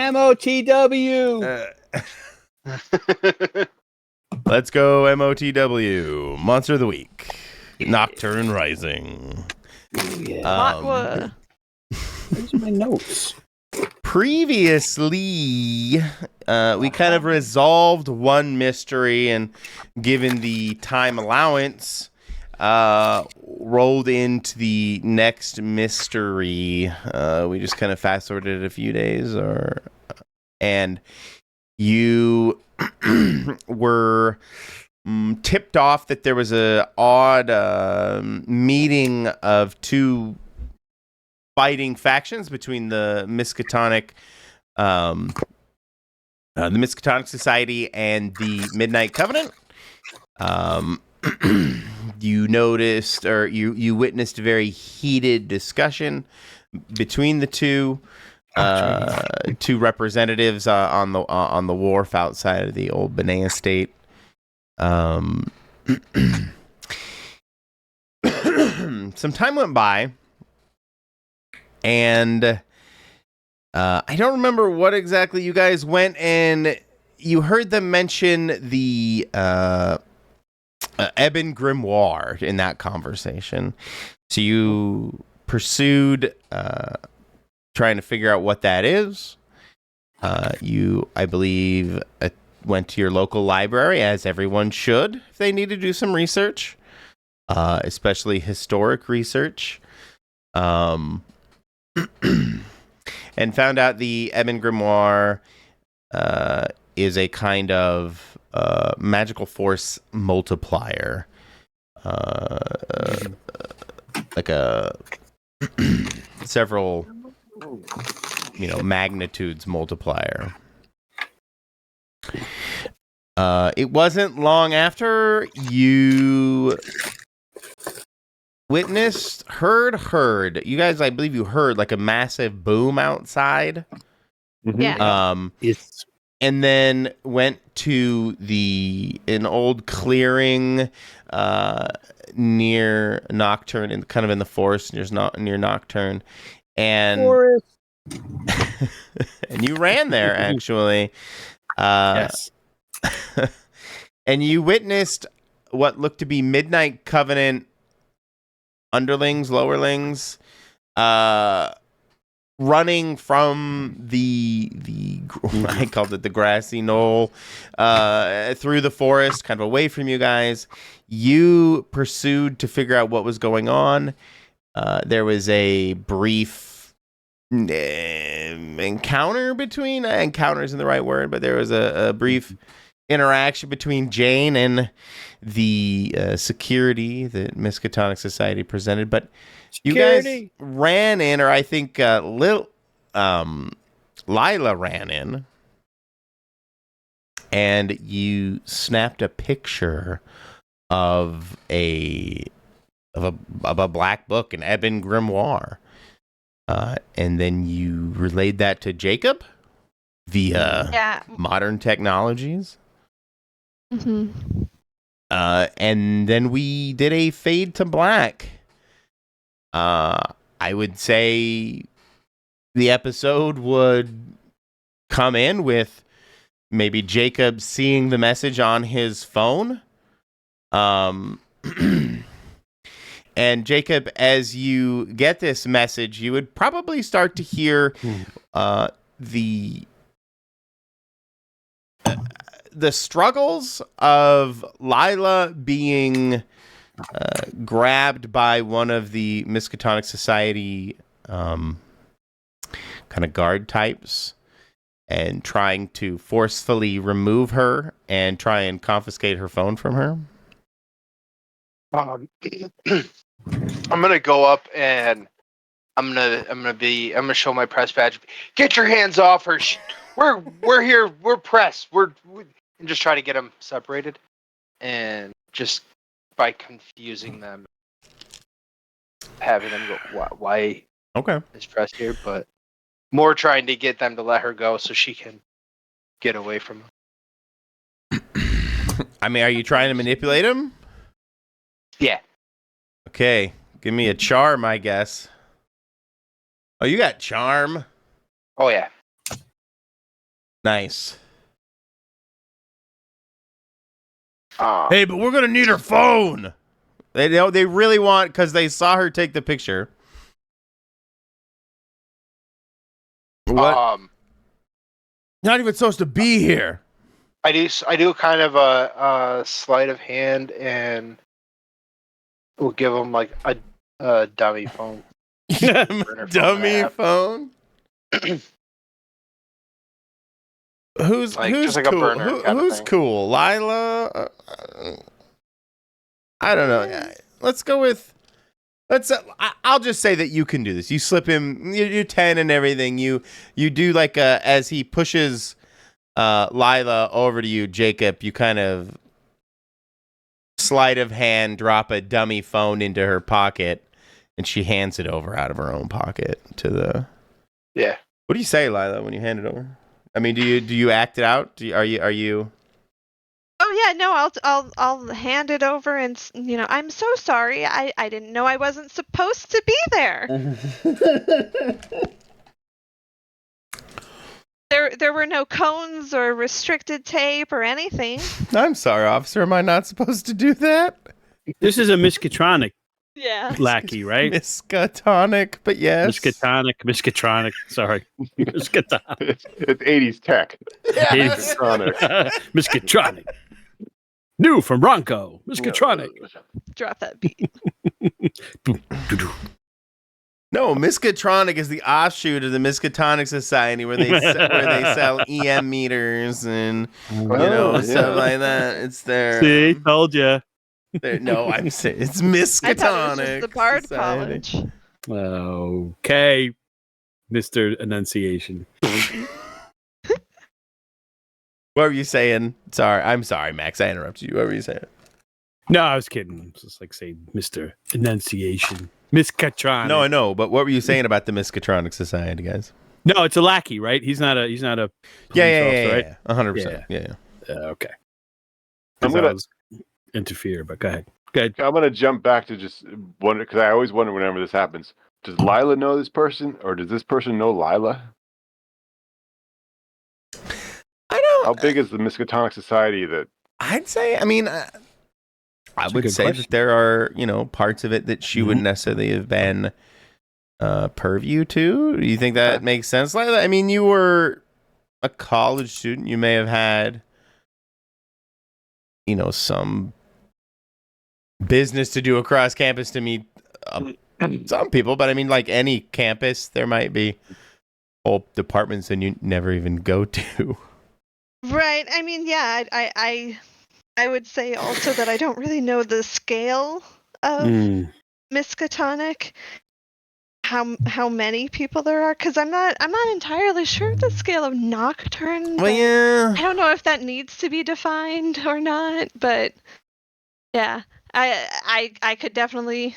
MOTW. Let's go, MOTW. Monster of the Week. Nocturne Rising. Yeah. Where's my notes? Previously, we kind of resolved one mystery, and given the time allowance, rolled into the next mystery. We just kind of fast forwarded a few days, and you were tipped off that there was a odd meeting of two fighting factions between the Miskatonic Society and the Midnight Covenant. You noticed, or you witnessed a very heated discussion between the two representatives on the wharf outside of the old Benet estate. Some time went by, and I don't remember what exactly you guys went, and you heard them mention the Ebon Grimoire in that conversation. So you pursued trying to figure out what that is. You, I believe, went to your local library, as everyone should if they need to do some research, especially historic research. And found out the Ebon Grimoire is a kind of magical force multiplier, like a several, magnitudes multiplier. It wasn't long after you heard. You guys, I believe you heard like a massive boom outside. Yeah. Yes. And then went to an old clearing near Nocturne, kind of in the forest near Nocturne, and Forest. and you ran there actually. Yes. And you witnessed what looked to be Midnight Covenant underlings, lowerlings, running from the I called it the grassy knoll, through the forest, kind of away from you guys. You pursued to figure out what was going on. There was a brief encounter isn't the right word, but there was a brief interaction between Jane and the security that Miskatonic Society presented, but security. You guys ran in, or I think Lila ran in, and you snapped a picture of a black book, an Ebon Grimoire, and then you relayed that to Jacob via modern technologies. Mm-hmm. And then we did a fade to black. I would say the episode would come in with maybe Jacob seeing the message on his phone. And Jacob, as you get this message, you would probably start to hear the struggles of Lila being grabbed by one of the Miskatonic Society kind of guard types and trying to forcefully remove her and try and confiscate her phone from her. I'm gonna go up and I'm gonna show my press badge. Get your hands off her. We're here. We're press. And just try to get them separated, and just by confusing them, having them go, why? Okay. Is press here? But more trying to get them to let her go so she can get away from him. I mean, are you trying to manipulate him? Yeah. Okay, give me a charm, I guess. Oh, you got charm? Oh yeah. Nice. Hey, but we're gonna need her phone. They really want, because they saw her take the picture. What? Not even supposed to be here. I do kind of a sleight of hand, and we'll give him like a dummy phone. Dummy phone. Who's just like a cool? burner kind of Who's thing. cool? Lila? I don't know. Let's go with. I'll just say that you can do this. You slip him. You're 10 and everything. You do like as he pushes Lila over to you, Jacob. You kind of sleight of hand drop a dummy phone into her pocket, and she hands it over out of her own pocket to the. Yeah. What do you say, Lila, when you hand it over? I mean, do you act it out? Are you? Oh yeah, no, I'll hand it over, and I'm so sorry. I didn't know I wasn't supposed to be there. There were no cones or restricted tape or anything. I'm sorry, officer. Am I not supposed to do that? This is a Miskatonic Yeah. lackey, right? Miskatonic, but yes. Miskatonic. Sorry, Miskatonic. It's 80s tech. Yes. Miskatonic. New from Ronco. Miskatonic. Drop that beat. No, Miskatonic is the offshoot of the Miskatonic Society, where they sell EM meters and stuff like that. It's their. See, told you. No, I'm saying it's Miskatonic. I thought it was just the Bard Society. College. Okay, Mr. Enunciation. What were you saying? I'm sorry, Max. I interrupted you. What were you saying? No, I was kidding. It's just like saying Mr. Enunciation. Miskatonic. No, I know, but what were you saying about the Miskatonic Society, guys? No, it's a lackey, right? He's not a police officer, right? Yeah, 100%. Yeah. Okay. I'm gonna interfere, but go ahead. Good. I'm gonna jump back to just wonder, because I always wonder whenever this happens. Does Lila know this person, or does this person know Lila? I don't. How big is the Miskatonic Society? That I'd say. I mean, I would say that there are parts of it that she wouldn't necessarily have been purview to. Do you think that makes sense? Like, I mean, you were a college student. You may have had some business to do across campus to meet some people, but I mean, like any campus, there might be whole departments that you never even go to. Right. I mean, yeah. I would say also that I don't really know the scale of Miskatonic. How many people there are? Because I'm not entirely sure the scale of Nocturne. Well, yeah. I don't know if that needs to be defined or not, but yeah, I could definitely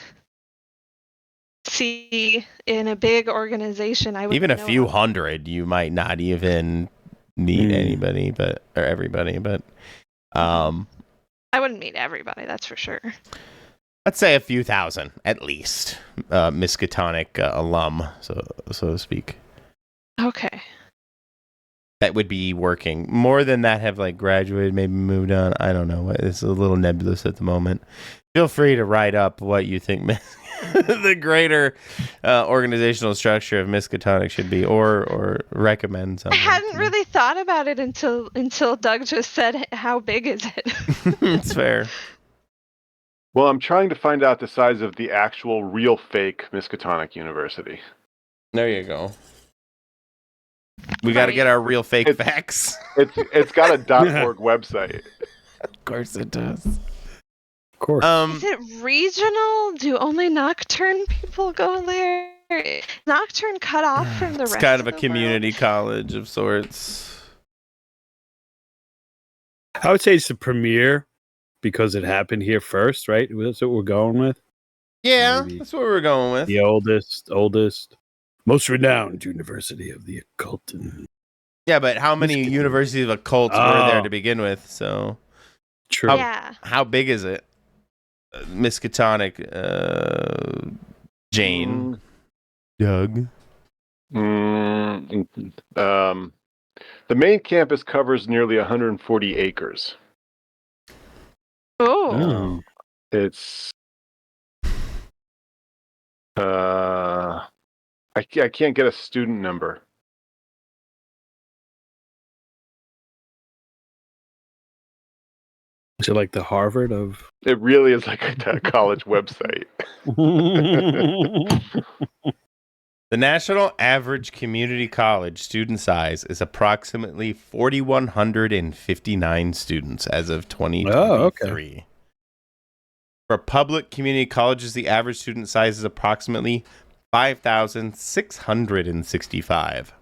see in a big organization. I would even a few hundred. You might not even meet anybody, or everybody, but I wouldn't meet everybody. That's for sure. Let's say a few thousand at least, Miskatonic alum, so to speak. Okay. That would be working. More than that have like graduated, maybe moved on. I don't know. It's a little nebulous at the moment. Feel free to write up what you think the greater organizational structure of Miskatonic should be, or recommend something. I hadn't really thought about it until Doug just said, "How big is it?" It's fair. Well, I'm trying to find out the size of the actual real fake Miskatonic University. There you go. We got to get our real fake facts. It's got a .org website. Of course it does. Of course. Is it regional? Do only Nocturne people go there? Is Nocturne cut off from the rest? It's kind of a the community world? college of sorts. I would say it's the premiere because it happened here first, right? That's what we're going with. Yeah, Maybe that's what we're going with. the oldest, most renowned university of the occult. Yeah, but how many universities of occults were there to begin with? So, true. How big is it? Miskatonic, Jane, Doug. There's The main campus covers nearly 140 acres. Oh. It's I can't get a student number. Is it like the Harvard of? It really is like a college website. The national average community college student size is approximately 4,159 students as of 2023. Oh, okay. For public community colleges, the average student size is approximately 5,665.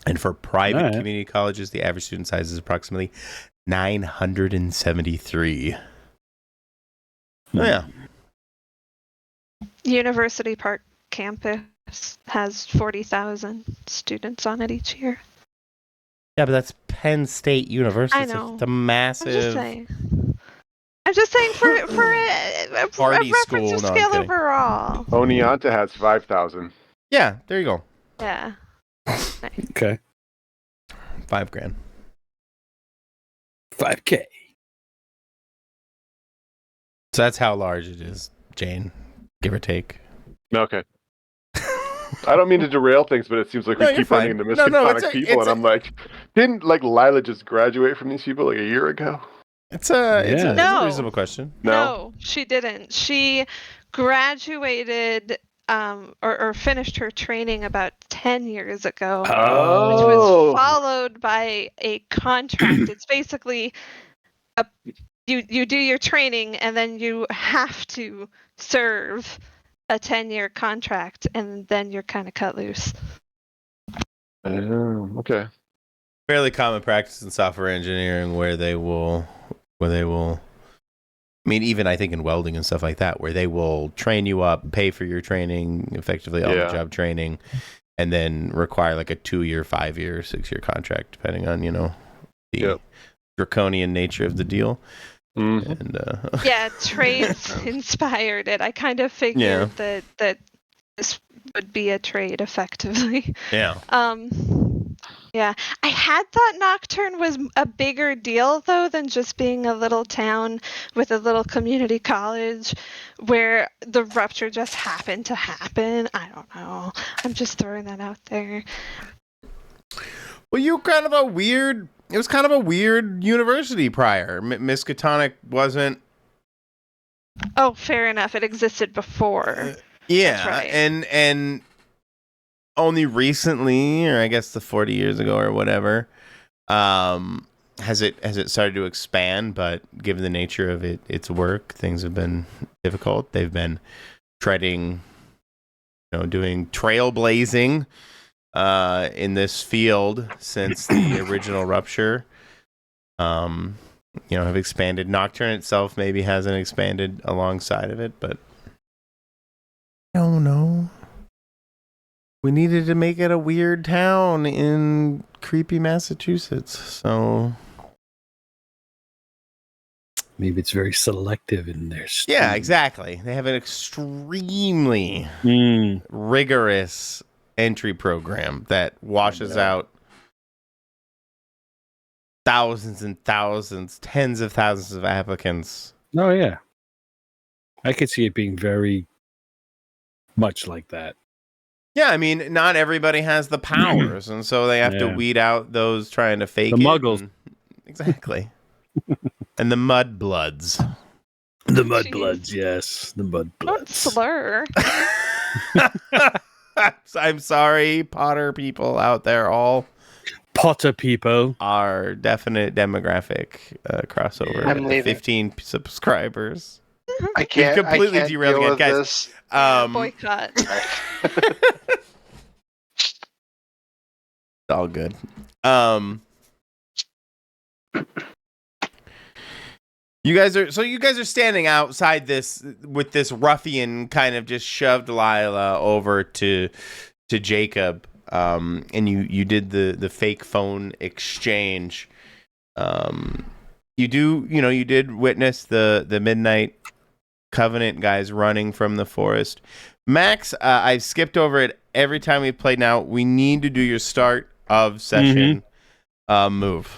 And for private community colleges, the average student size is approximately 973. Oh, yeah. University Park campus has 40,000 students on it each year. Yeah, but that's Penn State University. I know. It's a massive I'm just saying for a party reference school. of No, I'm scale kidding. overall. Oneonta has 5,000. Yeah, there you go. Yeah. Okay. $5,000. 5K. So that's how large it is, Jane, give or take. Okay. I don't mean to derail things, but it seems like we keep running into Miskatonic people, and I'm like, didn't like Lila just graduate from these people like a year ago? It's a reasonable question. No, she didn't. She graduated or finished her training about 10 years ago, which was followed by a contract. It's basically you do your training and then you have to serve a 10-year contract, and then you're kind of cut loose. Okay. Fairly common practice in software engineering where they will I mean, even I think in welding and stuff like that, where they will train you up, pay for your training, effectively all the job training, and then require like a 2-year, 5-year, 6-year contract, depending on, the draconian nature of the deal. Mm-hmm. And yeah, trades inspired it. I kind of figured that this would be a trade effectively. Yeah. Yeah. I had thought Nocturne was a bigger deal though than just being a little town with a little community college where the rupture just happened to happen. I don't know. I'm just throwing that out there. Well, it was kind of a weird university prior. Miskatonic wasn't. Oh, fair enough. It existed before. Yeah, That's right. and only recently, or I guess the 40 years ago or whatever, has it started to expand. But given the nature of its work, things have been difficult. They've been treading, doing trailblazing in this field since the original rupture. Have expanded. Nocturne itself maybe hasn't expanded alongside of it, but I don't know. We needed to make it a weird town in creepy Massachusetts, so maybe it's very selective in their students. Yeah, exactly. They have an extremely rigorous entry program that washes out thousands and thousands, tens of thousands of applicants. Oh, yeah. I could see it being very much like that. Yeah, I mean, not everybody has the powers, and so they have to weed out those trying to fake the it. muggles. Exactly. And the mudbloods. The mudbloods, yes. The mudbloods. Don't slur. I'm sorry, Potter people out there, all Potter people are definite demographic crossover. I'm leaving. 15 subscribers. I can't. You've completely I can't derailed deal again, guys. with this. Boycott. It's all good. You guys are standing outside this with this ruffian kind of just shoved Lila over to Jacob, and you did the fake phone exchange. You did witness the Midnight Covenant guys running from the forest. Max, I've skipped over it every time we played. Now we need to do your start of session. move.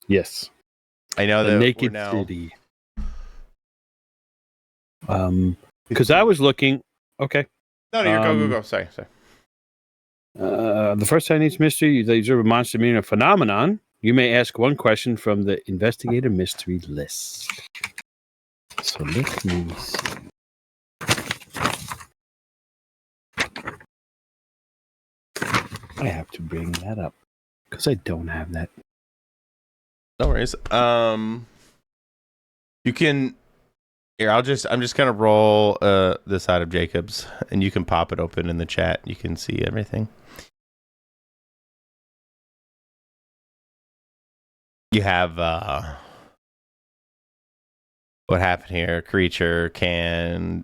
Yes. I know The that Naked we're now... City. Because I was looking. Okay. No, go. Sorry. The first Chinese mystery, they observe a monster meaning a phenomenon. You may ask one question from the investigator mystery list. So let me see. I have to bring that up because I don't have that. No worries. You can. Here, I'm just gonna roll this out of Jacob's, and you can pop it open in the chat. You can see everything. You have what happened here? Creature can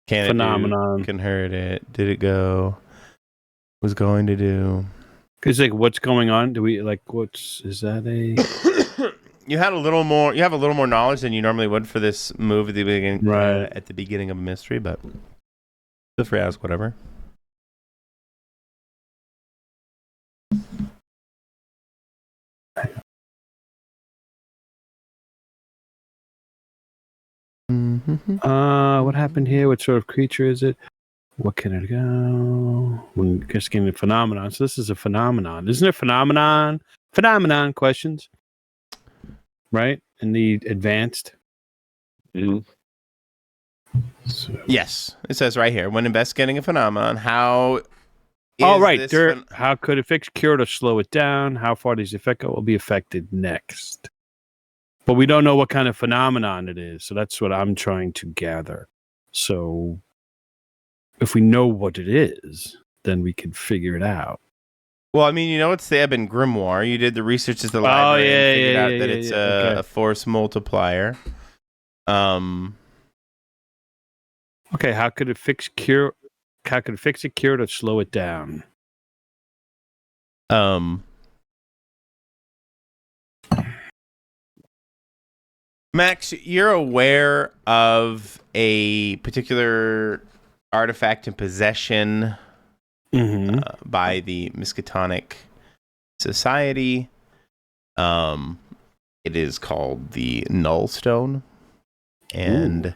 Phenomenon. it do, can hurt it. Did it go? Was going to do. Because like, what's going on? Do we like? Is that a? You had a little more. You have a little more knowledge than you normally would for this move at the beginning. Right. At the beginning of a mystery, but feel free to ask whatever. What happened here? What sort of creature is it? What can it go? When just getting a phenomenon. So this is a phenomenon. Isn't it phenomenon? Phenomenon questions. Right? In the advanced. Mm-hmm. So. Yes. It says right here, when investigating a phenomenon, how how could it fix, cure, or slow it down? How far does the effect go? Will be affected next. But we don't know what kind of phenomenon it is. So that's what I'm trying to gather. So if we know what it is, then we can figure it out. Well, I mean, it's the Ebon Grimoire. You did the research at the library and figured out that it's a force multiplier. Okay, how could it fix, cure? How could it fix it, cure it, or slow it down? Max, you're aware of a particular artifact in possession by the Miskatonic Society. It is called the Null Stone, and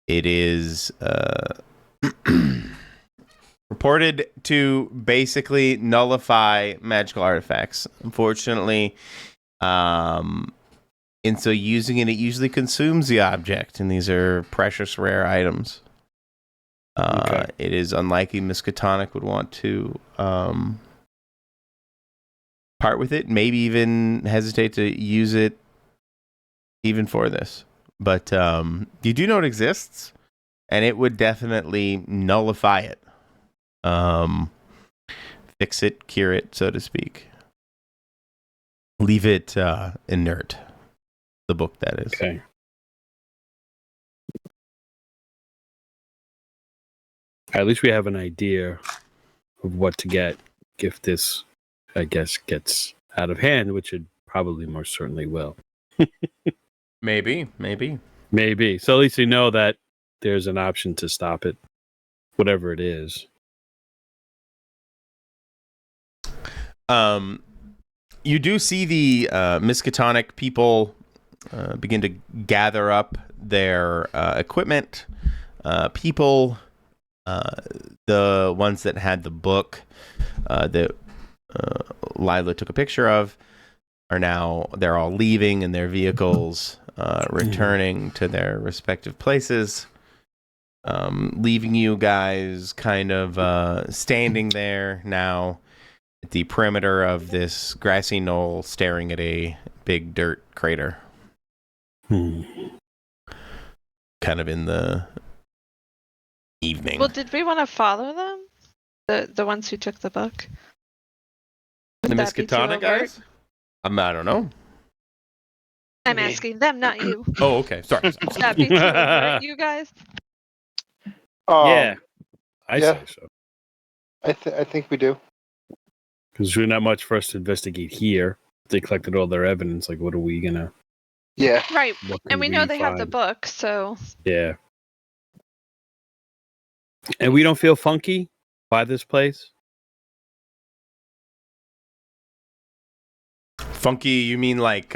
it is reported to basically nullify magical artifacts. Unfortunately, and so using it usually consumes the object, and these are precious, rare items. It is unlikely Miskatonic would want to part with it, maybe even hesitate to use it even for this. But you do know it exists, and it would definitely nullify it. Fix it, cure it, so to speak. Leave it inert. The book, that is. Okay. At least we have an idea of what to get if this, I guess, gets out of hand, which it probably most certainly will. Maybe. So at least we know that there's an option to stop it, whatever it is. You do see the Miskatonic people begin to gather up their equipment. People, the ones that had the book that Lila took a picture of, they're all leaving in their vehicles, returning to their respective places, leaving you guys kind of standing there now at the perimeter of this grassy knoll, staring at a big dirt crater. Kind of in the evening. Well, did we want to follow them? The ones who took the book? The Miskatonic guys? I don't know. I'm asking them, not you. Oh, okay. Sorry. Would that be too overt, you guys? Yeah, I say so. I think we do. Because there's not much for us to investigate here. They collected all their evidence. Like, what are we gonna? Yeah. Right. And we know they have the book, so. Yeah. And we don't feel funky by this place? Funky, you mean like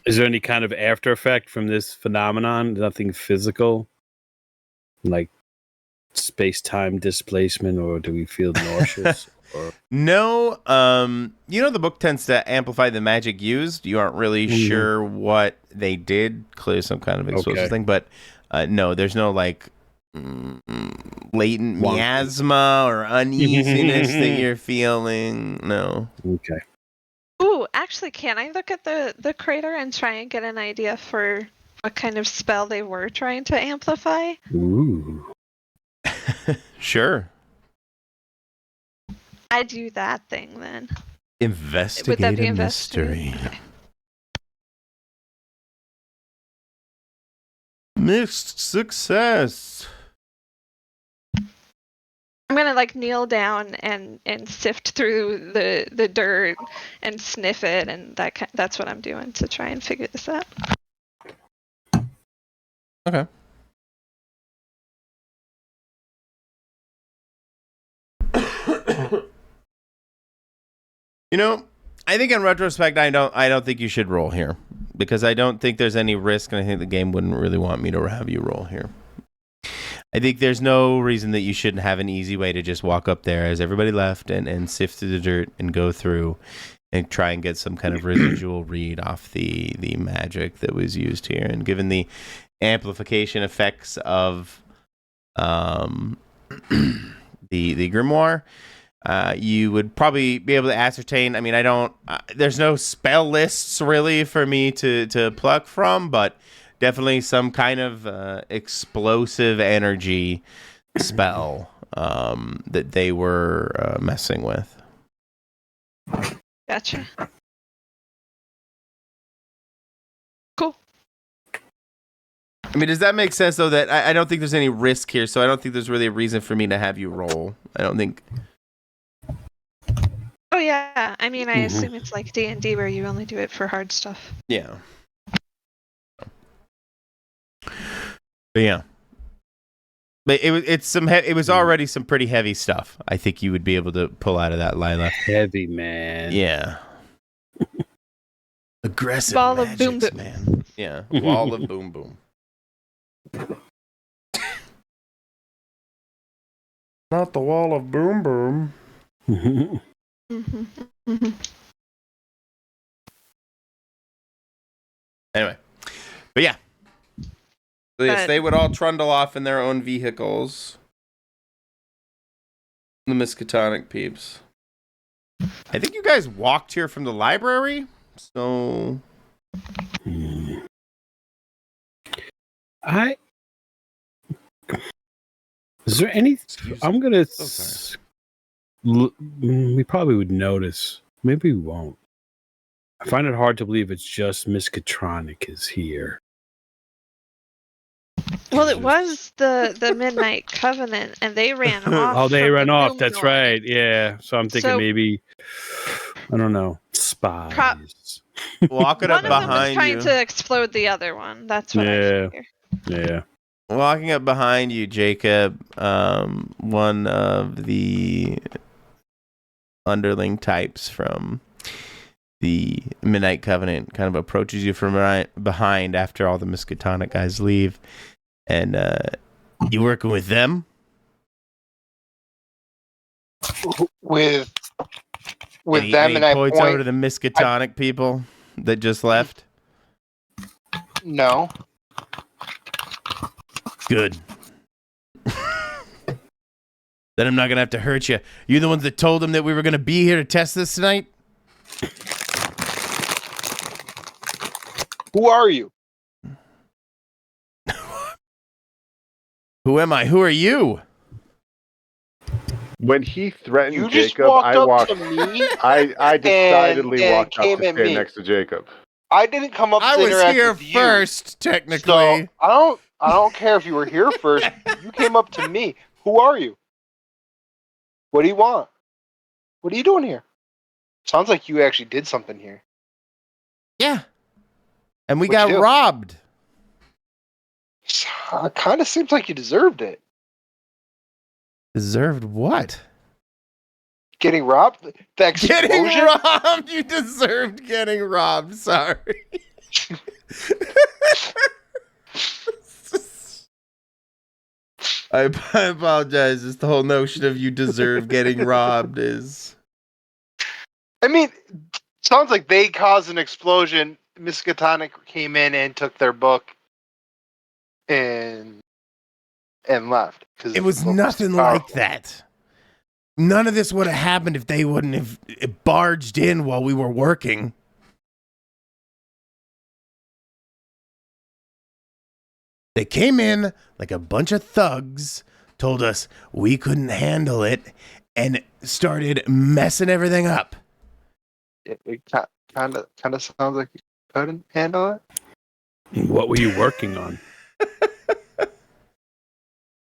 Is there any kind of after effect from this phenomenon? Nothing physical? Like space-time displacement, or do we feel nauseous? No, the book tends to amplify the magic used. You aren't really sure what they did. Clearly some kind of explosive thing, but no, there's no like latent miasma or uneasiness that you're feeling. No. Okay. Ooh, actually, can I look at the crater and try and get an idea for what kind of spell they were trying to amplify? Ooh. Sure. I do that thing then. Investigate a mystery. Okay. Missed success. I'm gonna like kneel down and sift through the dirt and sniff it, and that's what I'm doing to try and figure this out. Okay. I think in retrospect, I don't think you should roll here because I don't think there's any risk, and I think the game wouldn't really want me to have you roll here. I think there's no reason that you shouldn't have an easy way to just walk up there as everybody left and sift through the dirt and go through and try and get some kind of residual read off the magic that was used here. And given the amplification effects of the grimoire, you would probably be able to ascertain. I mean, there's no spell lists really for me to pluck from, but definitely some kind of explosive energy spell that they were messing with. Gotcha. Cool. I mean, does that make sense, though, that I don't think there's any risk here, so I don't think there's really a reason for me to have you roll. I don't think... Oh, yeah. I mean, I assume it's like D&D where you only do it for hard stuff. Yeah. But yeah. But it was already some pretty heavy stuff. I think you would be able to pull out of that, Lila. Heavy, man. Yeah. Aggressive Ball of boom boom, man. Yeah. Wall of boom boom. Not the wall of boom boom. Anyway. But yeah. So yes, they would all trundle off in their own vehicles. The Miskatonic peeps. I think you guys walked here from the library, so... Is there any... I'm going to... We probably would notice. Maybe we won't. I find it hard to believe it's just Miskatonic is here. Well, it was the Midnight Covenant, and they ran off. Oh, they ran off. That's right. Yeah. So I'm thinking maybe, I don't know, spies. Walking up behind you. One of them was trying to explode the other one. That's what I figure. Yeah. Walking up behind you, Jacob, one of the underling types from the Midnight Covenant kind of approaches you from behind after all the Miskatonic guys leave. And you working with them? With them, and I points over to the Miskatonic people that just left. No. Good. Then I'm not gonna have to hurt you. You the ones that told them that we were gonna be here to test this tonight? Who are you? Who am I? Who are you? When he threatened you Jacob, I walked. I decidedly walked up to stand next to Jacob. I didn't come up. I was here first, technically. So I don't care if you were here first. You came up to me. Who are you? What do you want? What are you doing here? Sounds like you actually did something here. Yeah. And we got robbed. It kind of seems like you deserved it. Deserved what? Getting robbed? The explosion? Getting robbed. You deserved getting robbed. Sorry. I apologize. It's the whole notion of you deserve getting robbed is. I mean, sounds like they caused an explosion. Miskatonic came in and took their book and left. It was nothing like that. None of this would have happened if they wouldn't have barged in while we were working. They came in like a bunch of thugs, told us we couldn't handle it, and started messing everything up. It kind of sounds like you couldn't handle it. What were you working on?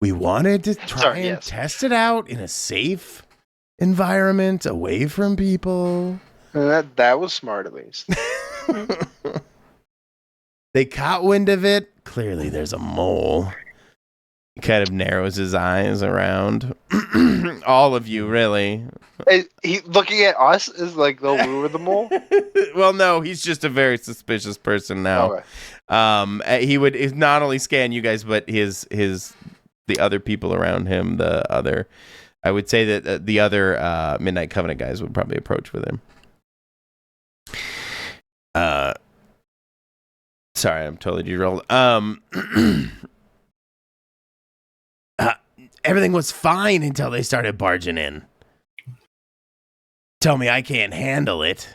We wanted to try and test it out in a safe environment, away from people. That was smart, at least. They caught wind of it. Clearly, there's a mole. He kind of narrows his eyes around. All of you, really. He looking at us is like, though we were the mole? Well, no, he's just a very suspicious person now. Okay. He would not only scan you guys, but the other people around him, I would say that the other Midnight Covenant guys would probably approach with him. Sorry, I'm totally derailed. Everything was fine until they started barging in. Tell me I can't handle it.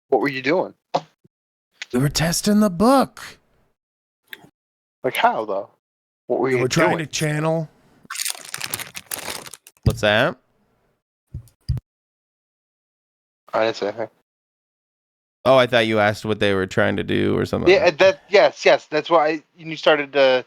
What were you doing? We were testing the book. Like how, though? What were you doing? We were trying to channel. What's that? I didn't say anything. Oh, I thought you asked what they were trying to do or something. Yeah, yes. That's why you started to.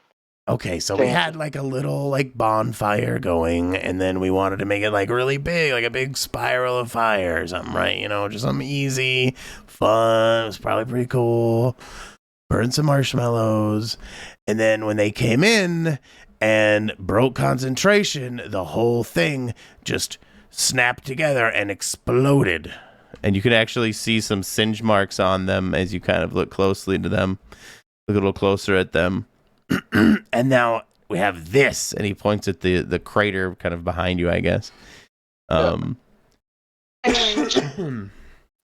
Okay, so we had like a little like bonfire going, and then we wanted to make it like really big, like a big spiral of fire or something, right? You know, just something easy, fun. It was probably pretty cool. Burn some marshmallows, and then when they came in and broke concentration, the whole thing just snapped together and exploded. And you can actually see some singe marks on them as you kind of look closely to them, look a little closer at them. And now we have this, and he points at the crater kind of behind you, I guess. So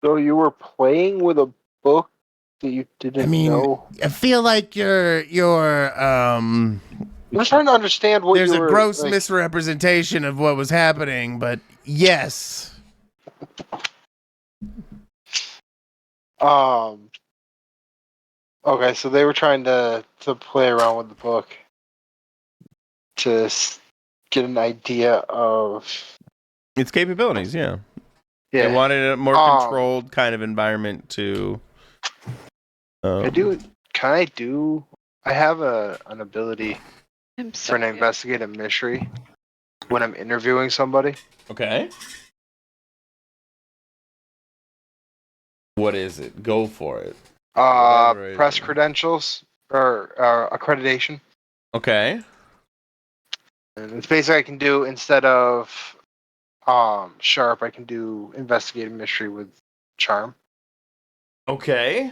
you were playing with a book that you didn't know? I feel like you're I'm trying to understand what there's a gross misrepresentation of what was happening, but yes. Okay, so they were trying to play around with the book to get an idea of its capabilities. Yeah. They wanted a more controlled kind of environment to. I have an ability for an investigative mystery when I'm interviewing somebody. Okay. What is it? Go for it. Press credentials or accreditation. Okay. And it's basically I can do, instead of sharp, I can do investigative mystery with charm. Okay.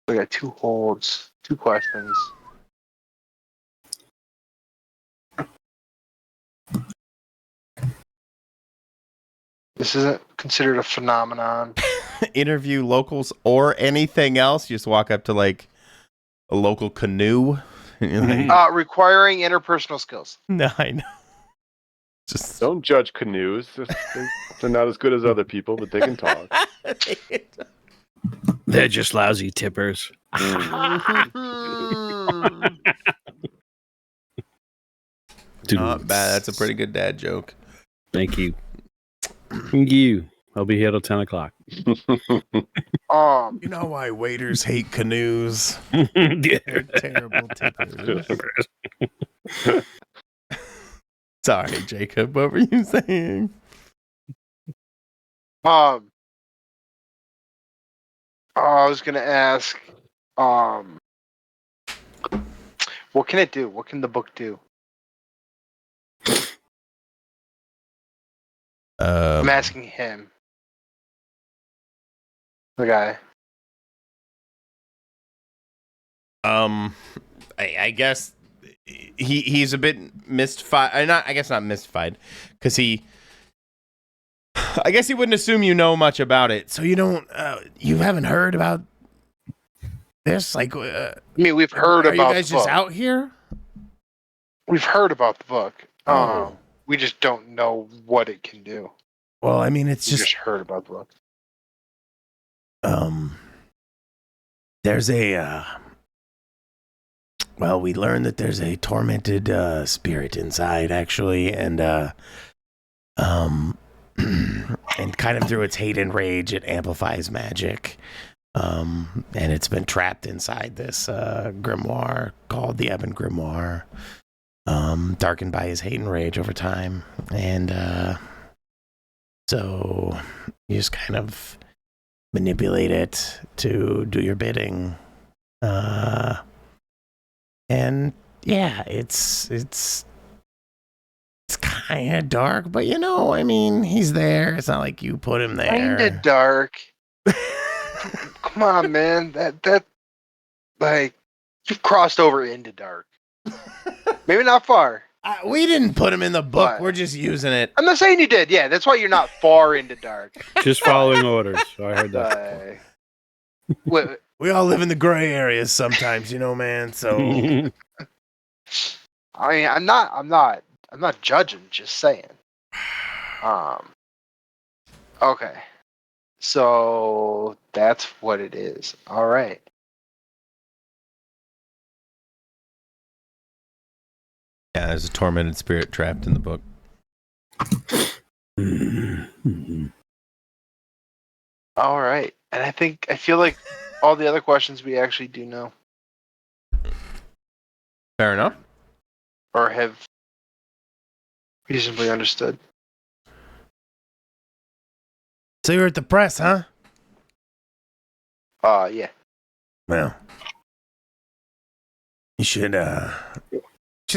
I got 2 holds, 2 questions. This isn't considered a phenomenon. Interview locals or anything else. You just walk up to like a local canoe. Requiring interpersonal skills. No, I know. Just don't judge canoes. They're not as good as other people, but they can talk. They're just lousy tippers. Not bad. That's a pretty good dad joke. Thank you. Thank you. I'll be here till 10 o'clock. You know why waiters hate canoes? They're terrible tippers. Sorry, Jacob. What were you saying? I was gonna ask, what can it do? What can the book do? I'm asking him. The guy. I guess he's a bit mystified. Not mystified, because I guess he wouldn't assume you know much about it. So you don't. You haven't heard about this? Like, I mean, we've heard about. Are you guys the book. just out here? We've heard about the book. Oh. We just don't know what it can do. Well, I mean, We just heard about the book. There's a. Well, we learned that there's a tormented spirit inside, actually, and and kind of through its hate and rage, it amplifies magic. And it's been trapped inside this grimoire called the Ebon Grimoire, darkened by his hate and rage over time. And so you just kind of manipulate it to do your bidding. And yeah, it's kind of dark, but I mean, he's there. It's not like you put him there. Kinda dark. Come on, man. That like you've crossed over into dark. Maybe not far. We didn't put him in the book. But we're just using it. I'm not saying you did. Yeah, that's why you're not far into dark. Just following orders. So I heard that. We all live in the gray areas sometimes, man. So I mean, I'm not judging. Just saying. Okay. So that's what it is. All right. yeah, there's a tormented spirit trapped in the book. All right. And I feel like all the other questions we actually do know. Fair enough. Or have reasonably understood. So you're at the press, huh? Yeah. Well, you should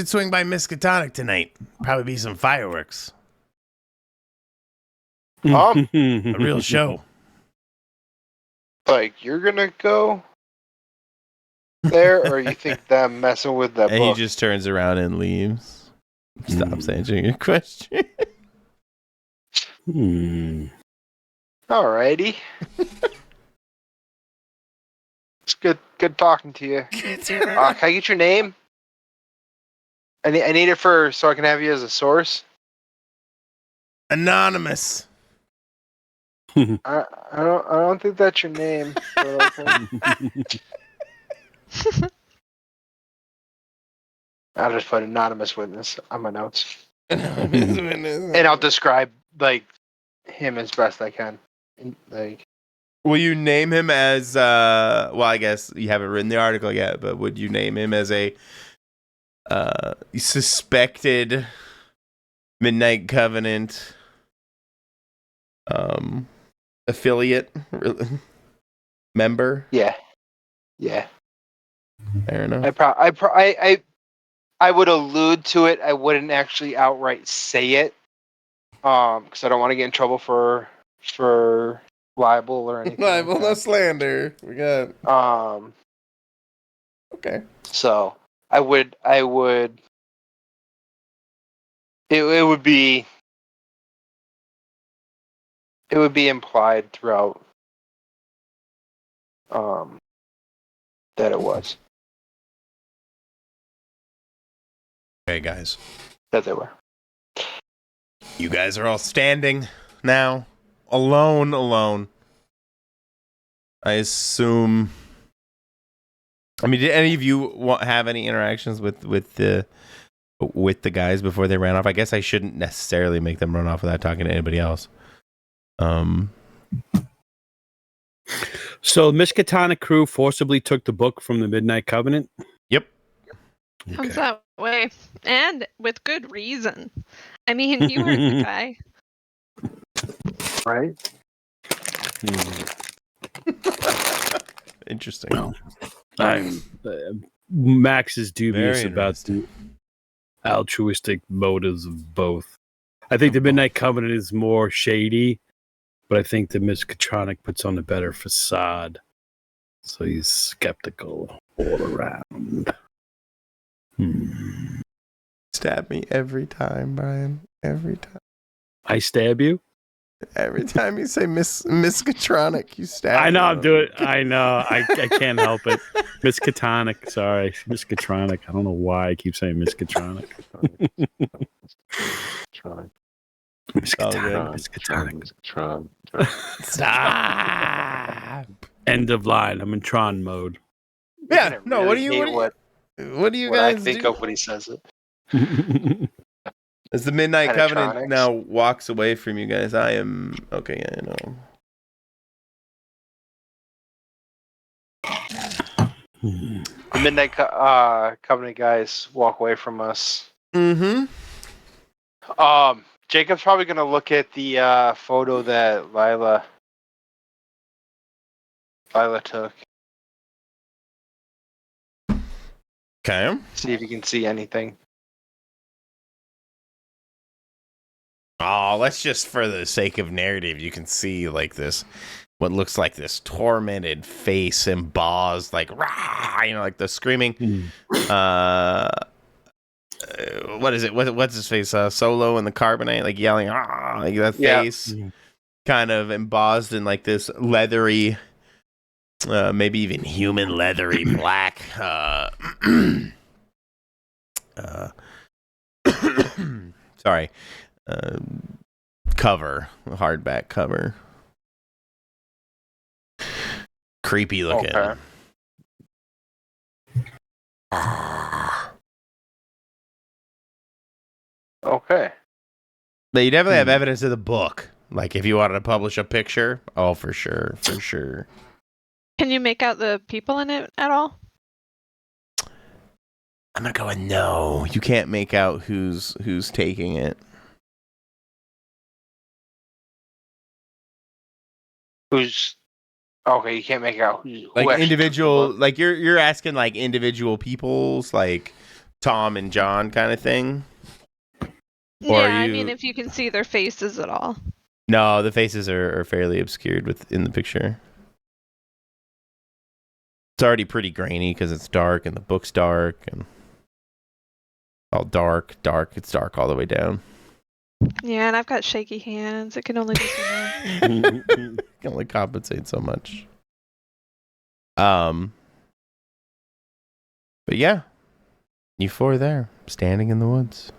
swing by Miskatonic tonight. Probably be some fireworks. A real show. Like, you're gonna go there, or you think them messing with that And book? he just turns around and leaves. Stops answering your question. Alrighty. It's good talking to you. Can I get your name? I need it so I can have you as a source. Anonymous. I don't think that's your name. But okay. I'll just put anonymous witness on my notes. And I'll describe like him as best I can. Like, will you name him as well, I guess you haven't written the article yet, but would you name him as a suspected Midnight Covenant affiliate member? Yeah. Fair enough. I would allude to it. I wouldn't actually outright say it, because I don't want to get in trouble for libel or anything. Libel, no slander. We got. Okay. So I would. It would be implied throughout. That it was. Okay, guys. That they were. You guys are all standing now, alone. I assume. I mean, did any of you have any interactions with the guys before they ran off? I guess I shouldn't necessarily make them run off without talking to anybody else. So Miskatonic crew forcibly took the book from the Midnight Covenant? Yep. Comes that way. And with good reason. I mean, you heard the guy. Right? Interesting. Well, Max is dubious Very about the altruistic motives of both. I think the Midnight Covenant is more shady, but I think the Miskatonic puts on a better facade. So he's skeptical all around. Stab me every time, Brian. Every time. I stab you? Every time you say Miskatonic, you stab me. I know I'm doing it. I know. I can't help it. Miskatonic. Sorry. Miskatonic. I don't know why I keep saying Miskatonic. Miskatonic. Stop. End of line. I'm in Tron mode. Yeah. No. Really What do you guys think do? of when he says it? As the Midnight Covenant Penetronics. now walks away from you guys, I am okay. Yeah, I know. The Midnight Covenant guys walk away from us. Mm-hmm. Jacob's probably gonna look at the photo that Lila took. Okay. See if you can see anything. Oh, let's just, for the sake of narrative, you can see like this, what looks like this tormented face embossed, like rah, like the screaming. What is it? What's his face? Solo in the carbonate, like yelling, ah, like that face, kind of embossed in like this leathery, maybe even human leathery black. Sorry. Cover, hardback cover. Creepy looking. Okay. Okay. But you definitely have evidence of the book. Like if you wanted to publish a picture, oh, for sure. Can you make out the people in it at all? I'm gonna go with no. You can't make out who's taking it. Who's okay? You can't make out who Like actually individual, took the book. like you're asking like individual people's, like Tom and John kind of thing. Or Yeah, I mean, if you can see their faces at all. No, the faces are fairly obscured in the picture. It's already pretty grainy because it's dark and the book's dark and all dark. It's dark all the way down. Yeah, and I've got shaky hands. It can only do so much. Can only compensate so much. But yeah, you four there, standing in the woods.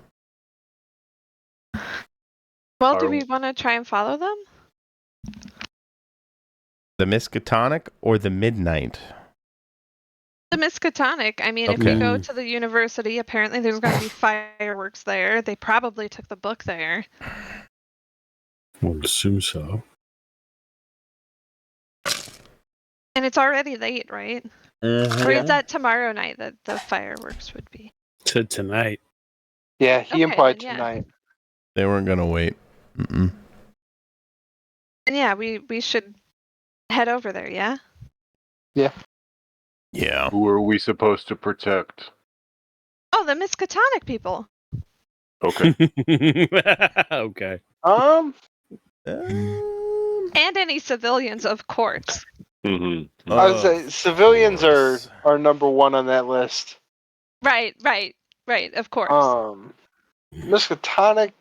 Well, do we want to try and follow them? The Miskatonic or the Midnight? The Miskatonic. I mean, if we go to the university, apparently there's going to be fireworks there. They probably took the book there. I would assume so. And it's already late, right? Or is that tomorrow night that the fireworks would be? Said tonight. Yeah, he implied then, yeah. tonight. They weren't gonna wait. And yeah, we should head over there, yeah? Yeah. Who are we supposed to protect? Oh, the Miskatonic people. Okay. Okay. And any civilians, of course. Mm-hmm. I would say civilians are number one on that list. Right, of course. Miskatonic,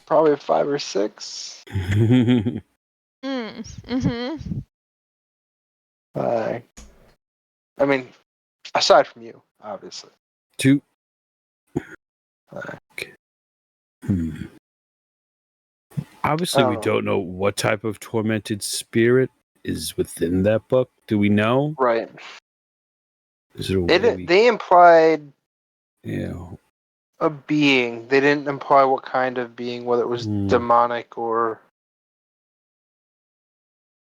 probably 5 or 6. I mean, aside from you, obviously. 2. Obviously, we don't know what type of tormented spirit is within that book. Do we know? Right. Is it a way They implied yeah. a being. They didn't imply what kind of being, whether it was demonic or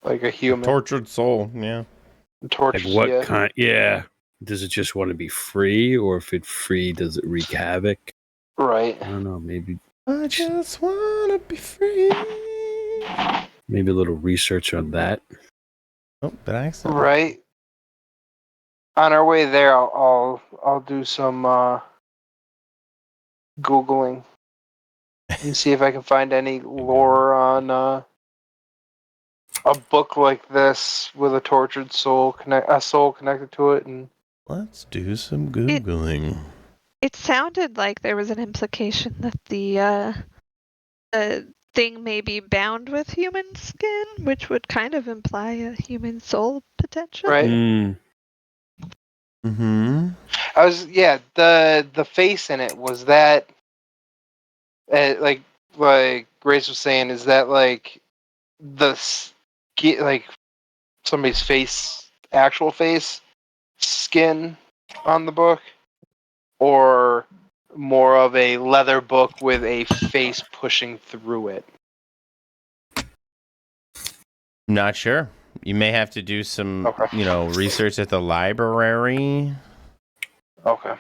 Like a human. Tortured soul, yeah. Tortured, like what kind? Yeah. Does it just want to be free, or if it's free, does it wreak havoc? Right. I don't know. Maybe. I just want to be free. Maybe a little research on that. Oh, did I accident? Right. On our way there, I'll do some Googling and see if I can find any lore on a book like this with a tortured soul, a soul connected to it, and Let's do some Googling. It sounded like there was an implication that the thing may be bound with human skin, which would kind of imply a human soul potential. right. Mm-hmm. The face in it, was that like Grace was saying, is that like like somebody's face, actual face skin on the book, or more of a leather book with a face pushing through it? Not sure. You may have to do some, research at the library. Okay.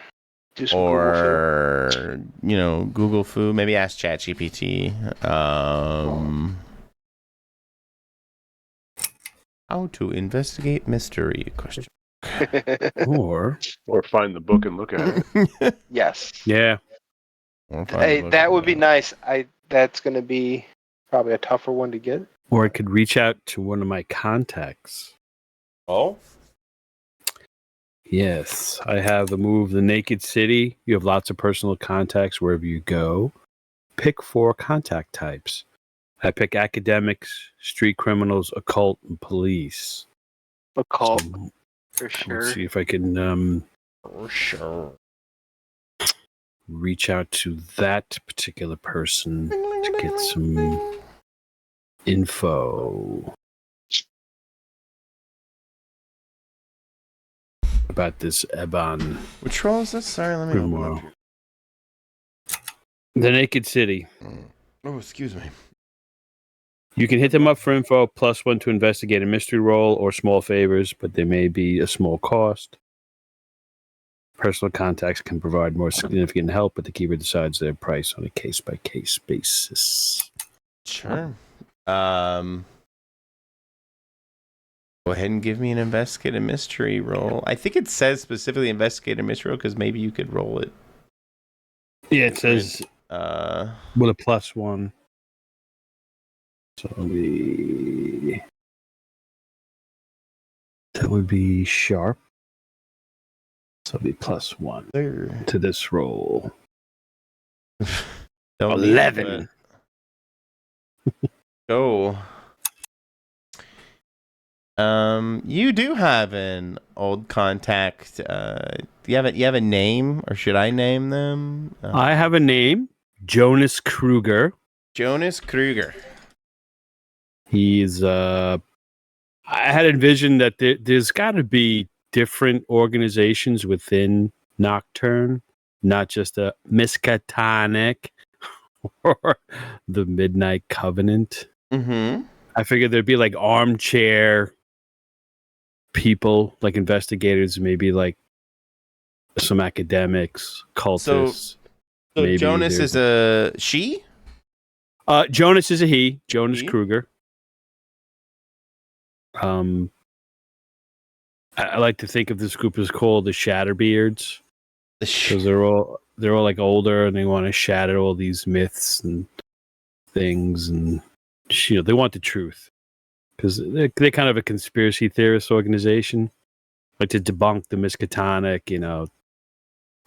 Do some Or, Google food. Maybe ask ChatGPT. How to investigate mystery? Question. Or find the book and look at it. Yes. Yeah. Hey, that would be nice. That's going to be probably a tougher one to get. Or I could reach out to one of my contacts. Oh? Yes, I have the move The Naked City. You have lots of personal contacts wherever you go. Pick 4 contact types. I pick academics, street criminals, occult, and police. Occult, So, for sure. let's see if I can For sure. reach out to that particular person to get some info about this Ebon Which role is this? Sorry, let me Grimoire. The Naked City. Oh, excuse me. You can hit them up for info, +1 to investigate a mystery role or small favors, but there may be a small cost. Personal contacts can provide more significant help, but the keeper decides their price on a case-by-case basis. Sure. Go ahead and give me an investigative mystery roll. I think it says specifically investigative mystery roll because maybe you could roll it. Yeah, it says with a +1. So that would be sharp. So it'd be +1 there to this roll. 11. Go. You do have an old contact. Do you have a name, or should I name them? I have a name, Jonas Kruger. Jonas Kruger. He's I had envisioned that there's got to be different organizations within Nocturne, not just a Miskatonic or the Midnight Covenant. Mm-hmm. I figured there'd be like armchair people, like investigators, maybe like some academics, cultists. So Jonas is a she? Jonas is a he. Jonas He? Kruger. I like to think of this group as called the Shatterbeards, because they're all like older and they want to shatter all these myths and things, and they want the truth, because they're kind of a conspiracy theorist organization, like to debunk the Miskatonic,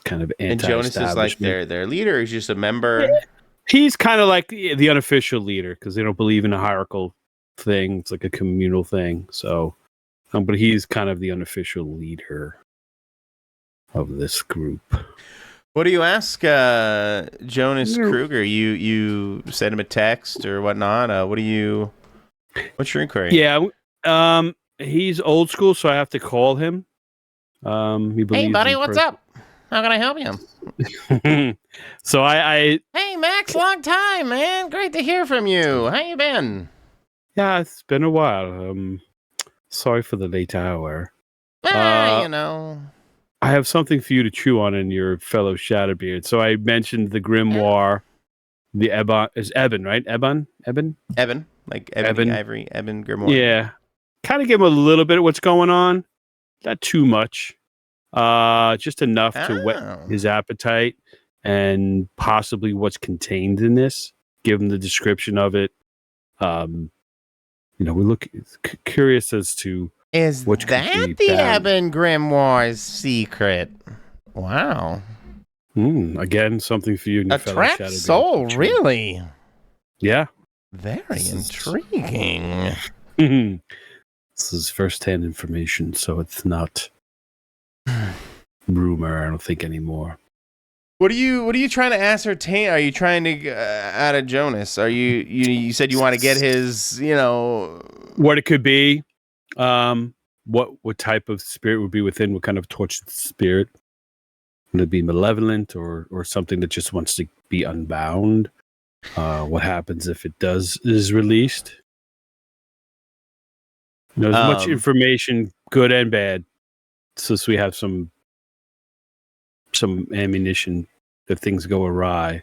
kind of anti-establishment. And Jonas is like their leader. He's just a member. Yeah. He's kind of like the unofficial leader, because they don't believe in a hierarchical thing. It's like a communal thing. So, but he's kind of the unofficial leader of this group. What do you ask Jonas Kruger? You send him a text or whatnot? What's your inquiry? Yeah, he's old school, so I have to call him. Hey, buddy, what's up? How can I help you? So I Hey, Max, long time, man. Great to hear from you. How you been? Yeah, it's been a while. Sorry for the late hour. You know. I have something for you to chew on in your fellow Shadowbeard. So I mentioned the Grimoire, the Ebon. Is Ebon, right? Ebon? Like Ebony, Ivory, Ebon Grimoire. Yeah. Kind of give him a little bit of what's going on. Not too much. Just enough to whet his appetite and possibly what's contained in this. Give him the description of it. We look curious as to which that the Ebon Grimoire's secret. Wow. Again, something for you. A trapped soul, really? Yeah. Very intriguing. This is first-hand information, so it's not rumor. I don't think anymore. What are you trying to ascertain? Are you trying to out of Jonas? Are you said you want to get his, what it could be, what type of spirit would be within, what kind of tortured spirit? Would it be malevolent or something that just wants to be unbound? What happens if it is released? As much information, good and bad, since we have some ammunition if things go awry.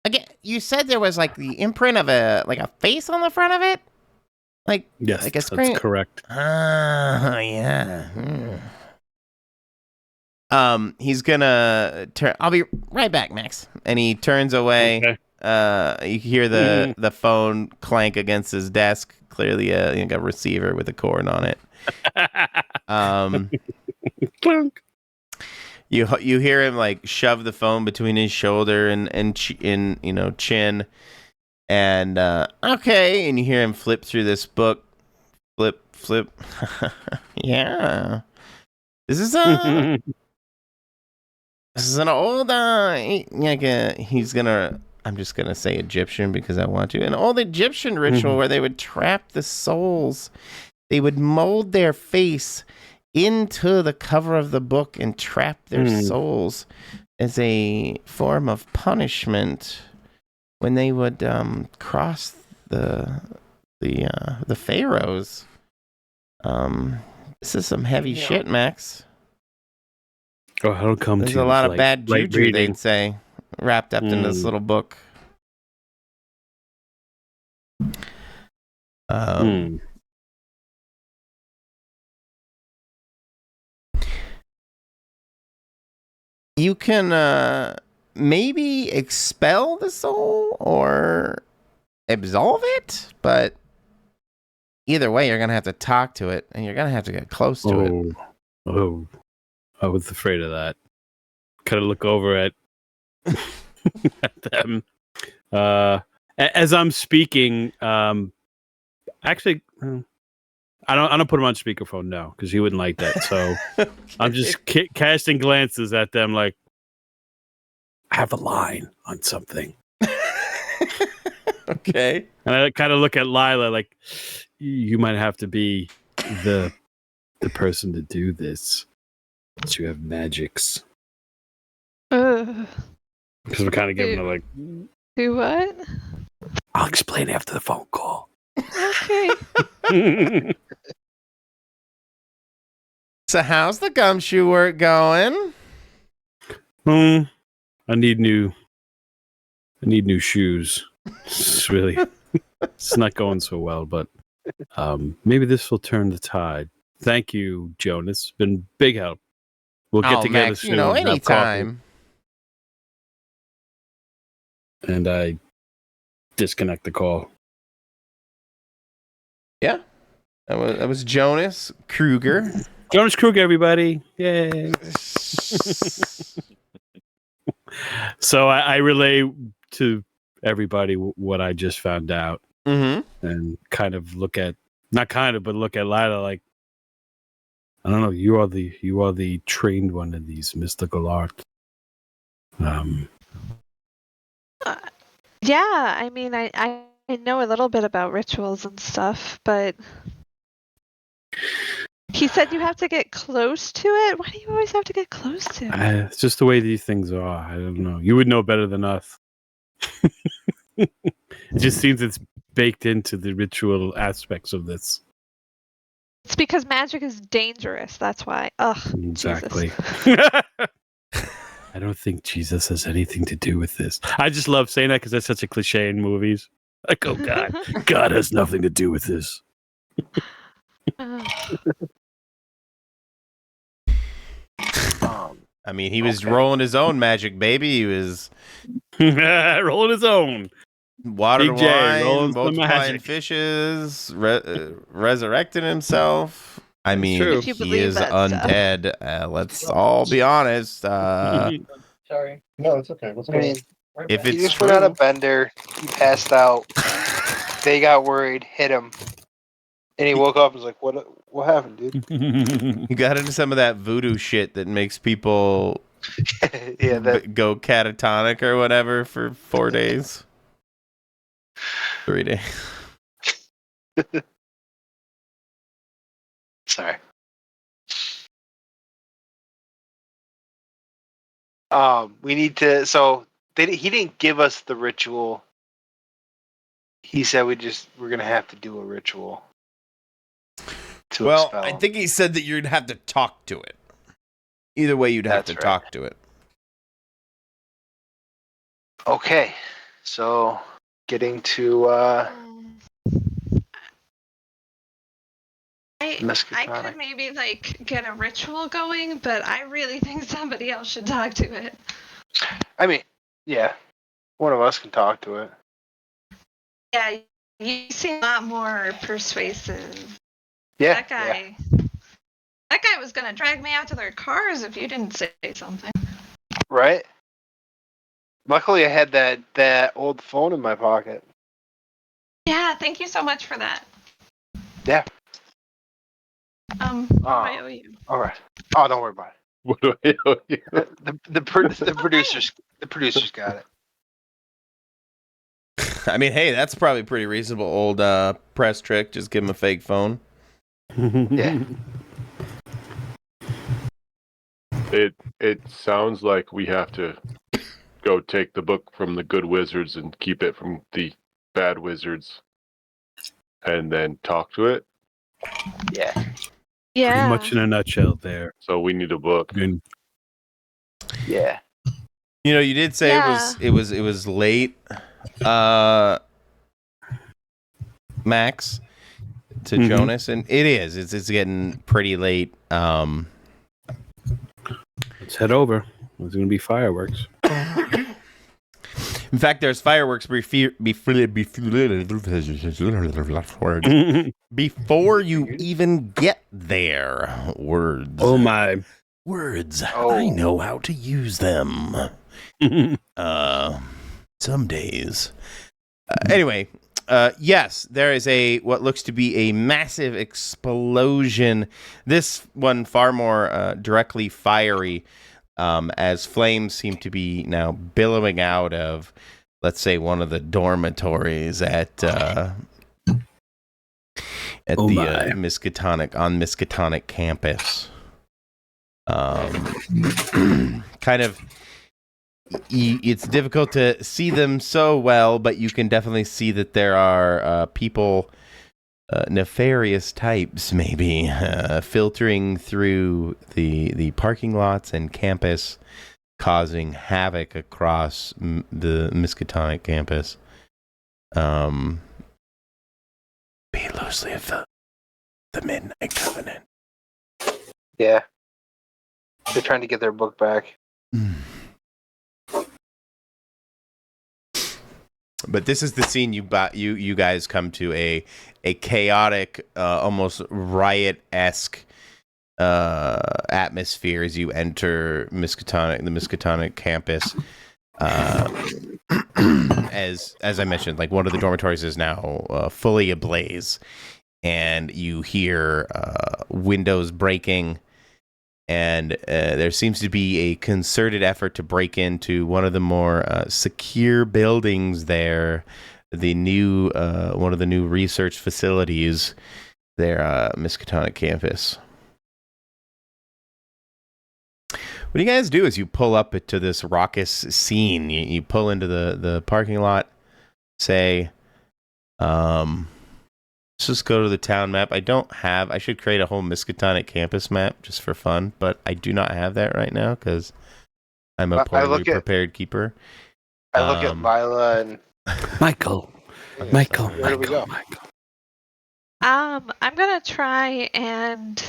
Again, you said there was like the imprint of a face on the front of it? Yes, like a screen? That's correct. Yeah. He's gonna turn. I'll be right back, Max. And he turns away. Okay. You hear the phone clank against his desk. Clearly, a receiver with a cord on it. Clunk. You hear him like shove the phone between his shoulder and chin, and okay, and you hear him flip through this book, flip. Yeah, this is an old I'm just gonna say Egyptian because I want to. An old Egyptian ritual where they would trap the souls. They would mold their face into the cover of the book and trap their souls as a form of punishment when they would cross the pharaohs. This is some heavy shit, Max. Oh, I don't come There's to a lot of bad juju, reading. they'd say, wrapped up in this little book. You can maybe expel the soul or absolve it, but either way, you're going to have to talk to it, and you're going to have to get close to it. Oh, I was afraid of that. Kind of look over at them. As I'm speaking, actually, I don't put him on speakerphone, no, because he wouldn't like that. So okay. I'm just casting glances at them like, I have a line on something. Okay. And I kind of look at Lila like, you might have to be the person to do this. But you have magics. Because we're kind of giving her like... Do what? I'll explain after the phone call. Okay. So how's the gumshoe work going? I need new shoes. It's not going so well, but maybe this will turn the tide. Thank you, Jonas. It's been big help. We'll get together Max, soon. Anytime. And I disconnect the call. Yeah. That was Jonas Kruger. Jonas Kruger, everybody. Yay. So I relay to everybody what I just found out. And kind of look at Lila like, I don't know, you are the trained one in these mystical arts. Yeah, I mean, I know a little bit about rituals and stuff, but he said you have to get close to it. Why do you always have to get close to it? It's just the way these things are. I don't know. You would know better than us. It just seems it's baked into the ritual aspects of this. It's because magic is dangerous. That's why. Ugh. Exactly. I don't think Jesus has anything to do with this. I just love saying that because that's such a cliche in movies. Like, oh God, God has nothing to do with this. I mean, he was rolling his own magic, baby. He was rolling his own. Water to Big J, wine, multiplying fishes, resurrecting himself. I mean, true. he is undead. Let's all be honest. Sorry. No, it's okay. What's going on? If He it's just true, went on a bender. He passed out. They got worried, hit him, and he woke up and was like, "What happened, dude?" you got into some of that voodoo shit that makes people go catatonic or whatever for 4 days. 3 days. Sorry. We need to. So he didn't give us the ritual. He said we're gonna have to do a ritual. Well, expel I him. think he said that you'd have to talk to it. Either way, you'd have to talk to it. Okay, so getting to I could maybe like get a ritual going, but I really think somebody else should talk to it. I mean, yeah, one of us can talk to it. Yeah, you seem a lot more persuasive. Yeah, That guy was gonna drag me out to their cars if you didn't say something. Right. Luckily, I had that old phone in my pocket. Yeah, thank you so much for that. Yeah. I owe you. All right. Oh, don't worry about it. What do I owe you? The producers got it. I mean, hey, that's probably pretty reasonable old press trick. Just give him a fake phone. Yeah. It sounds like we have to go take the book from the good wizards and keep it from the bad wizards, and then talk to it. Yeah. Yeah. Pretty much in a nutshell there. So we need a book. Yeah. You know, you did say it was late, Max, to Jonas, and it is. It's getting pretty late. Let's head over. There's going to be fireworks. In fact, there's fireworks before you even get there. Words. Oh my. Words. I know how to use them. Some days. Anyway, yes, there is what looks to be a massive explosion. This one far more directly fiery, as flames seem to be now billowing out of, let's say, one of the dormitories at the Miskatonic campus. Kind of, it's difficult to see them so well, but you can definitely see that there are people, nefarious types maybe, filtering through the parking lots and campus, causing havoc across the Miskatonic campus. Be loosely of the Midnight Covenant. Yeah. They're trying to get their book back. But this is the scene you guys come to, a chaotic, almost riot-esque atmosphere as you enter the Miskatonic campus. As I mentioned, like, one of the dormitories is now fully ablaze, and you hear windows breaking. And there seems to be a concerted effort to break into one of the more secure buildings there, the new one of the new research facilities there, Miskatonic campus. What do you guys do as you pull up to this raucous scene? You pull into the parking lot, say, Let's just go to the town map. I should create a whole Miskatonic campus map just for fun, but I do not have that right now because I'm a poorly prepared keeper. I look at Viola and Michael. where do we go? I'm gonna try and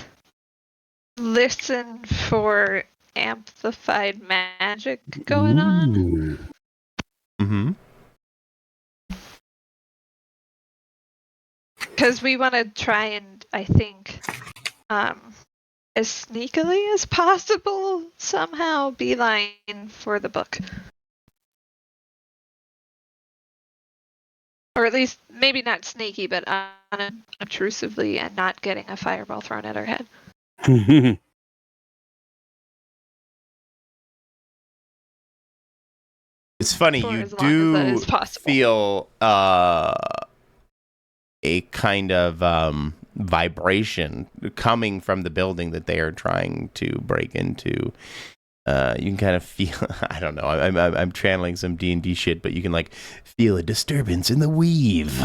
listen for amplified magic going on. Mm-hmm. Because we want to try and, I think, as sneakily as possible, somehow beeline for the book. Or at least, maybe not sneaky, but unobtrusively and not getting a fireball thrown at our head. It's funny, For you as long as that do is possible. feel a kind of vibration coming from the building that they are trying to break into. You can kind of feel, I don't know, I'm channeling some D&D shit, but you can like feel a disturbance in the weave.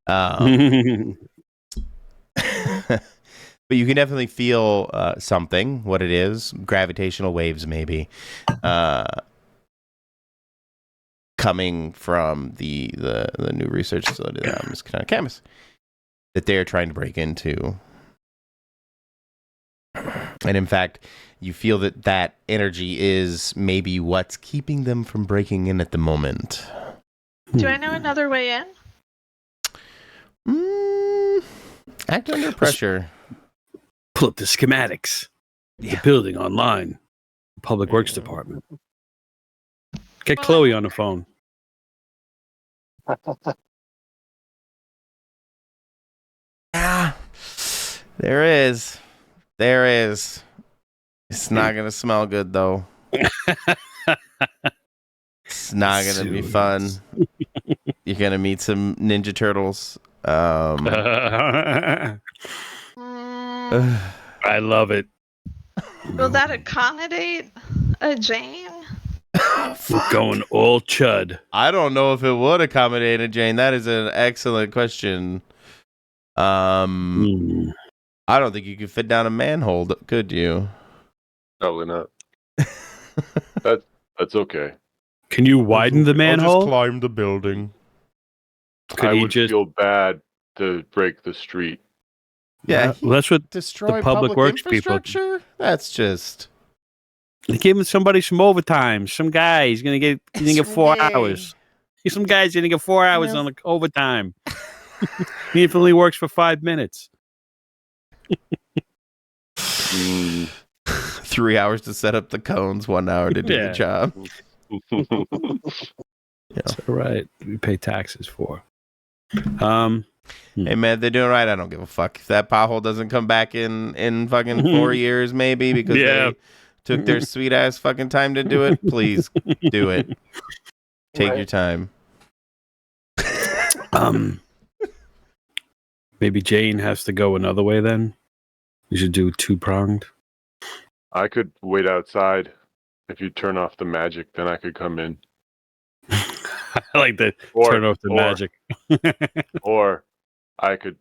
But you can definitely feel something, what it is, gravitational waves maybe, coming from the new research facility that on Miskatonic campus that they're trying to break into. And in fact, you feel that energy is maybe what's keeping them from breaking in at the moment. Do I know another way in? Act under pressure. Pull up the schematics. The building online. Public Works Department. Get Chloe on the phone. Yeah. There is. It's not going to smell good, though. It's not going to be fun. You're going to meet some Ninja Turtles. I love it. Will that accommodate a Jane? We're going all chud. I don't know if it would accommodate a Jane. That is an excellent question. I don't think you could fit down a manhole, could you? Probably not. That's okay. Can you widen the manhole? I'll just climb the building. Could I he would just feel bad to break the street. Yeah, well, that's what destroy the public works people. That's just. Give him somebody some overtime. Some guy he's gonna get 4 hours. Some guy's gonna get 4 hours on the overtime. He only works for 5 minutes. 3 hours to set up the cones, 1 hour to do the job. That's all right. We pay taxes for. Hey man, they're doing right. I don't give a fuck if that pothole doesn't come back in fucking 4 years, maybe because they took their sweet ass fucking time to do it. Please do it. Take your time. Maybe Jane has to go another way then. You should do 2-pronged. I could wait outside. If you turn off the magic, then I could come in. I like that. Turn off the magic. Or I could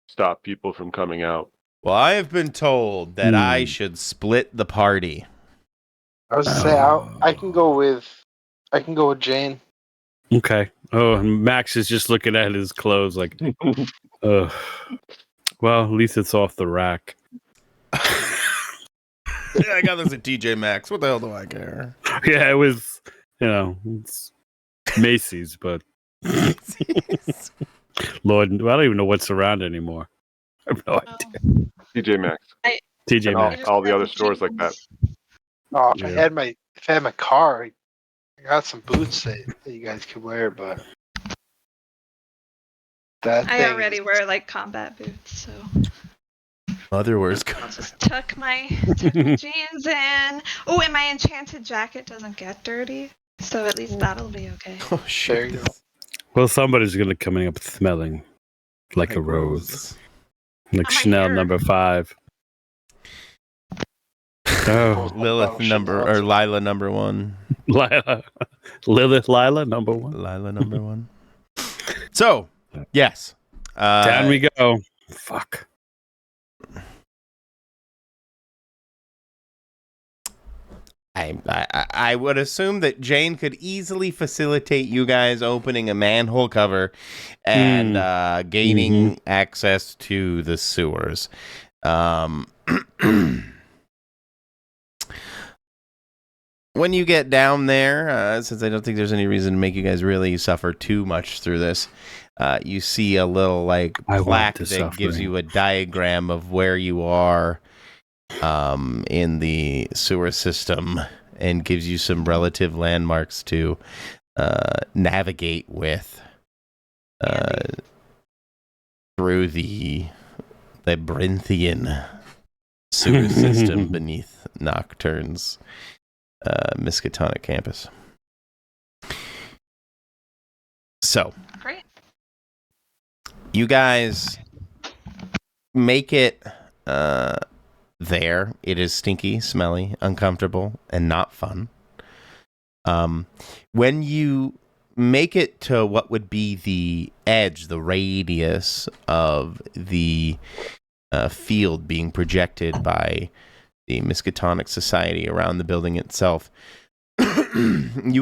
stop people from coming out. Well, I have been told that I should split the party. I was say I can go with Jane. Okay. Oh, Max is just looking at his clothes like, well, at least it's off the rack. Yeah, I got this at TJ Maxx. What the hell do I care? Yeah, it was, it's Macy's, but Lord, I don't even know what's around anymore. I have no idea. TJ Maxx. TJ Maxx. All the other stores like that. Oh, if I had my car, I got some boots that you guys could wear, but I already wear like combat boots, so. Mother wears. I'll just tuck my jeans in. Oh, and my enchanted jacket doesn't get dirty, so at least that'll be okay. Oh shit! Well, somebody's gonna come up smelling like a rose, like Chanel number 5. Oh, Lilith Lila number 1. Lilith Lila number 1. Lila number 1. So, Yes. Down we go. Fuck. I would assume that Jane could easily facilitate you guys opening a manhole cover and gaining access to the sewers. When you get down there, since I don't think there's any reason to make you guys really suffer too much through this, you see a little like plaque that gives you a diagram of where you are in the sewer system and gives you some relative landmarks to navigate with through the labyrinthian sewer system beneath Nocturne's Miskatonic campus. So, great. You guys make it there. It is stinky, smelly, uncomfortable, and not fun. When you make it to what would be the edge, the radius of the field being projected by the Miskatonic Society around the building itself, you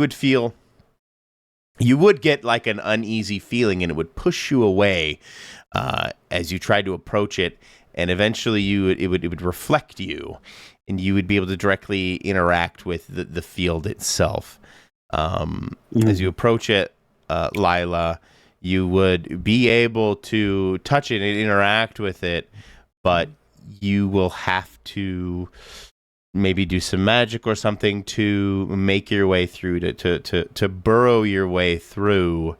would get like an uneasy feeling, and it would push you away as you tried to approach it, and eventually it would reflect you, and you would be able to directly interact with the field itself. As you approach it, Lila, you would be able to touch it and interact with it, but you will have to maybe do some magic or something to make your way through, to burrow your way through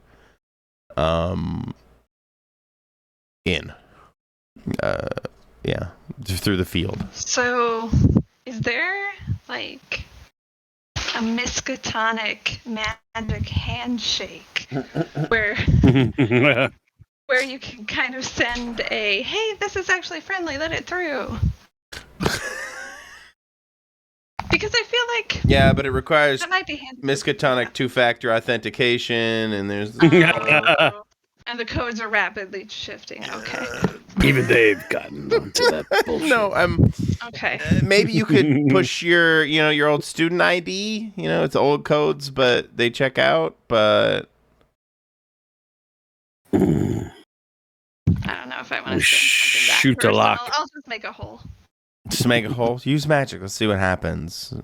through the field. So, is there like a Miskatonic magic handshake where you can kind of send a, hey, this is actually friendly, let it through? Because I feel like... Yeah, but it requires that might be handy. Miskatonic two-factor authentication, and there's... And the codes are rapidly shifting. Okay. Even they've gotten onto that bullshit. No, okay. Maybe you could push your old student ID. It's old codes, but they check out. But I don't know if I want to shoot a lock. I'll just make a hole. Just make a hole. Use magic. Let's see what happens.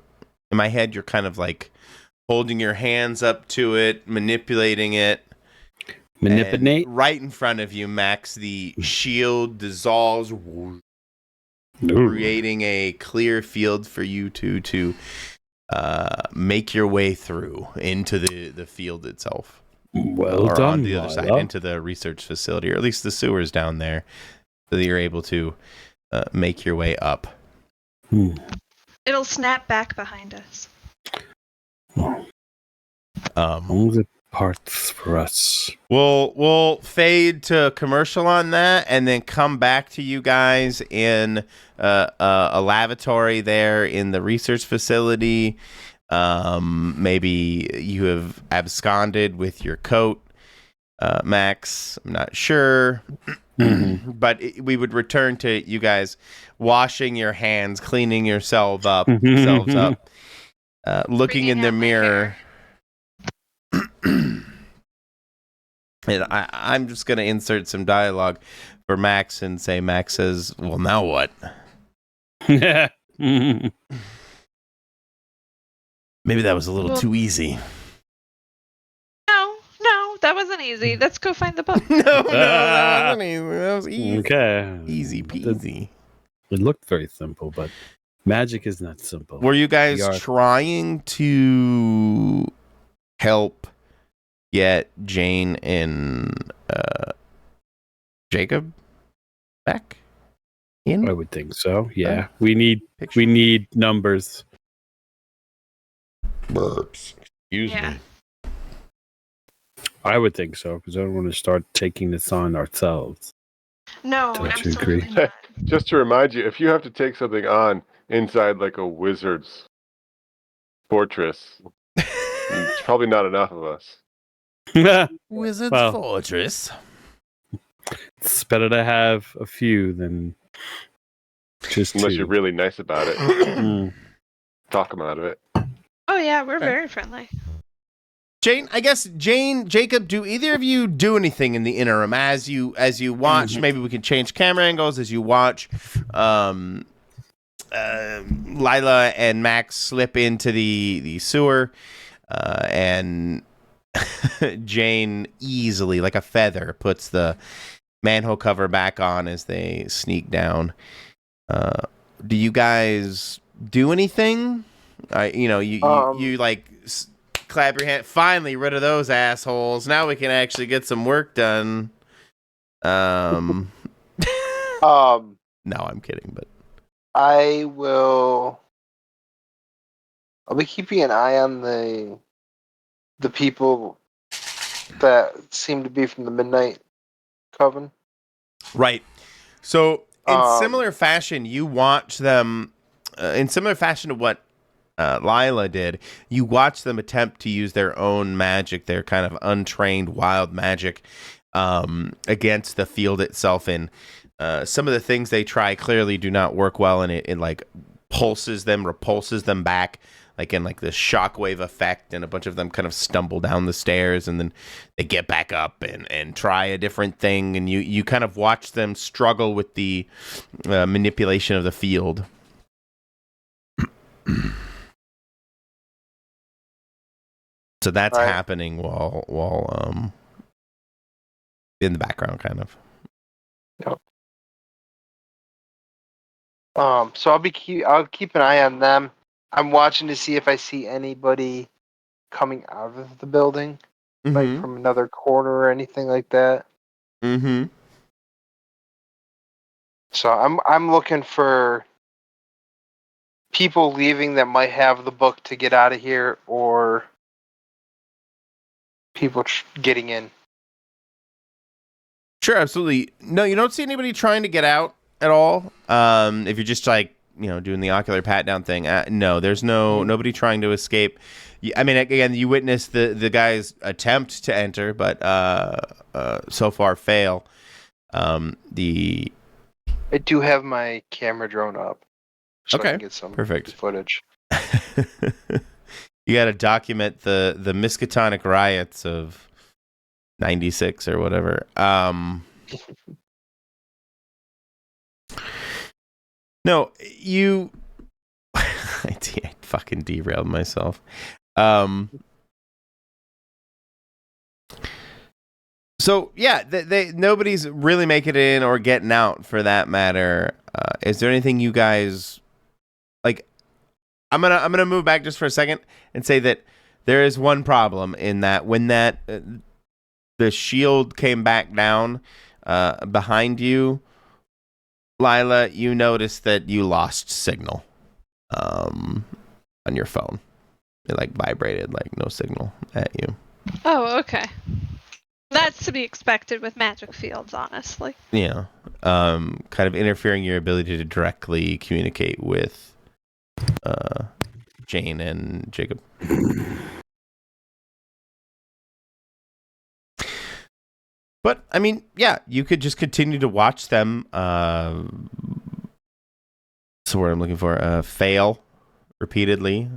In my head, you're kind of like holding your hands up to it, manipulating it. Manipulate? Right in front of you, Max, the shield dissolves, creating a clear field for you to make your way through into the field itself. Well or done, on the other side, into the research facility, or at least the sewers down there, so that you're able to make your way up. It'll snap back behind us. All the parts for us. We'll fade to commercial on that, and then come back to you guys in a lavatory there in the research facility. Maybe you have absconded with your coat, Max. I'm not sure. But we would return to you guys washing your hands, cleaning yourselves up, looking in the mirror. And I'm just going to insert some dialogue for Max and say, Max says, well, now what? Maybe that was a little too easy. No, that wasn't easy. Let's go find the book. No, that wasn't easy. That was easy. Okay. Easy peasy. It looked very simple, but magic is not simple. Were you guys trying to help get Jane and Jacob back in? I would think so. Yeah, we need numbers. Excuse me. I would think so, because I don't want to start taking this on ourselves. No, Don't you absolutely agree? not. Just to remind you, if you have to take something on inside like a wizard's fortress, it's probably not enough of us. Wizard's Fortress. It's better to have a few than just Unless two. you're really nice about it. Talk them out of it. Oh yeah, we're very friendly. Jacob, do either of you do anything in the interim as you watch? Maybe we can change camera angles as you watch. Lila and Max slip into the sewer, and Jane easily, like a feather, puts the manhole cover back on as they sneak down. Do you guys do anything? You like clap your hand. Finally, rid of those assholes. Now we can actually get some work done. No, I'm kidding, but I'll be keeping an eye on the people that seem to be from the Midnight Coven. Right. So in similar fashion, you watch them. In similar fashion to what Lila did, you watch them attempt to use their own magic, their kind of untrained wild magic, against the field itself. And some of the things they try clearly do not work well, and it like repulses them back, like in like this shockwave effect, and a bunch of them kind of stumble down the stairs, and then they get back up and try a different thing, and you kind of watch them struggle with the manipulation of the field. So that's happening while in the background, kind of. Yep. So I'll keep an eye on them. I'm watching to see if I see anybody coming out of the building, like from another corner or anything like that. Mm-hmm. So I'm looking for people leaving that might have the book to get out of here, or people getting in. Sure, absolutely. No, you don't see anybody trying to get out at all. If you're just like, doing the ocular pat down thing, no, there's nobody trying to escape. I mean, again, you witness the guy's attempt to enter, but so far fail. I do have my camera drone up, so I can get some perfect footage. You got to document the Miskatonic riots of '96 or whatever. No, you. I fucking derailed myself. So yeah, nobody's really making it in or getting out for that matter. Is there anything you guys like? I'm gonna move back just for a second and say that there is one problem in that when the shield came back down behind you, Lila, you noticed that you lost signal on your phone. It like vibrated, like no signal at you. Oh, okay. That's to be expected with magic fields, honestly. Yeah. Kind of interfering your ability to directly communicate with Jane and Jacob. But, I mean, yeah, you could just continue to watch them, so what I'm looking for, fail repeatedly,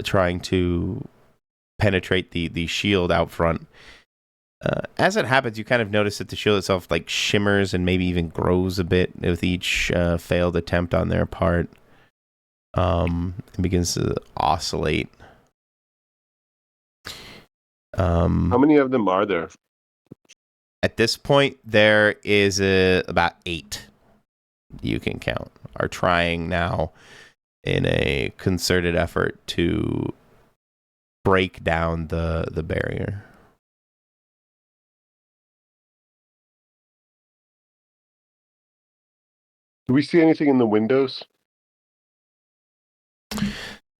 trying to penetrate the shield out front. As it happens, you kind of notice that the shield itself like shimmers and maybe even grows a bit with each failed attempt on their part. It begins to oscillate. How many of them are there? At this point, there is about 8 you can count. Are trying now in a concerted effort to break down the barrier. Do we see anything in the windows?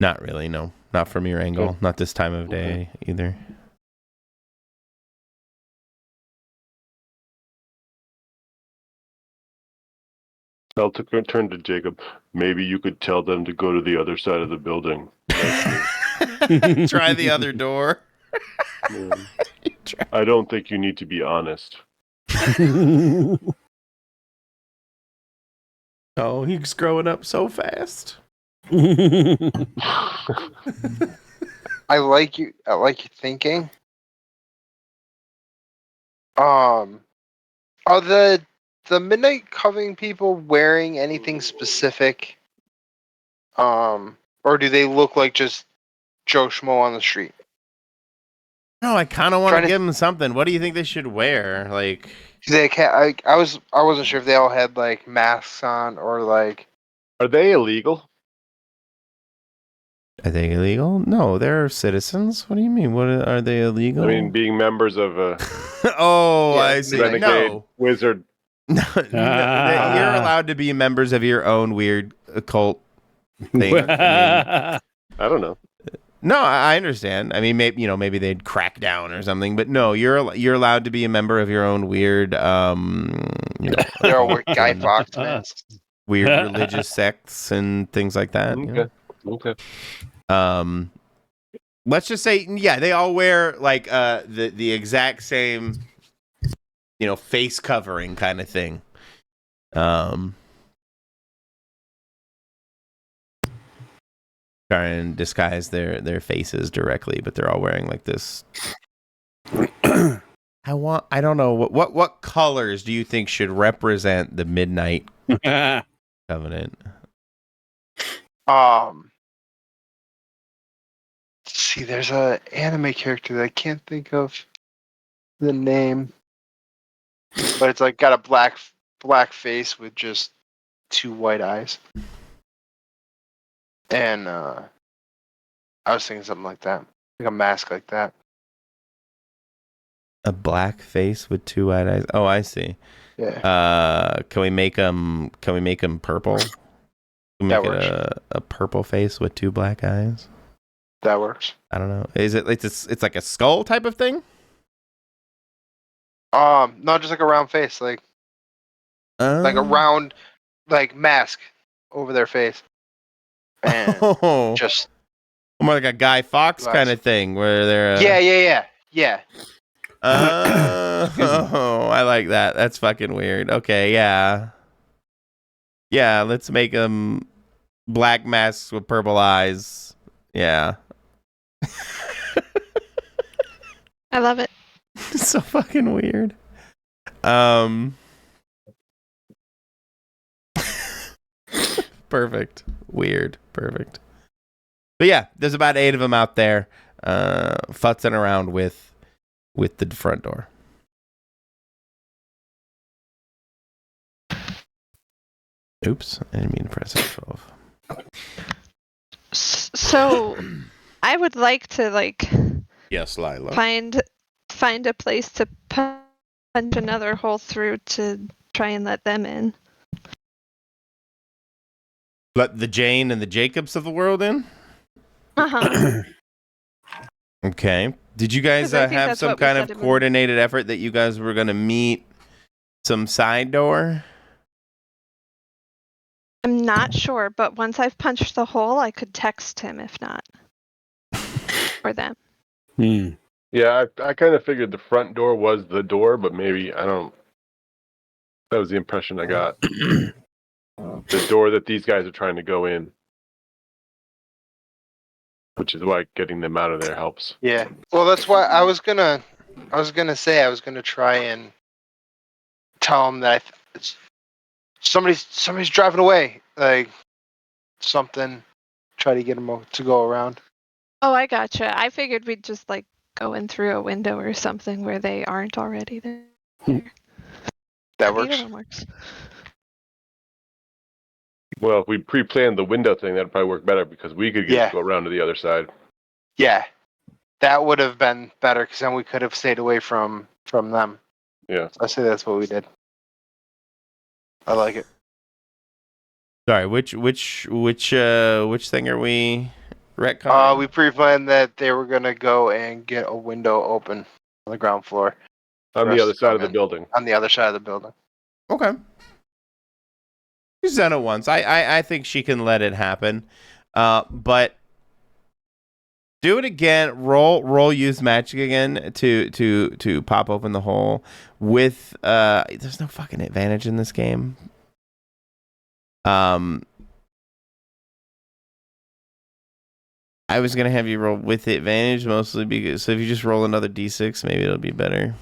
Not really, no. Not from your angle. Okay. Not this time of day either. I'll turn to Jacob. Maybe you could tell them to go to the other side of the building. Try the other door. I don't think you need to be honest. Oh, he's growing up so fast. I like you. I like your thinking. Are the Midnight Coven people wearing anything specific? Or do they look like just Joe Schmo on the street? No, I kind of want Trying to to- give them something. What do you think they should wear? Like, They can't. I wasn't sure if they all had like masks on or like. Are they illegal? are they illegal? No, they're citizens. What do you mean? What are they illegal? I mean, being members of a oh, Yeah, I see. renegade No. wizard. No, you're allowed to be members of your own weird occult thing. I mean, I don't know. no, I understand. I mean, maybe they'd crack down or something, but no, you're allowed to be a member of your own weird, They're all wearing Guy Fawkes masks. weird religious sects and things like that. you know? Okay. Let's just say, yeah, they all wear like the exact same, face covering kind of thing. Try and disguise their faces directly, but they're all wearing like this. I don't know what colors do you think should represent the Midnight Covenant? See, there's a anime character that I can't think of the name, but it's like got a black face with just 2 white eyes, and I was thinking something like that, like a mask like that. A black face with 2 white eyes. Oh, I see. Yeah. Can we make them purple? Can we That make it works. a purple face with 2 black eyes? That works. I don't know. Is it it's like a skull type of thing? Not just like a round face, like a round, like mask over their face, and Oh, just more like a Guy Fawkes kind of thing where they're yeah. Oh, I like that. That's fucking weird. Okay, yeah. Yeah, let's make them black masks with purple eyes. Yeah. I love it. It's so fucking weird. Perfect. Weird. Perfect. But yeah, there's about 8 of them out there futzing around with the front door. Oops, I didn't mean to press F12. So, I would like to Yes, Lila. find a place to punch another hole through to try and let them in. Let the Jane and the Jacobs of the world in? Uh-huh. Okay. Did you guys 'Cause I think have that's some what we kind said of about- coordinated effort that you guys were going to meet some side door? I'm not sure, but once I've punched the hole, I could text him if not. Or them. Yeah, I kind of figured the front door was the door, but maybe I don't. That was the impression I got. The door that these guys are trying to go in, which is why getting them out of there helps. Yeah. Well, that's why I was gonna try and tell him that somebody's driving away, like something. Try to get him to go around. Oh, I gotcha. I figured we'd just go in through a window or something where they aren't already there. That Either works. one works. Well, if we pre-planned the window thing, that'd probably work better because we could go around to the other side. Yeah, that would have been better because then we could have stayed away from them. Yeah. I say that's what we did. I like it. Sorry, which thing are we retconning? We pre-planned that they were gonna go and get a window open on the ground floor. On For the us other to side come of the in. building. On the other side of the building. Okay. She's done it once. I think she can let it happen. But Do it again. Roll. Use magic again to pop open the hole. With there's no fucking advantage in this game. I was gonna have you roll with the advantage mostly because so if you just roll another d6, maybe it'll be better.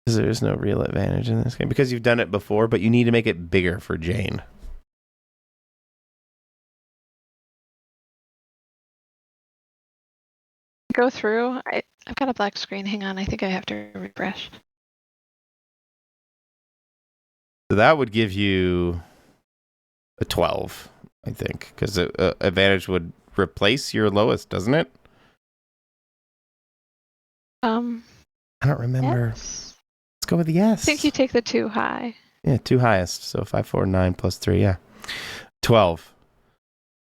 Because there's no real advantage in this game because you've done it before, but you need to make it bigger for Jane. Go through. I've got a black screen. Hang on. I think I have to refresh. So that would give you a 12, I think, because advantage would replace your lowest, doesn't it? I don't remember. Yes. Let's go with the yes. I think you take the 2 high. Yeah, 2 highest. So 5, 4, 9 plus 3. Yeah, 12.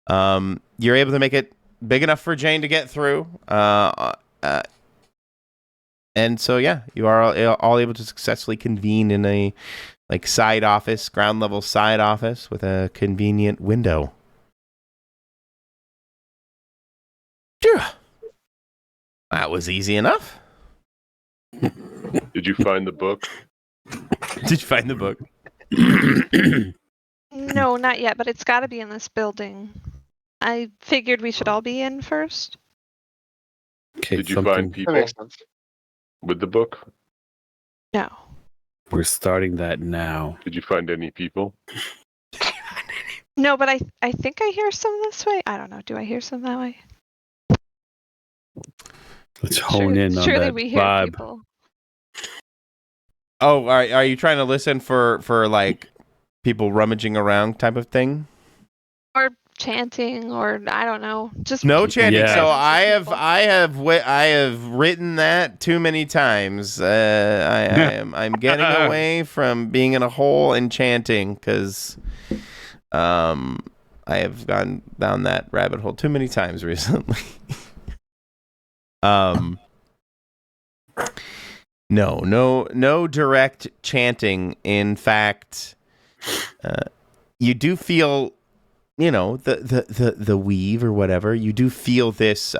You're able to make it big enough for Jane to get through. And so yeah, you are all able to successfully convene in a side office, ground level side office with a convenient window. That was easy enough. Did you find the book? Did you find the book? No, not yet, but it's got to be in this building. I figured we should all be in first. Okay, Did you find That people makes sense. with the book? No. We're starting that now. Did you find any people? No, but I think I hear some this way. I don't know. Do I hear some that way? Let's hone in on surely that we hear vibe. people. Oh, are you trying to listen for like people rummaging around type of thing? Or chanting, or I don't know. Just No chanting. Yeah. So I have written that too many times. I'm getting away from being in a hole and chanting because I have gone down that rabbit hole too many times recently. No direct chanting. In fact, you do feel, the weave or whatever. You do feel this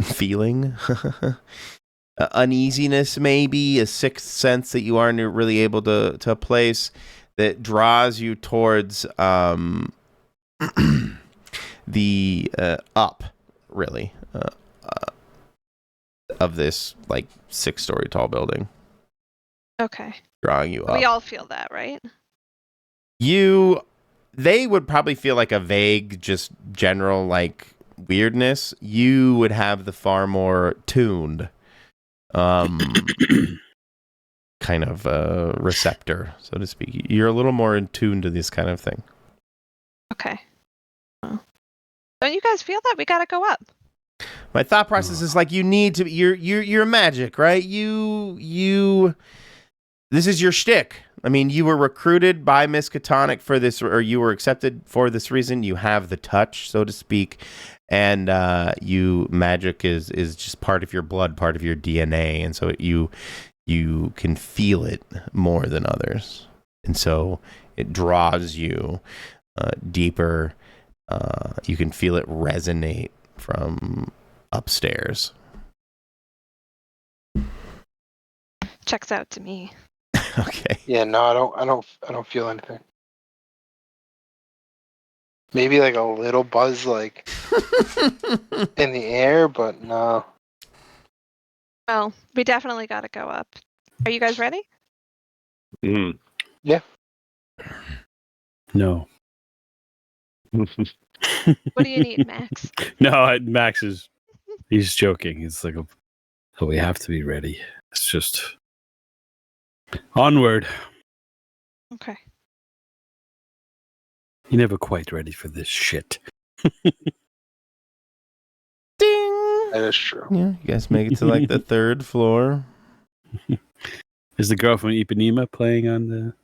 feeling, uneasiness, maybe a sixth sense that you aren't really able to place that draws you towards the up, really, of this 6-story tall building. Okay. Drawing you up. We all feel that, right? They would probably feel like a vague, just general weirdness. You would have the far more tuned kind of receptor, so to speak. You're a little more in tune to this kind of thing. Okay. Well, don't you guys feel that? We gotta go up. My thought process is you need to. You're magic, right? This is your shtick. I mean, you were recruited by Miskatonic for this, or you were accepted for this reason. You have the touch, so to speak, and magic is just part of your blood, part of your DNA, and so you can feel it more than others, and so it draws you deeper. You can feel it resonate from upstairs. Checks out to me. Okay. Yeah, no, I don't feel anything. Maybe a little buzz in the air, but no. Well, we definitely gotta go up. Are you guys ready? Mm. Yeah. No. What do you need, Max? No, Max he's joking. He's like, oh, we have to be ready. It's just onward. Okay. You're never quite ready for this shit. Ding! That is true. Yeah, you guys make it to the 3rd floor. Is the girl from Ipanema playing on the...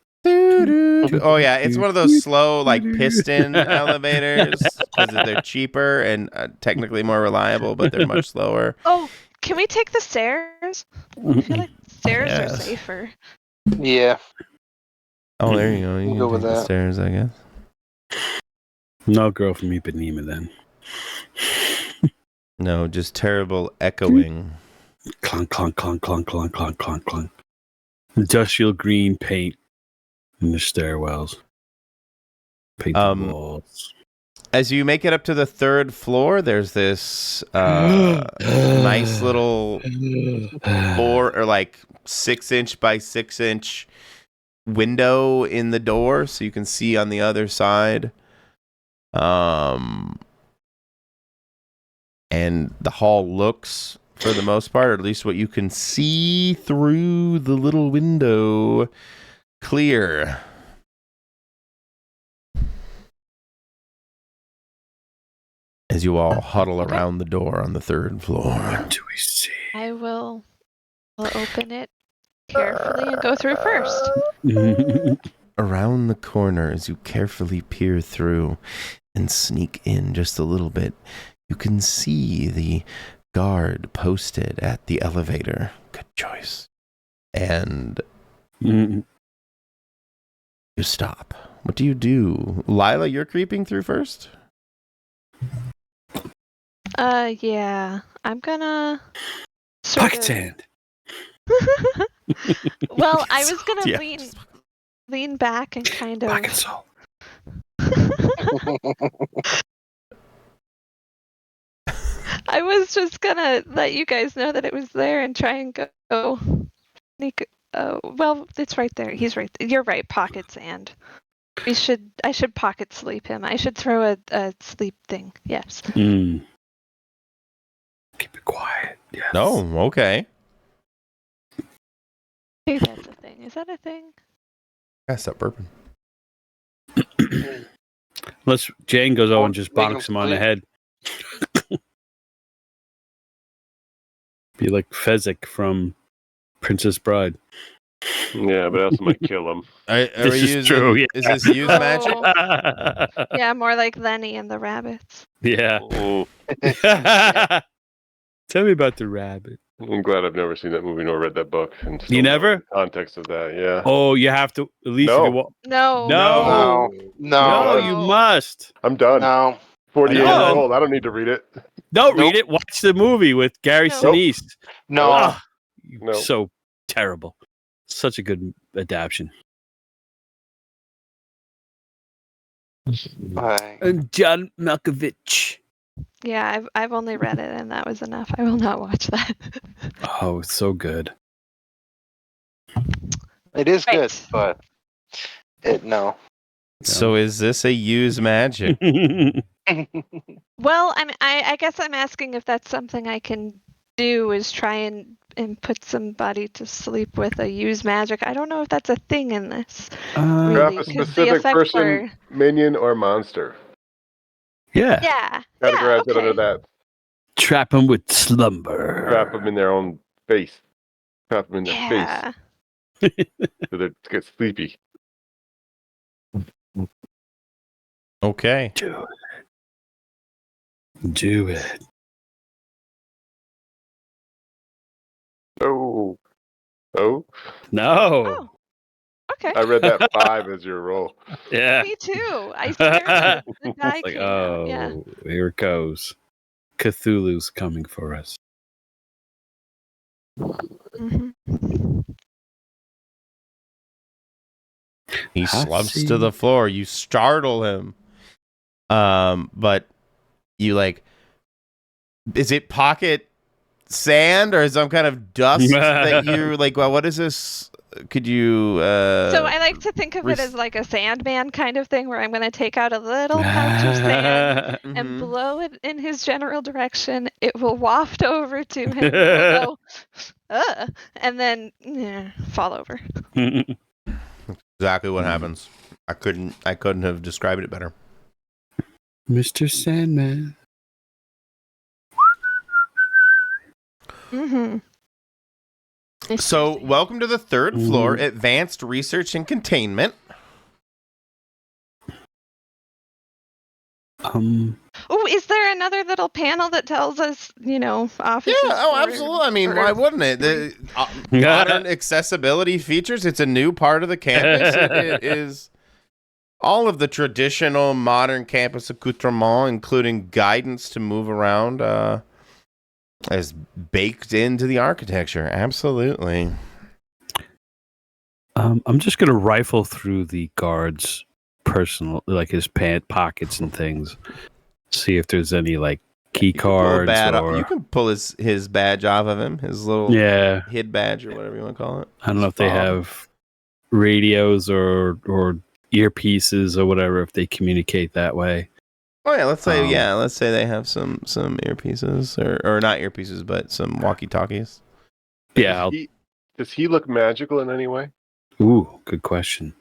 Oh yeah, it's one of those slow piston elevators because they're cheaper and technically more reliable, but they're much slower. Oh, can we take the stairs? I feel like stairs are Yes. safer. Yeah. Oh, there you go. You We'll can go take with the that. stairs, I guess. No girl from Ipanema then. No, just terrible echoing. Clunk, clunk, clunk, clunk, clunk, clunk, clunk, clunk. Industrial green paint in the stairwells. Paint the walls. As you make it up to the 3rd floor, there's this nice little 6-inch by 6-inch window in the door, so you can see on the other side. And the hall looks, for the most part, or at least what you can see through the little window, clear. As you all huddle around the door on the 3rd floor. What do we see? I will open it carefully and go through first. Around the corner, as you carefully peer through and sneak in just a little bit, you can see the guard posted at the elevator. Good choice. And you stop. What do you do? Lila, you're creeping through first? Yeah. I'm gonna Pocket sand. Well, I was gonna Yeah. lean back and kind of Pocket salt. I was just gonna let you guys know that it was there and try and go sneak. Oh, well, it's right there. He's right. You're right. Pocket sand. I should pocket sleep him. I should throw a sleep thing. Yes. Keep it quiet. Yes. No, okay. I think that's a thing. Is that a thing? Gotta stop burping. Unless Jane goes over and just Make bonks him him on the sleep. head. Be like Fezzik from Princess Bride. Yeah, but I also might kill him. This is true, yeah. Is this use magic? Yeah, more like Lenny and the rabbits. Yeah. Mm, Tell me about the rabbit. I'm glad I've never seen that movie nor read that book. And still You know never? the context of that, yeah. Oh, you have to at least. No. If you No. No. No. you must. I'm done. No. 48 years No. old. I don't need to read it. Don't Nope. read it. Watch the movie with Gary No. Sinise. No. Ah, Nope. So terrible. Such a good adaptation. Bye. And John Malkovich. Yeah, I've only read it and that was enough. I will not watch that. Oh, it's so good. It is good, Right. but no. So is this a use magic? Well, I guess I'm asking if that's something I can do is try and put somebody to sleep with a use magic. I don't know if that's a thing in this. Trap Really, a 'cause the specific effects person, minion, or monster. Yeah. Yeah. Categorize it okay. under that. Trap him with slumber. Trap them in their own face. Trap them in their Yeah. face. So they get sleepy. Okay. Do it. Do it. Oh. Oh. No. Oh. Okay. I read that 5 as your roll. Yeah. Me too. I swear the die It's like, came out. Yeah. here it goes. Cthulhu's coming for us. Mhm. He I slumps see. to the floor. You startle him. But you is it pocket sand or some kind of dust that you well, what is this? Could you So I like to think of it as like a Sandman kind of thing where I'm going to take out a little pouch of sand and Mhm. blow it in his general direction. It will waft over to him. He'll go, and then fall over. Exactly what happens. I couldn't have described it better. Mr. Sandman. Mm-hmm. So, welcome to the 3rd floor, Advanced Research and Containment. Oh, is there another little panel that tells us, offices? Absolutely. I mean, why wouldn't it? The modern accessibility features. It's a new part of the campus. It is. all of the traditional modern campus accoutrement, including guidance to move around, is baked into the architecture. Absolutely. I'm just gonna rifle through the guard's personal, like his pant pockets and things, see if there's any like key cards or you can pull his badge off of him, his little hid badge or whatever you want to call it. I don't know if they have radios or earpieces or whatever, if they communicate that way. Oh yeah, let's say they have some earpieces or not earpieces, but some walkie-talkies. Yeah. Does he look magical in any way? Ooh, good question.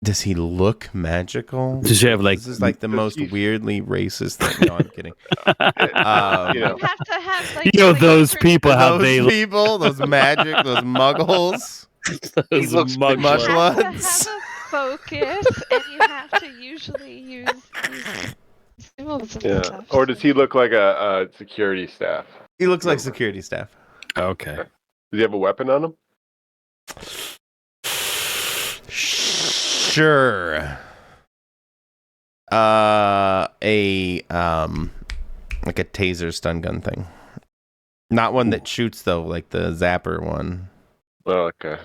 Does he look magical? Does he have like? This is like the most weirdly racist thing. No, I'm kidding. You have to have like those people, how they look. those magic, those muggles. Those mudbloods. You have to have a focus, and you have to usually use symbols and stuff. Or does he look like a security staff? He looks like security staff. Okay. Does he have a weapon on him? Sure. Like a taser stun gun thing. Not one that shoots though, like the zapper one. Oh, okay.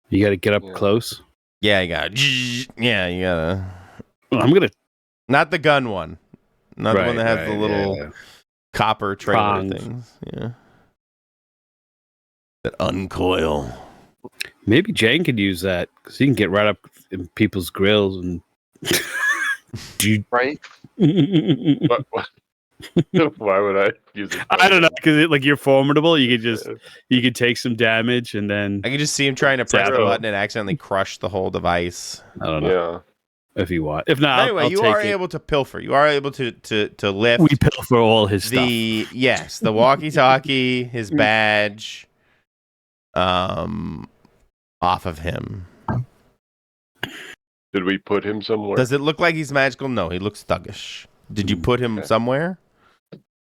You got to get up close. Yeah, you got. Yeah, you gotta. I'm gonna. Not the gun one. Not the one that has the little copper trailer things. Yeah. That uncoil. Maybe Jane could use that because he can get right up in people's grills and. Right? What? Why would I use it? I don't know, because like you're formidable. You could take some damage and then. I can just see him trying to press the button and accidentally crush the whole device. I don't know. Yeah. If you want. If not, anyway, you are able to pilfer. You are able to lift. We pilfer all his stuff. Yes, the walkie-talkie, his badge, off of him. Did we put him somewhere? Does it look like he's magical? No, he looks thuggish. Did you put him somewhere?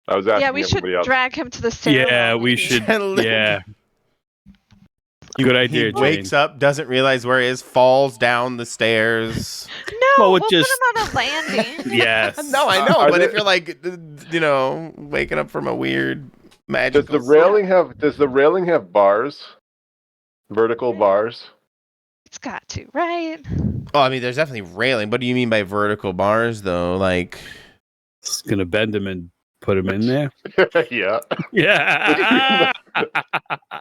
I was asking. Yeah, we should drag him to the ceremony. Yeah, we should. Yeah. Good idea. He wakes up, doesn't realize where he is, falls down the stairs. No, we'll put him on a landing. Yes. No, I know, but if you're like, waking up from a weird magical. Does the railing have bars? Vertical bars? It's got to, right? Oh, I mean, there's definitely railing. What do you mean by vertical bars, though? Like, it's gonna bend him and put him in there. Yeah. Yeah.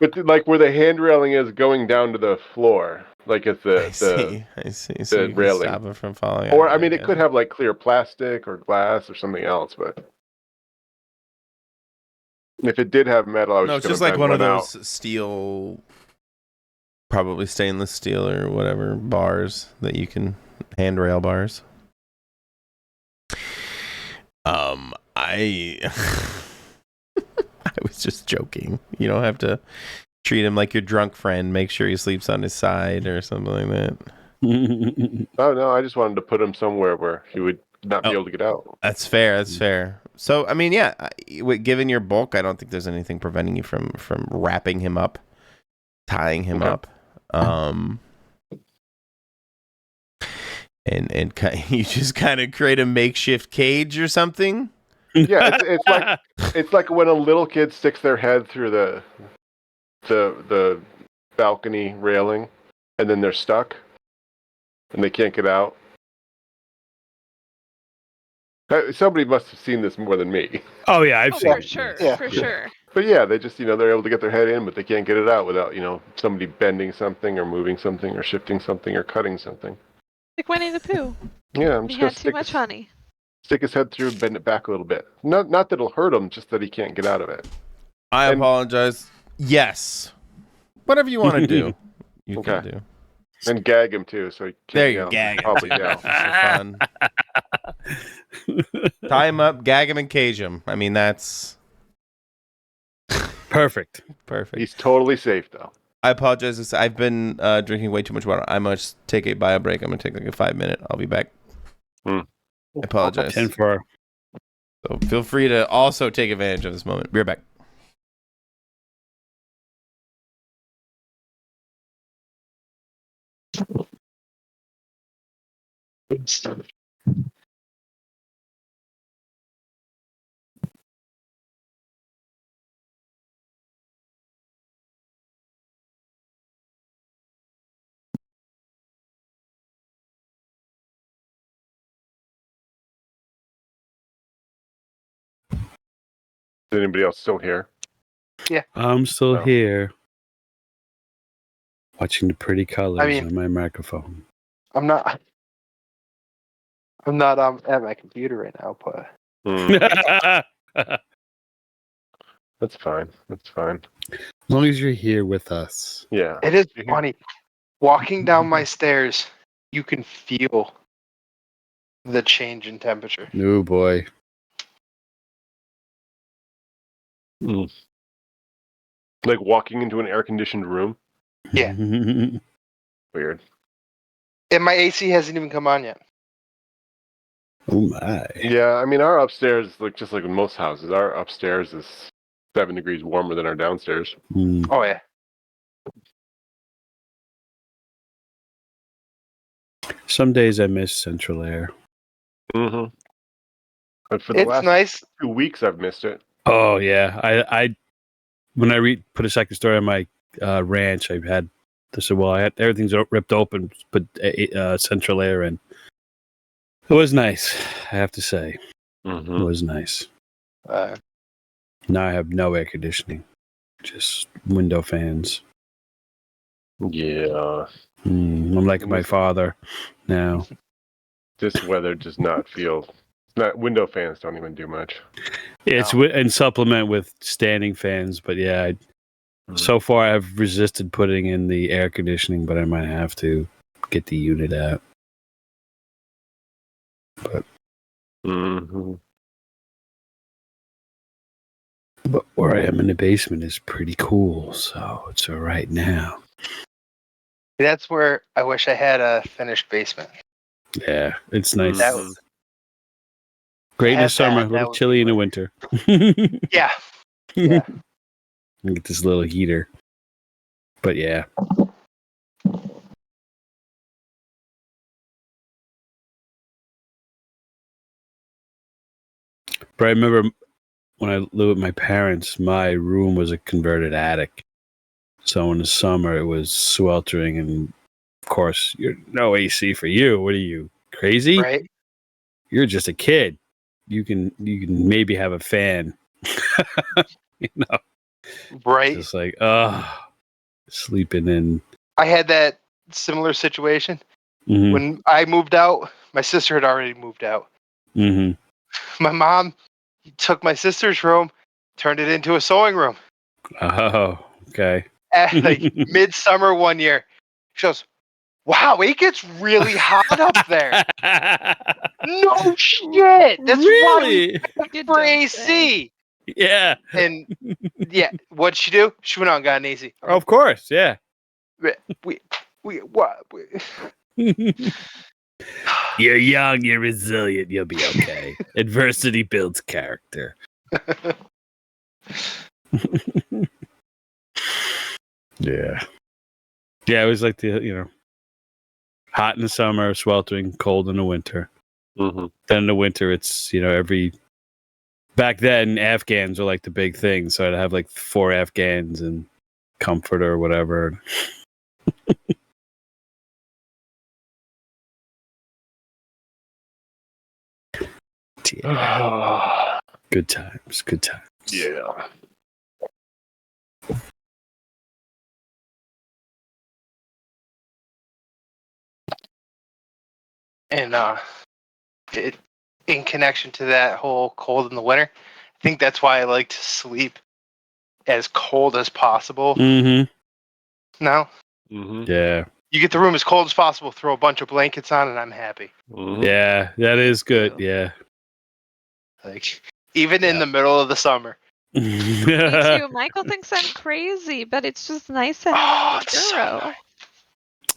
But like where the hand railing is going down to the floor, like it's I see. So the railing. Stop it from falling. Or I mean, it could have like clear plastic or glass or something else, but if it did have metal, I was it's just like one of those steel. Probably stainless steel or whatever bars that you can handrail bars. I was just joking. You don't have to treat him like your drunk friend. Make sure he sleeps on his side or something like that. Oh no, I just wanted to put him somewhere where he would not be able to get out. That's fair. That's fair. So I mean, yeah, given your bulk, I don't think there's anything preventing you from wrapping him up, tying him up. And you just kind of create a makeshift cage or something. Yeah, it's like when a little kid sticks their head through the balcony railing, and then they're stuck, and they can't get out. Somebody must have seen this more than me. Oh yeah, I've seen it. For sure. But yeah, they just they're able to get their head in, but they can't get it out without somebody bending something or moving something or shifting something or cutting something. Like Winnie the Pooh. Yeah, I'm he just had too much honey. Stick his head through, bend it back a little bit. Not that it'll hurt him, just that he can't get out of it. I apologize. Yes, whatever you want to do, you can do. And gag him too, so he can't. There you gag him. Fun. Tie him up, gag him, and cage him. I mean, that's perfect. Perfect. He's totally safe though. I apologize. I've been drinking way too much water. I must take a bio break. I'm gonna take like a 5-minute. I'll be back. I apologize. 10 for. So feel free to also take advantage of this moment. Be right back. Is anybody else still here? Yeah. I'm still No. here. Watching the pretty colors on my microphone. I'm not at my computer right now, but That's fine. That's fine. As long as you're here with us. Yeah. it is funny. Walking down my stairs, you can feel the change in temperature. Oh boy. Like walking into an air-conditioned room. Yeah. Weird. And my AC hasn't even come on yet. Oh my. Yeah, I mean, our upstairs, just like in most houses, our upstairs is 7 degrees warmer than our downstairs. Oh yeah. Some days I miss central air. Mm-hmm. But for the It's last nice. 2 weeks, I've missed it. Oh yeah. I when I put a second story on my ranch, I said, well, everything's ripped open, put central air in. It was nice, I have to say. Mm-hmm. It was nice. Now I have no air conditioning, just window fans. Yeah. I'm like my father now. This weather does not feel. Window fans don't even do much. Yeah, it's and supplement with standing fans, but yeah, so far I've resisted putting in the air conditioning, but I might have to get the unit out. But but where I am in the basement is pretty cool, so it's all right now. That's where I wish I had a finished basement. Yeah, it's nice. That was, great in the summer, a little chilly in the winter. Yeah. Yeah. And get this little heater. But yeah. But I remember when I lived with my parents, my room was a converted attic. So in the summer, it was sweltering. And of course, no AC for you. What are you, crazy? Right. You're just a kid. You can maybe have a fan. You know? Right. Just like, sleeping in. I had that similar situation. Mm-hmm. When I moved out, my sister had already moved out. Mm-hmm. My mom took my sister's room, turned it into a sewing room. Oh, okay. At like midsummer one year. She goes, wow, it gets really hot up there. No shit. That's really? For AC. Yeah. And yeah, what'd she do? She went out and got an AC. Of course, yeah. What? You're young, you're resilient, you'll be okay. Adversity builds character. Yeah. Yeah, it was like hot in the summer, sweltering, cold in the winter. Mm-hmm. Then in the winter, it's, back then, Afghans were like the big thing. So I'd have like 4 Afghans and comforter or whatever. Yeah. Good times. Yeah. And in connection to that whole cold in the winter, I think that's why I like to sleep as cold as possible. Mm-hmm. No? Mm-hmm. Yeah. You get the room as cold as possible, throw a bunch of blankets on, and I'm happy. Mm-hmm. Yeah, that is good. Yeah. Like, even in the middle of the summer. Me too. Michael thinks I'm crazy, but it's just nice to have a it's bureau. so nice.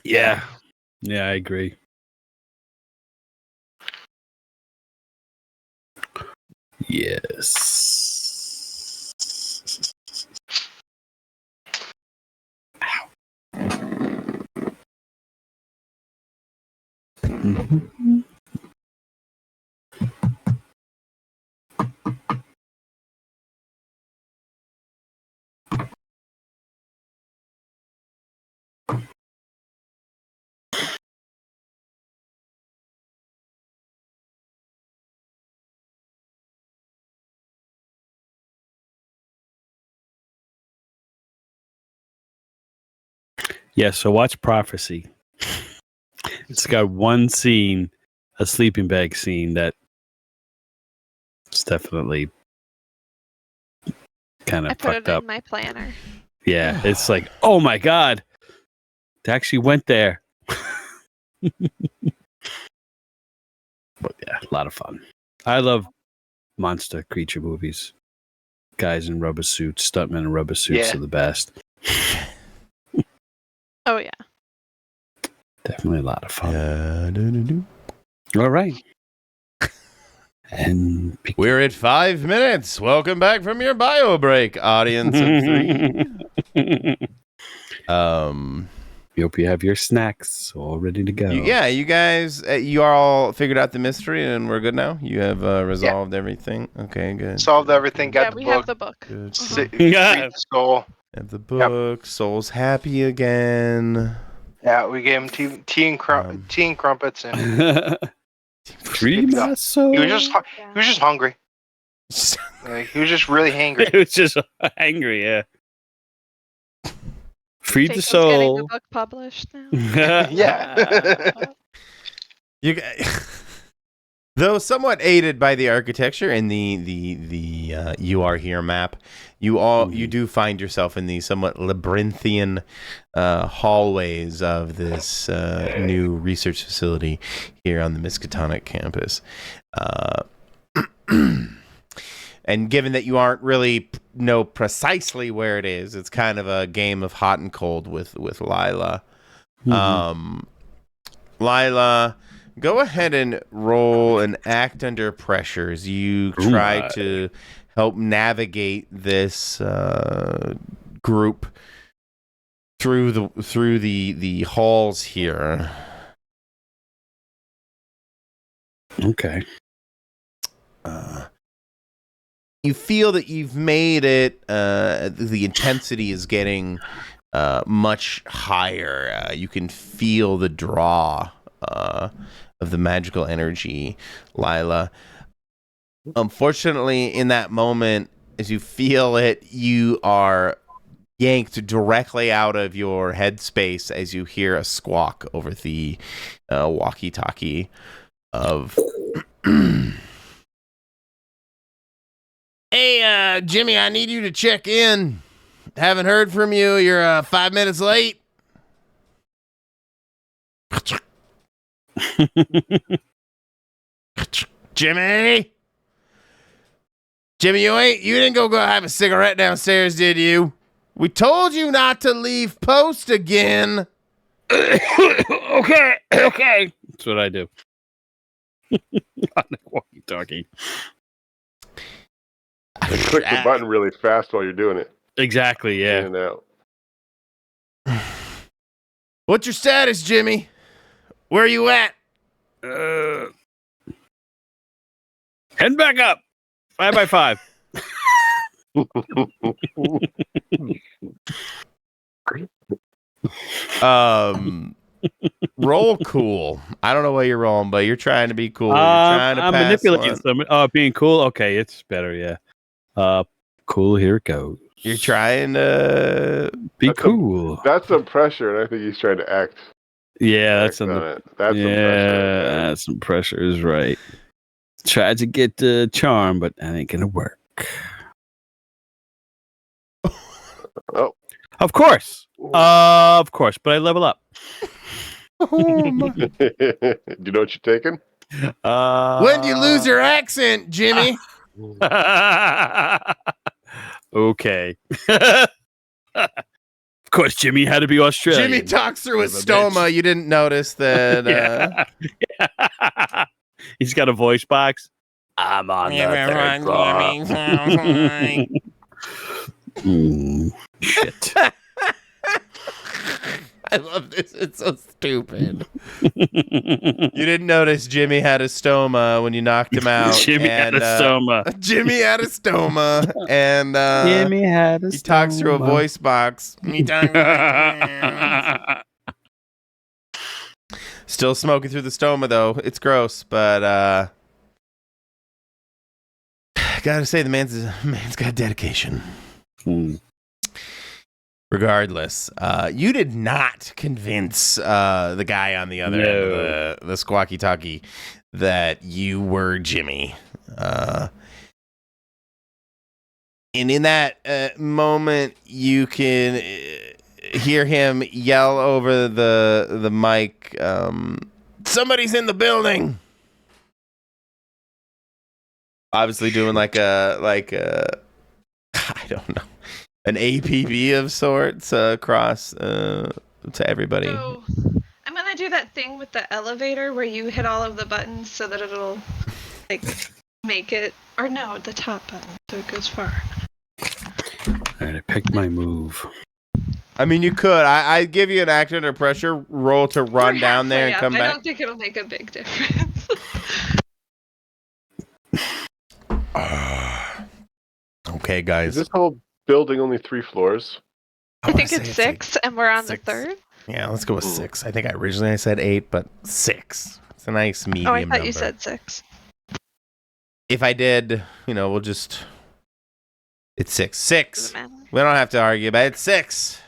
Yeah. Yeah, I agree. Yes. Ow. Yeah, so watch Prophecy. It's got one scene, a sleeping bag scene, that it's definitely kind I of put fucked it up. in my planner. Yeah, it's like, oh my God, they actually went there. But yeah, a lot of fun. I love monster creature movies. Guys in rubber suits, stuntmen in rubber suits Yeah. are the best. Oh yeah. Definitely a lot of fun. All right. And We're at 5 minutes. Welcome back from your bio break, audience of 3. We hope you have your snacks all ready to go. You guys, you are all figured out the mystery, and we're good now. You have resolved everything. Okay, good. Solved everything. Got Yeah, the we book. have the book. Good. Freed Yeah. the soul. Have the book. Soul's happy again. Yeah, we gave him tea and crumpets, and Free my soul. he was just hungry. He was just really hangry. It was just angry, yeah. Freed the Jacob's getting the soul. book published now. Yeah. You guys, though somewhat aided by the architecture and the You Are Here map, you do find yourself in the somewhat labyrinthian hallways of this new research facility here on the Miskatonic campus. And given that you aren't really know precisely where it is, it's kind of a game of hot and cold with Lila. Lila, go ahead and roll an act under pressure as you try to help navigate this group through the halls here. Okay. You feel that you've made it. The intensity is getting much higher. You can feel the draw of the magical energy, Lila. Unfortunately, in that moment, as you feel it, you are yanked directly out of your headspace as you hear a squawk over the walkie-talkie of... Hey, Jimmy, I need you to check in. Haven't heard from you. You're 5 minutes late. Jimmy? Jimmy, you didn't go have a cigarette downstairs, did you? We told you not to leave post again. Okay. That's what I do. On the walkie-talkie. Click the button really fast while you're doing it. Exactly, yeah. In and out. What's your status, Jimmy? Where are you at? Head back up. 5x5. Roll cool. I don't know what you're rolling, but you're trying to be cool. You're trying to I'm pass manipulating one. some. Being cool. Okay, it's better. Yeah. Cool. Here it goes. You're trying to be cool. That's some pressure, and I think he's trying to act. Yeah, that's on some. it. That's some pressure. That's some pressure. Is right. Tried to get the charm, but that ain't gonna work. Oh, of course. But I level up. Oh my. Do you know what you're taking? When do you lose your accent, Jimmy? Okay. Of course, Jimmy had to be Australian. Jimmy talks through his stoma. You didn't notice that. Yeah. He's got a voice box. I'm on the third floor. Shit. I love this. It's so stupid. You didn't notice Jimmy had a stoma when you knocked him out. Jimmy had a stoma. Jimmy had a stoma. And Jimmy had a stoma. He talks through a voice box. Still smoking through the stoma, though. It's gross, but gotta say, the man's got dedication. Regardless, you did not convince the guy on the other end of the squawky talkie that you were Jimmy. And in that moment, you can hear him yell over the mic, "Somebody's in the building!" Obviously doing like a I don't know, an APB of sorts across to everybody. So, I'm gonna do that thing with the elevator where you hit all of the buttons so that it'll like make it, or no, the top button so it goes far. Alright, I picked my move. I mean, you could. I'd give you an act under pressure roll to run down there and come back. I don't think it'll make a big difference. Okay, guys. Is this whole building only 3 floors? I think it's 6, and we're on 6. the 3rd. Yeah, let's go with 6. I think originally I said 8, but 6. It's a nice medium number. Oh, I thought you said 6. If I did, we'll just... It's 6. 6. We don't have to argue about it. It's 6.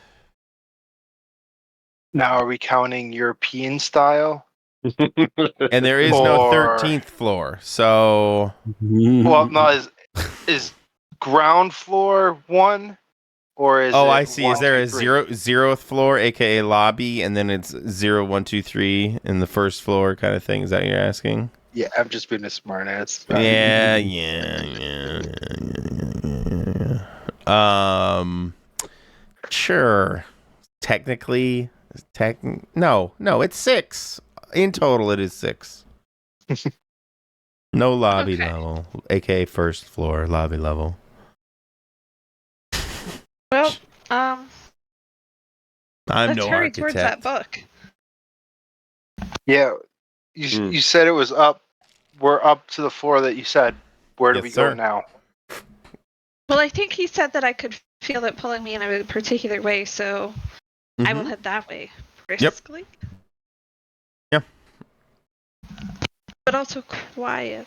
Now, are we counting European style? And there is no 13th floor, so... Well, no, is ground floor 1? Or is I see. Is there a 0th floor, aka lobby, and then it's 0, 1, 2, 3 in the first floor kind of thing? Is that what you're asking? Yeah, I'm just being a smart ass. Yeah. Sure. Technically, no, it's 6. In total, it is 6. No lobby level, aka first floor lobby level. Well, I'm let's no hurry architect. towards that book. Yeah, you said it was up. We're up to the floor that you said. Where do we go now? Well, I think he said that I could feel it pulling me in a particular way, so I will head that way briskly. Yep. But also quietly.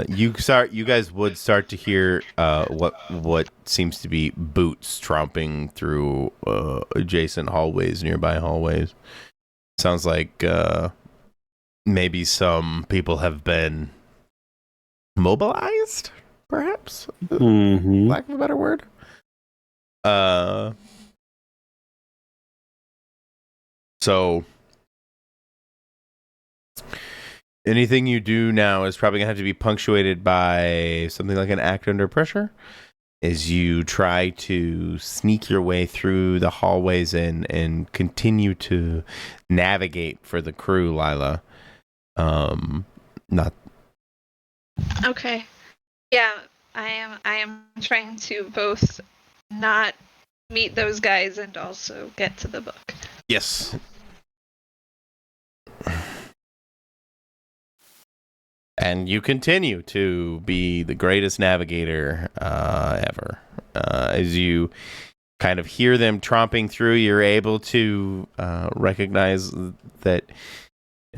You guys would start to hear what seems to be boots tromping through adjacent hallways, nearby hallways. Sounds like maybe some people have been mobilized, perhaps. Lack of a better word. So anything you do now is probably going to have to be punctuated by something like an act under pressure as you try to sneak your way through the hallways and continue to navigate for the crew, Lila. Not Okay. Yeah, I am trying to both not meet those guys and also get to the book. Yes. And you continue to be the greatest navigator ever. As you kind of hear them tromping through, you're able to recognize that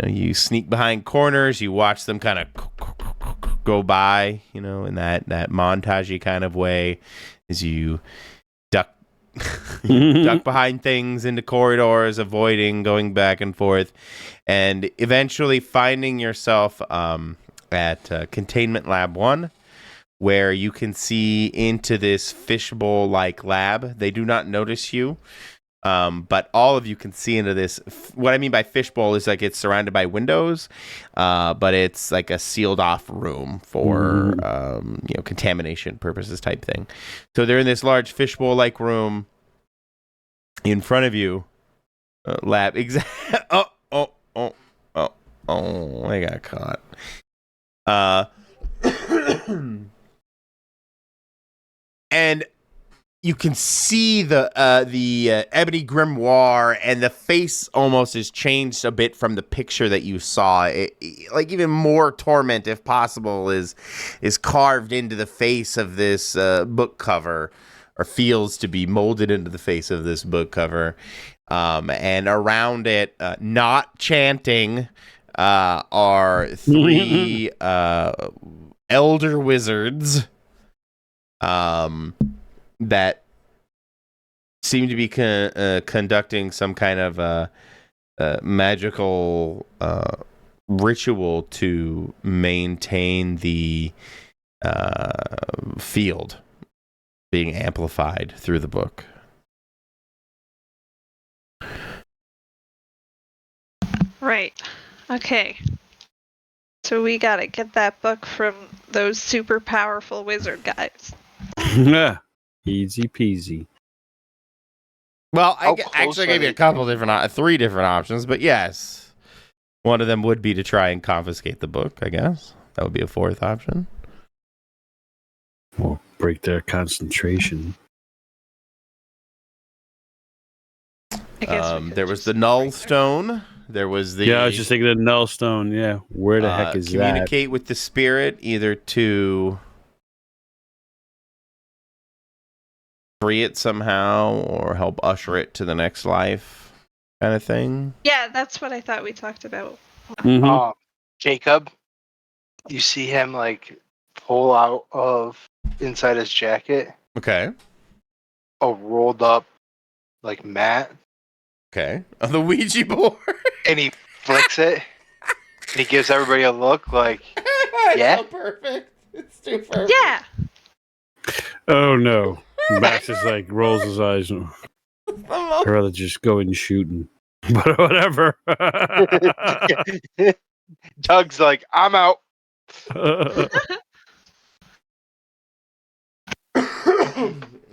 you sneak behind corners, you watch them kind of go by, in that montage-y kind of way, as you duck behind things into corridors, avoiding going back and forth, and eventually finding yourself at Containment Lab 1, where you can see into this fishbowl-like lab. They do not notice you, but all of you can see into this. What I mean by fishbowl is like it's surrounded by windows, but it's like a sealed-off room for contamination purposes type thing. So they're in this large fishbowl-like room in front of you. Lab. Oh! I got caught. And you can see the Ebon Grimoire, and the face almost has changed a bit from the picture that you saw. Like even more torment, if possible, is carved into the face of this book cover, or feels to be molded into the face of this book cover. And around it, not chanting, are 3 elder wizards. that seem to be conducting some kind of magical ritual to maintain the field being amplified through the book. Right. Okay. So we gotta get that book from those super powerful wizard guys. Easy peasy. Well, I close actually are gave you they a couple different, 3 different options, but yes, one of them would be to try and confiscate the book. I guess that would be a 4th option. Or break their concentration. I guess we could There was just the Null break their- Stone. There was the Yeah, I was just thinking of Nullstone. Yeah, where the heck is that? communicate with the spirit, either to free it somehow or help usher it to the next life, kind of thing. Yeah, that's what I thought we talked about. Mhm. Jacob, you see him like pull out of inside his jacket Okay. a rolled up like mat, Okay. On the Ouija board. and he flicks it. And he gives everybody a look like, Yeah? So perfect. It's too perfect. Yeah. Oh no. Max is like rolls his eyes. I'd rather just go and shooting. But whatever. Doug's like, I'm out.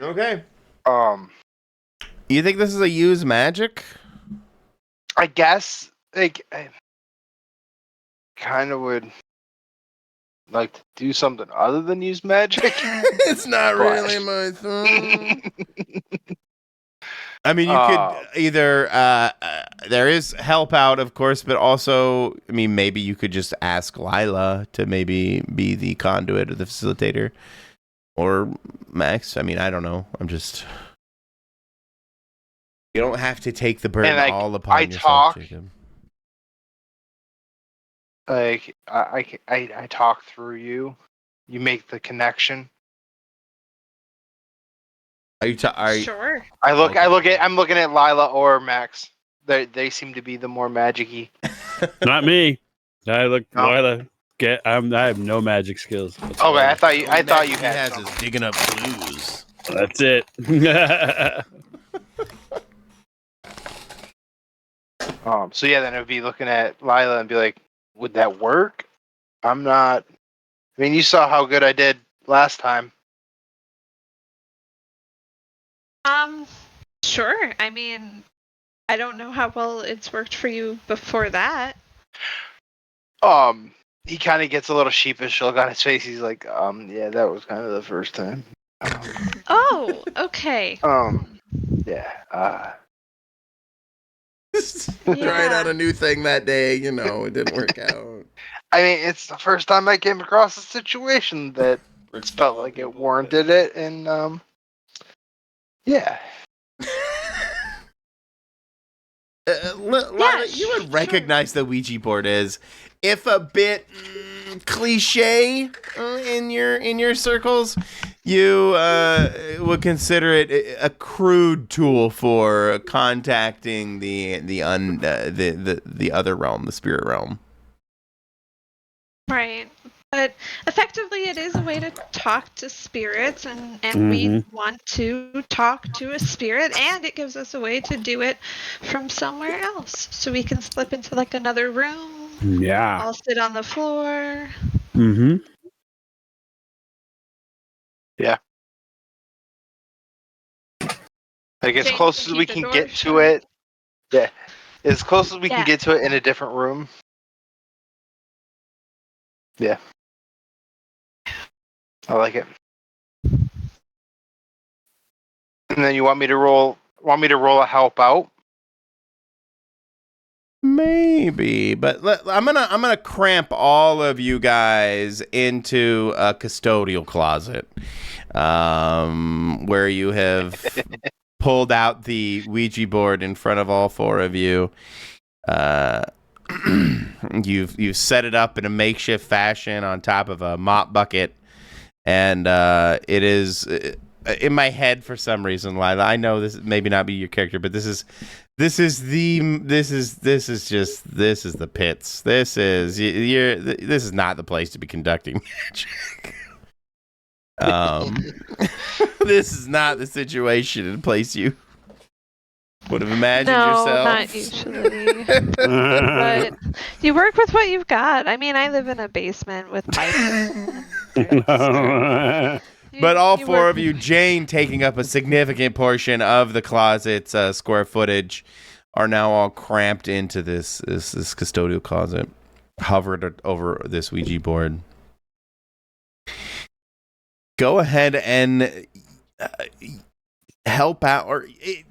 Okay. I You think this is a use magic? guess like I kind of would like to do something other than use magic. It's not really my thing. I mean, you could either there is help out, of course, but also, I mean, maybe you could just ask Lila to maybe be the conduit or the facilitator, or Max. I mean, I don't know. I'm just. You don't have to take the burden And, all upon I yourself, talk. Jacob. Like I talk through you. You make the connection. Are you? Sure. I'm looking at Lila or Max. They seem to be the more magic-y. Not me. I look, No. Lila. I have no magic skills. Okay, I thought you He had has some. is digging up clues. That's it. So yeah, then it would be looking at Lila and be like, would that work? I'm not. I mean, you saw how good I did last time. Sure. I mean, I don't know how well it's worked for you before that. He kind of gets a little sheepish look on his face. He's like, yeah, that was kind of the first time. Oh, okay. Yeah. Trying out a new thing that day, it didn't work out. I mean, it's the first time I came across a situation that felt like it warranted it, and yeah. Lila, you would recognize the Ouija board as, if a bit cliche in your circles, you would consider it a crude tool for contacting the other realm, the spirit realm. Right. But effectively, it is a way to talk to spirits, and we want to talk to a spirit, and it gives us a way to do it from somewhere else. So we can slip into like another room. Yeah. I'll sit on the floor. Mm-hmm. Yeah. Like as James close can as we keep the can door get to shut. it. Yeah. As close as we Yeah. can get to it in a different room. Yeah. I like it. And then you want me to roll a help out? Maybe, but I'm gonna cramp all of you guys into a custodial closet, where you have pulled out the Ouija board in front of all 4 of you. You've set it up in a makeshift fashion on top of a mop bucket, and it is in my head for some reason, Lila. I know this maybe not be your character, but this is the pits. This is not the place to be conducting magic. This is not the situation and place you would have imagined yourself. Not usually. But you work with what you've got. I mean, I live in a basement with pipes. But all four of you, Jane taking up a significant portion of the closet's square footage, are now all cramped into this custodial closet, hovered over this Ouija board. Go ahead and help out, or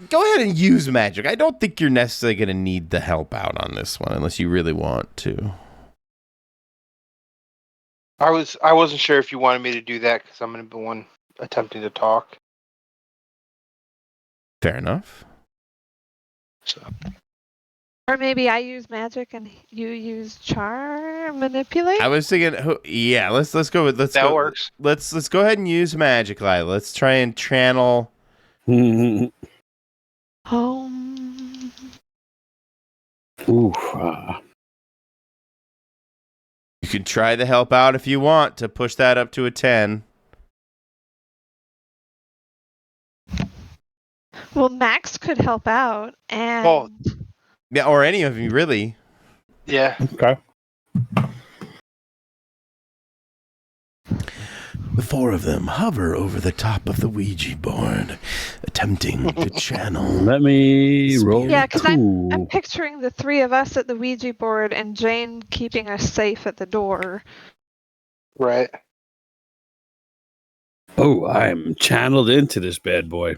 go ahead and use magic. I don't think you're necessarily going to need the help out on this one unless you really want to. I wasn't sure if you wanted me to do that because I'm going to be the one attempting to talk. Fair enough. So. Or maybe I use magic and you use charm, manipulate. I was thinking, let's go with that works. Let's go ahead and use magic, Lila. Let's try and channel. Ooh. You can try to help out if you want to push that up to a 10. Well, Max could help out, and or any of you really. Yeah. Okay. The four of them hover over the top of the Ouija board, attempting to channel. Let me roll. Yeah, because I'm picturing the three of us at the Ouija board and Jane keeping us safe at the door. Right. Oh, I'm channeled into this bad boy.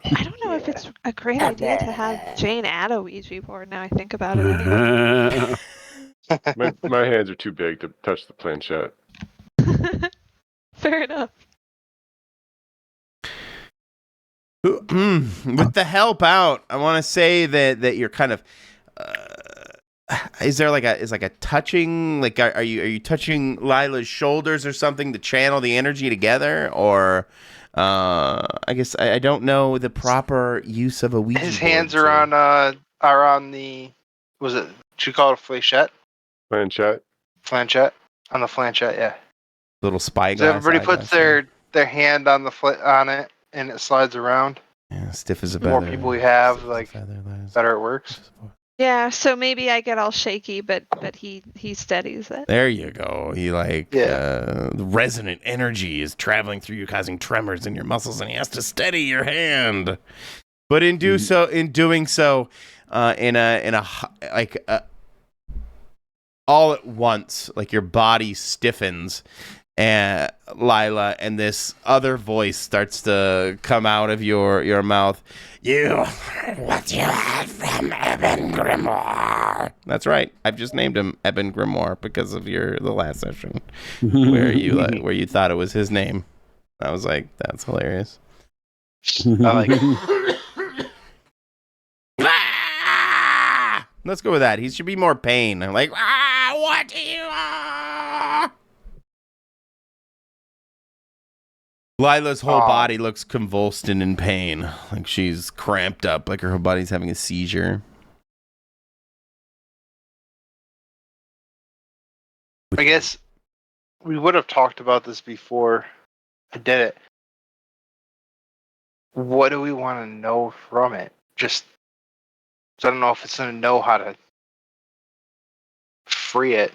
I don't know if it's a great idea to have Jane at a Ouija board now I think about it. Anyway. My hands are too big to touch the planchette. Fair enough. With the help out, I want to say that you're kind of. Is there like a touching? Like, are you touching Lila's shoulders or something to channel the energy together? Or, I guess I don't know the proper use of a Ouija board. His hands are on the. Was it? Did you call it a flechette? Planchette. Planchette on the planchette, yeah. Little spyglass. So everybody puts their hand on on it, and it slides around. Yeah, stiff as a feather. The more people we have, like, better it works. Yeah, so maybe I get all shaky, but he steadies it. There you go. He the resonant energy is traveling through you, causing tremors in your muscles, and he has to steady your hand. But in doing so, all at once, like your body stiffens, and Lila, and this other voice starts to come out of your mouth. What you had from Ebon Grimoire. That's right. I've just named him Ebon Grimoire because of the last session where you thought it was his name. I was like, that's hilarious. I like it. Let's go with that. He should be more pain. I'm like, what do you Lila's whole body looks convulsed and in pain. Like she's cramped up, like her whole body's having a seizure. I guess we would have talked about this before I did it. What do we want to know from it? Just, I don't know if it's going to know how to free it.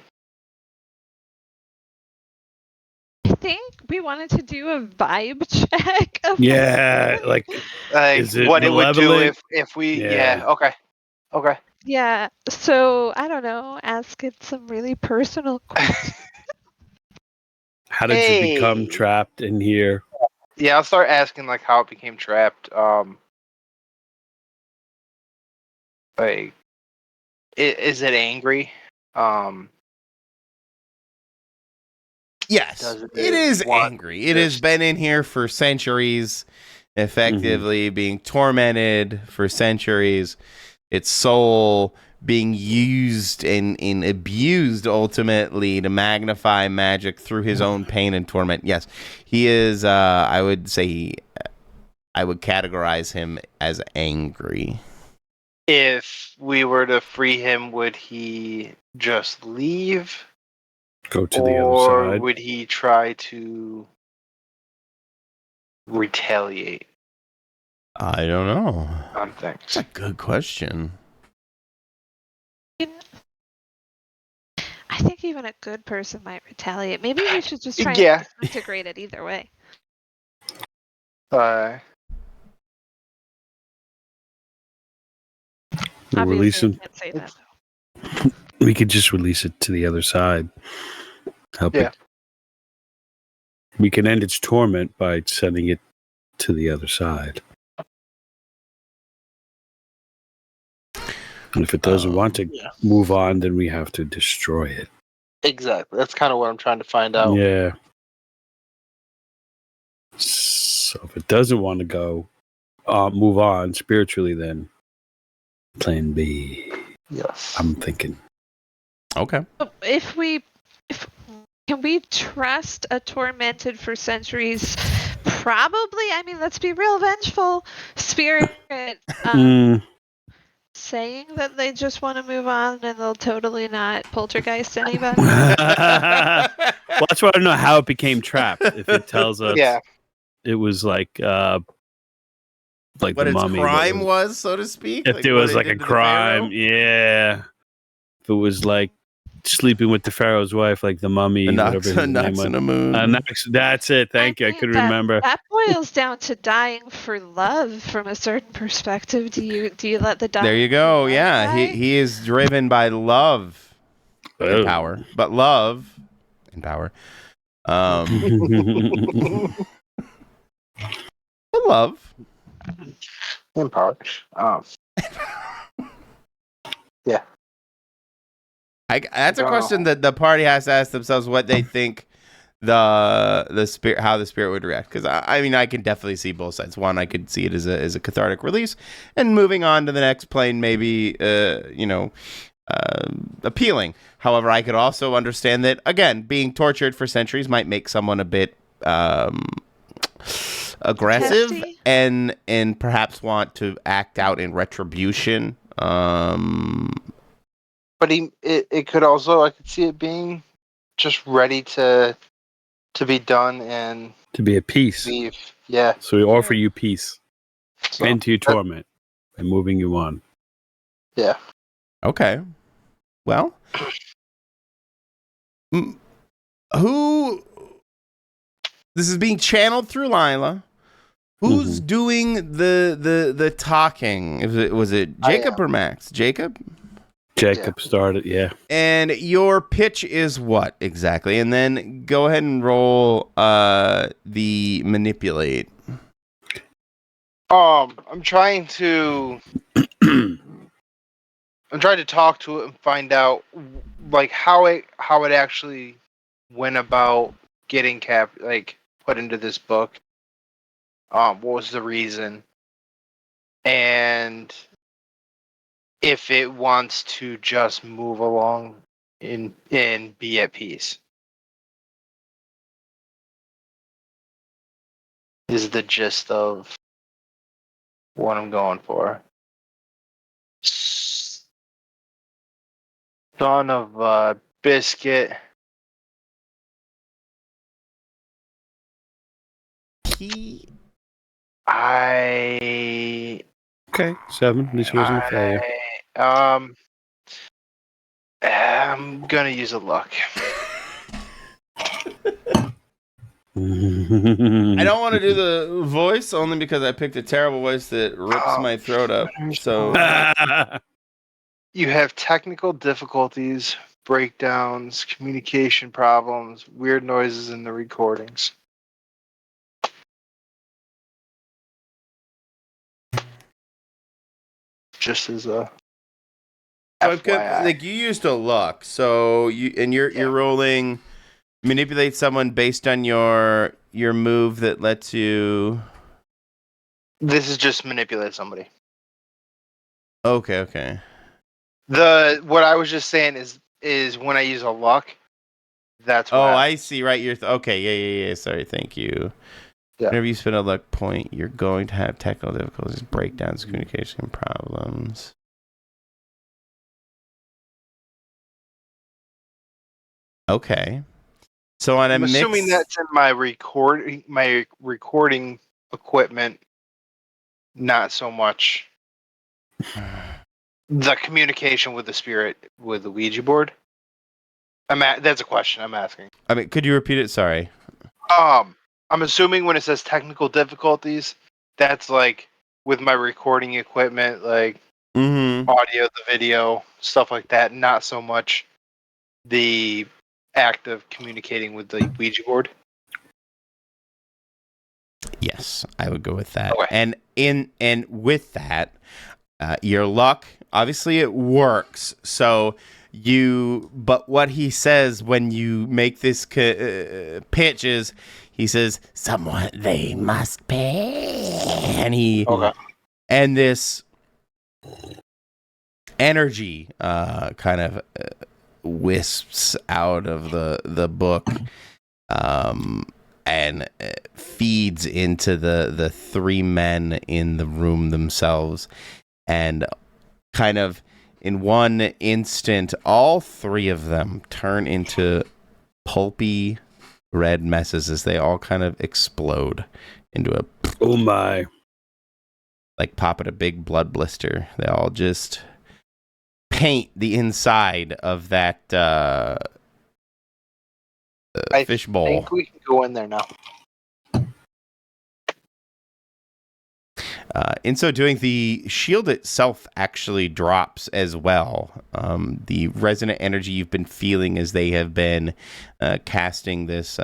I think we wanted to do a vibe check. Yeah, like is it what it would do if we. Yeah. Okay. Yeah. So I don't know. Ask it some really personal questions. How did you become trapped in here? Yeah, I'll start asking like how it became trapped. Like, is it angry? Yes, it is angry. It has been in here for centuries, effectively being tormented for centuries. Its soul being used and abused ultimately to magnify magic through his own pain and torment. Yes, he is. I would say I would categorize him as angry. If we were to free him, would he just leave? Go to the other Or side. would he try to retaliate I don't know. on things? That's a good question. I think even a good person might retaliate. Maybe we should just try Yeah. and disintegrate it either way. We'll release Obviously, him. I can't say that. We could just release it to the other side. Help Yeah. it. We can end its torment by sending it to the other side. And if it doesn't want to move on, then we have to destroy it. Exactly. That's kind of what I'm trying to find out. Yeah. So if it doesn't want to go, move on spiritually, then plan B. Yes. I'm thinking. Okay. Can we trust a tormented for centuries? Probably. I mean, let's be real vengeful spirit. Saying that they just want to move on and they'll totally not poltergeist anybody. Well, that's why I don't know how it became trapped. If it tells us it was like what the its mummy. crime was, so to speak. If there was like a crime, yeah. If it was like sleeping with the pharaoh's wife, like the mummy, whatever his name was. That's it. Thank you. I couldn't remember. That boils down to dying for love from a certain perspective. Do you let the There you go. Yeah, die? he is driven by love and power, but love and power. But love and power. Yeah. That's a question that the party has to ask themselves: what they think the spirit, how the spirit would react. Because I mean, I can definitely see both sides. One, I could see it as a cathartic release, and moving on to the next plane, maybe appealing. However, I could also understand that again, being tortured for centuries might make someone a bit aggressive Testy. and perhaps want to act out in retribution. But it could also, I could see it being just ready to be done and to be at peace. leave. Yeah. So we offer you peace So, and to your torment and moving you on. Yeah. Okay. Well, who? This is being channeled through Lila. Who's doing the talking? Was it Jacob or Max? Jacob started, yeah. And your pitch is what exactly? And then go ahead and roll the manipulate. I'm trying to talk to it and find out like how it actually went about getting put into this book. What was the reason? And if it wants to just move along and be at peace. Is the gist of what I'm going for. Son of Biscuit. Okay, 7. At least it wasn't a failure. I'm gonna use a luck. I don't want to do the voice only because I picked a terrible voice that rips my throat up. So you have technical difficulties, breakdowns, communication problems, weird noises in the recordings. Just as a FYI. like you used a luck, so you're rolling manipulate someone based on your move that lets you. This is just manipulate somebody. Okay. What I was just saying is when I use a luck, that's what happens. I see. Right, you're okay. Yeah. Sorry, thank you. Yeah. Whenever you spend a luck point, you're going to have technical difficulties, breakdowns, communication problems. Okay. So on a I'm assuming that's in my recording equipment, not so much the communication with the spirit with the Ouija board. That's a question I'm asking. I mean, could you repeat it? Sorry. I'm assuming when it says technical difficulties, that's like with my recording equipment, like audio, the video, stuff like that. Not so much the act of communicating with the Ouija board. Yes, I would go with that. Okay. And with that, your luck, obviously it works. So but what he says when you make this pitch is, he says, "Someone they must pay," and this energy kind of wisps out of the book, and feeds into the three men in the room themselves, and kind of in one instant, all three of them turn into pulpy red messes as they all kind of explode into a like pop at a big blood blister. They all just paint the inside of that fishbowl. I think we can go in there now. In so doing, the shield itself actually drops as well. The resonant energy you've been feeling as they have been casting this,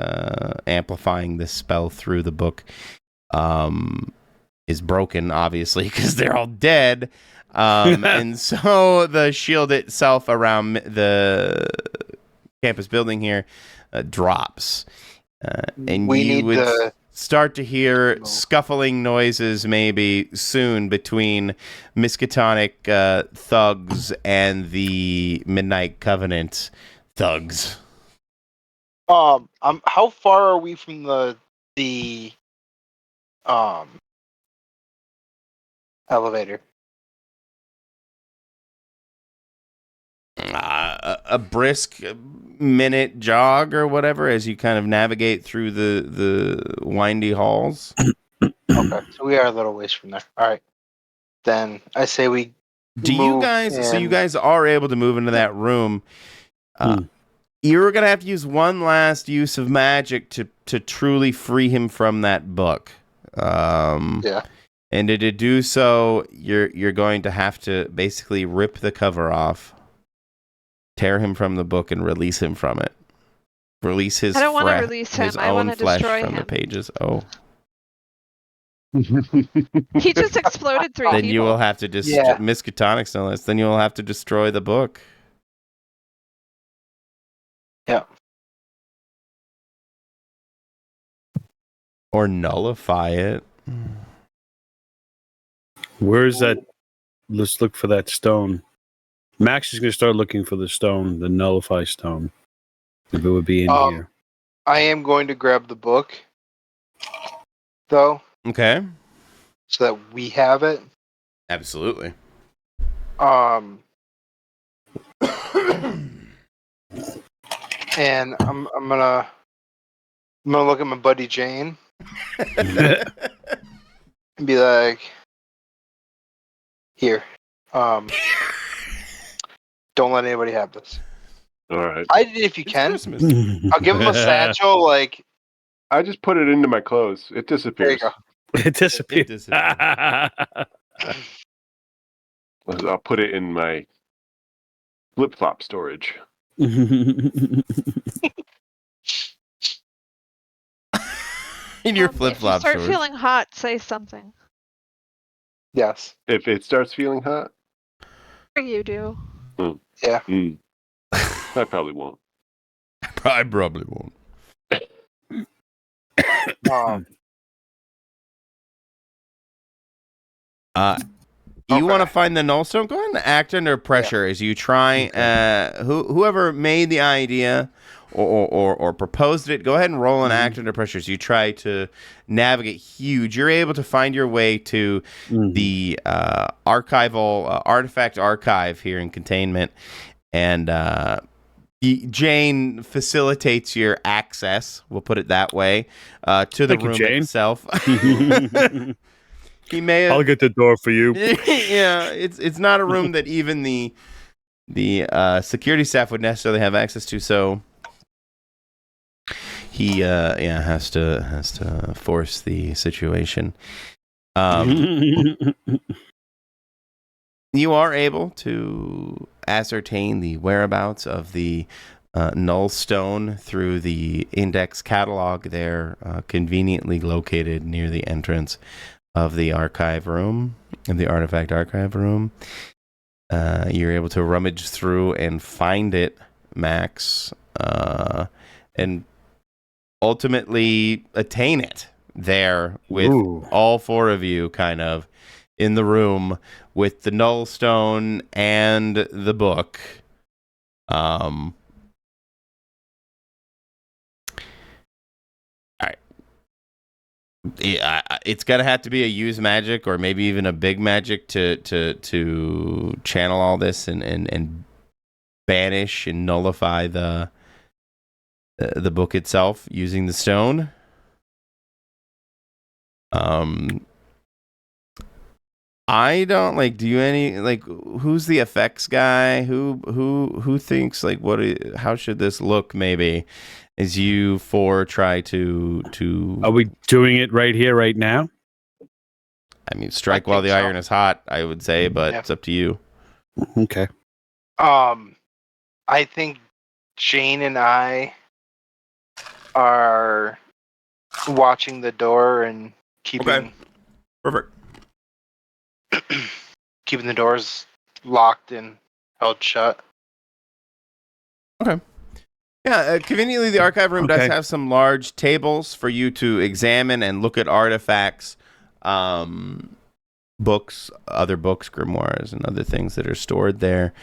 amplifying this spell through the book, is broken, obviously, because they're all dead. And so the shield itself around the campus building here drops. And you would start to hear scuffling noises maybe soon between Miskatonic thugs and the Midnight Covenant thugs. How far are we from the elevator? A brisk minute jog or whatever as you kind of navigate through the windy halls. Okay, so we are a little ways from there. All right, then I say we. You guys are able to move into that room. You're gonna have to use one last use of magic to truly free him from that book. Yeah. And to do so, you're going to have to basically rip the cover off, tear him from the book, and release him from it. Release his. I don't want to release him. His I want own to flesh destroy from him. the pages. Oh. He just exploded three Then people. you will have to Miskatonic no less. Then you will have to destroy the book. Yeah. Or nullify it. Where's that? Let's look for that stone. Max is going to start looking for the stone, the nullify stone. If it would be in here. I am going to grab the book, though. Okay. So that we have it. Absolutely. And I'm gonna look at my buddy Jane and be like, "Here, don't let anybody have this." All right. I did if you can. I'll give him a satchel. Like, I just put it into my clothes. It disappears. there you go. It disappeared. I'll put it in my flip-flop storage. In your flip-flop If you start storage. feeling hot, say something. Yes. If it starts feeling hot, Or you do. Yeah. I probably won't. I probably won't. You want to find the nullstone? Go ahead and act under pressure as you try. Whoever made the idea or proposed it, go ahead and roll an act under pressure as you try to navigate huge. You're able to find your way to the archival artifact archive here in containment, and Jane facilitates your access. We'll put it that way to the room itself. He may have, I'll get the door for you. Yeah, it's not a room that even the security staff would necessarily have access to, so he has to force the situation. You are able to ascertain the whereabouts of the null stone through the index catalog there, conveniently located near the entrance of the archive room, of the artifact archive room. You're able to rummage through and find it, Max, and ultimately attain it there with all four of you kind of in the room with the null stone and the book. All right. It's gonna have to be a use magic or maybe even a big magic to channel all this and banish and nullify the book itself using the stone. I don't do you any who's the effects guy? Who thinks how should this look maybe as you four try to Are we doing it right here, right now? I mean, strike while the iron is hot, I would say, but it's up to you. Okay. I think Jane and I are watching the door and keeping Perfect. keeping the doors locked and held shut. Okay. Yeah, conveniently, the archive room does have some large tables for you to examine and look at artifacts, books, other books, grimoires, and other things that are stored there,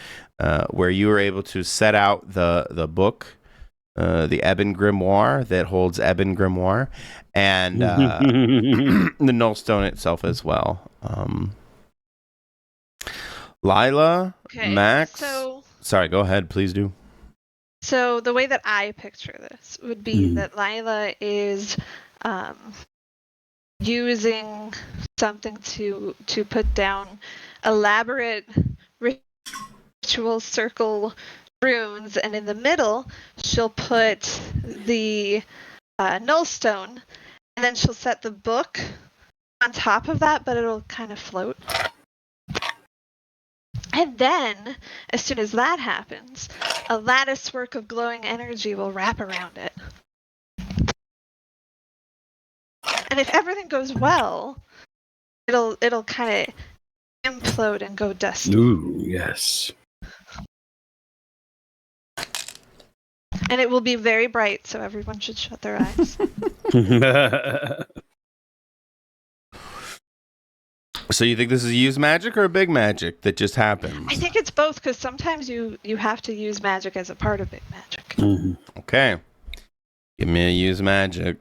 where you are able to set out the book, the Ebon Grimoire that holds Ebon Grimoire, and the nullstone itself as well. Lila, Max. Sorry, go ahead, please do. So the way that I picture this would be that Lila is using something to put down elaborate ritual circle runes, and in the middle she'll put the nullstone, and then she'll set the book on top of that, but it'll kind of float. And then, as soon as that happens, a lattice work of glowing energy will wrap around it. And if everything goes well, it'll kind of implode and go dusty. Ooh, yes. And it will be very bright, so everyone should shut their eyes. So you think this is a use magic or a big magic that just happens? I think it's both, because sometimes you have to use magic as a part of big magic. Mm-hmm. Okay. Give me a use magic.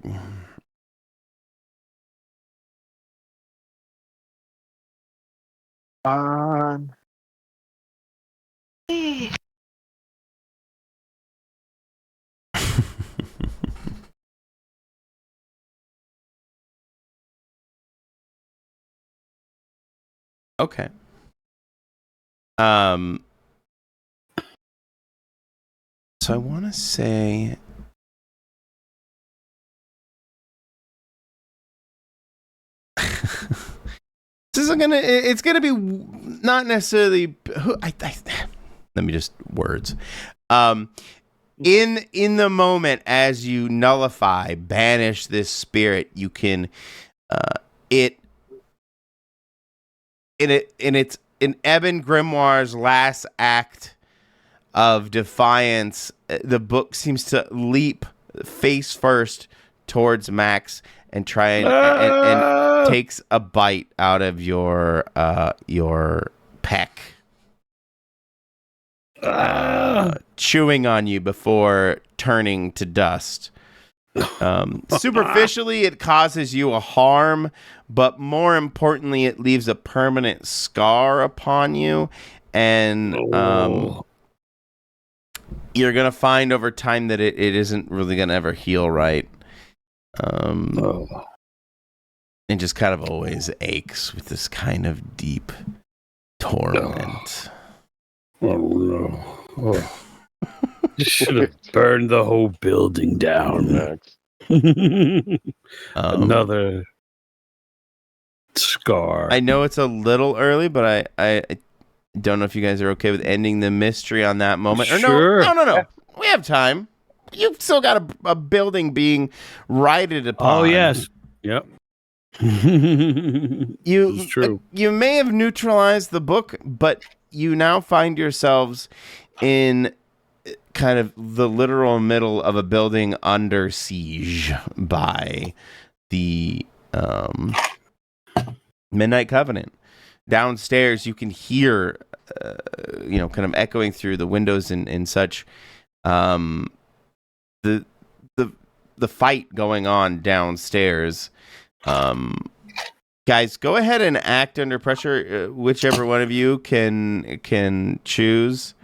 Okay. So I want to say it's gonna be not necessarily let me just words. In the moment as you nullify, banish this spirit, you can in Ebon Grimoire's last act of defiance, the book seems to leap face first towards Max and try and takes a bite out of your peck, chewing on you before turning to dust. Superficially, it causes you a harm, but more importantly, it leaves a permanent scar upon you, and you're gonna find over time that it isn't really gonna ever heal right. It just kind of always aches with this kind of deep torment. Should have burned the whole building down. Another scar. I know it's a little early, but I don't know if you guys are okay with ending the mystery on that moment. Sure. Or no. We have time. You've still got a building being righted upon. Oh, yes. Yep. It's true. You may have neutralized the book, but you now find yourselves in kind of the literal middle of a building under siege by the Midnight Covenant. Downstairs, you can hear, kind of echoing through the windows and such, the fight going on downstairs. Guys, go ahead and act under pressure, whichever one of you can choose.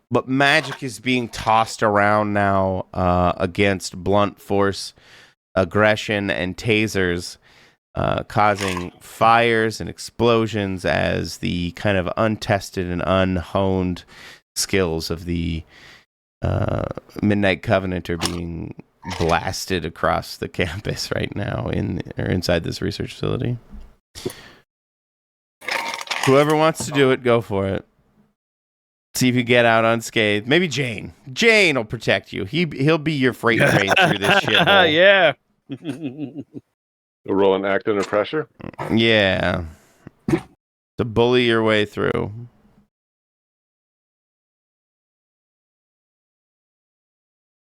But magic is being tossed around now against blunt force, aggression, and tasers, causing fires and explosions as the kind of untested and unhoned skills of the Midnight Covenant are being blasted across the campus right now inside this research facility. Whoever wants to do it, go for it. See if you get out unscathed. Maybe Jane. Jane will protect you. He'll be your freight train through this shit. Yeah. Roll an act under pressure. Yeah. To bully your way through.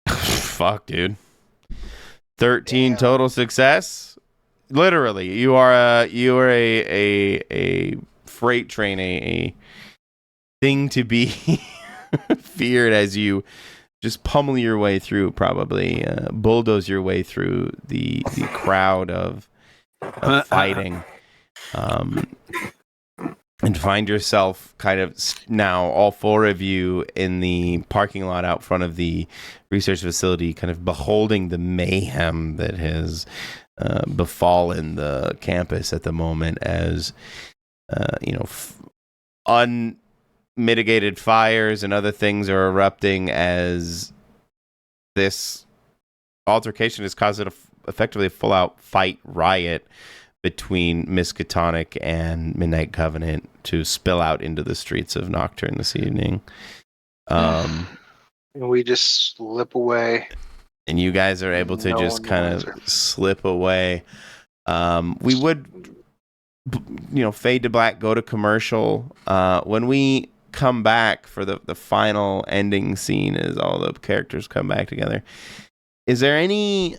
Fuck, dude. 13 total success. Literally, you are a freight train, a thing to be feared as you just pummel your way through, probably bulldoze your way through the crowd of fighting, and find yourself kind of now, all four of you in the parking lot out front of the research facility, kind of beholding the mayhem that has befallen the campus at the moment, as unmitigated fires and other things are erupting, as this altercation has caused effectively a full-out fight riot between Miskatonic and Midnight Covenant to spill out into the streets of Nocturne this evening. And we just slip away. And you guys are able to just kind of slip away. We would, fade to black, go to commercial. When we come back for the final ending scene, as all the characters come back together, is there any,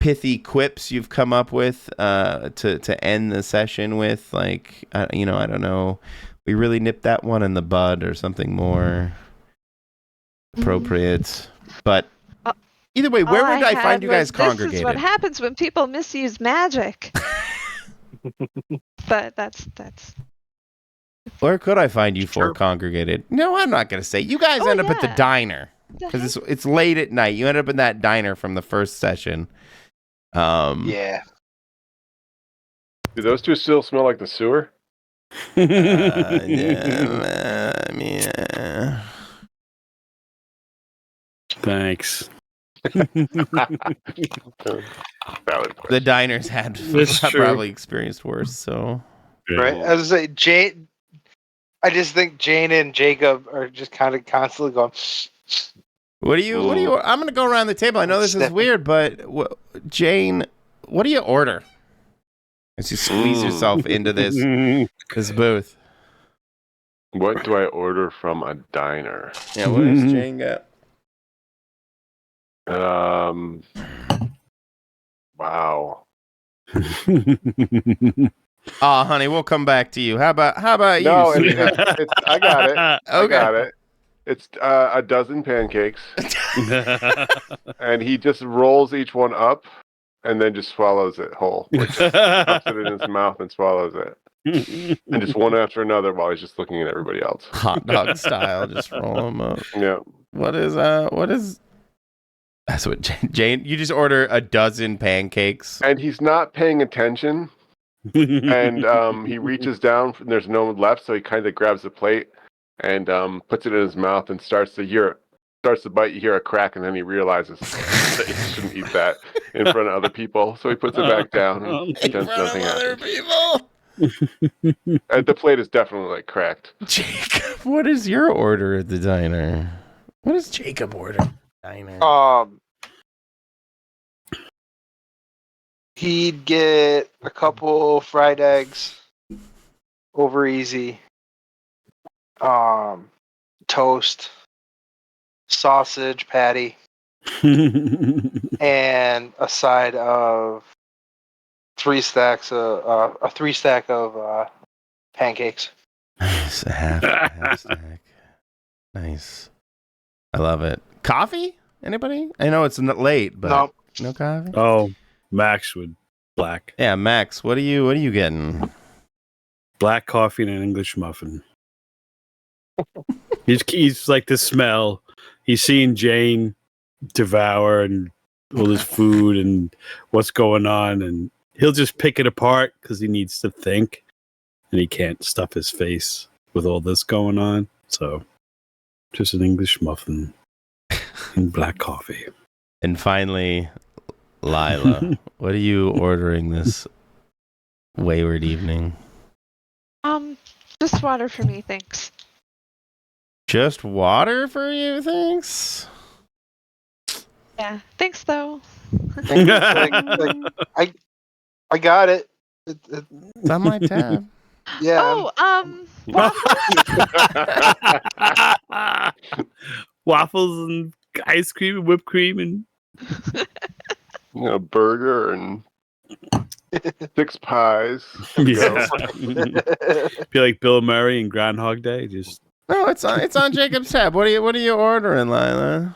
pithy quips you've come up with to end the session with? Like, I don't know, we really nipped that one in the bud, or something more appropriate. But either way, where would I find you guys congregated? This is what happens when people misuse magic. But that's Where could I find you four congregated? No, I'm not going to say. You guys end up at the diner, because it's late at night. You end up in that diner from the first session. Yeah. Do those two still smell like the sewer? Thanks. The diners had probably experienced worse. So, right. I was say Jane. I just think Jane and Jacob are just kind of constantly going. What do you? I'm gonna go around the table. I know this is weird, but Jane, what do you order? As you squeeze yourself into this booth. What do I order from a diner? Yeah, what does Jane got? Wow. Oh, honey, we'll come back to you. How about No, you? it's I got it. I Okay. got it. It's a dozen pancakes, and he just rolls each one up, and then just swallows it whole. Like puts it in his mouth and swallows it, and just one after another while he's just looking at everybody else. Hot dog style, just roll them up. Yeah. What is? That's what Jane. You just order a dozen pancakes, And he's not paying attention, and he reaches down. And there's no one left, so he kind of grabs the plate and puts it in his mouth and starts to bite. You hear a crack, and then he realizes that he shouldn't eat that in front of other people. So he puts it back down and pretends nothing happened. people. And the plate is definitely like cracked. Jacob, what is your order at the diner? What does Jacob order at the diner? He'd get a couple fried eggs, over easy. Toast, sausage patty, and a side of three stacks of pancakes. Nice, a half stack. Nice. I love it. Coffee? Anybody? I know it's late, but no coffee. Oh, Max would black. Yeah, Max. What are you getting? Black coffee and an English muffin. He's like the smell. He's seeing Jane devour and all his food and what's going on, and he'll just pick it apart because he needs to think, and he can't stuff his face with all this going on. So, just an English muffin and black coffee. And finally, Lila, what are you ordering this wayward evening? Just water for me, thanks. Just water for you, thanks? Yeah, thanks though. I got it. It's on my tab. Yeah. Waffles and ice cream and whipped cream and A burger and 6 pies. yeah. Be like Bill Murray in Groundhog Day. Just No, it's on Jacob's tab. What are you ordering, Lila?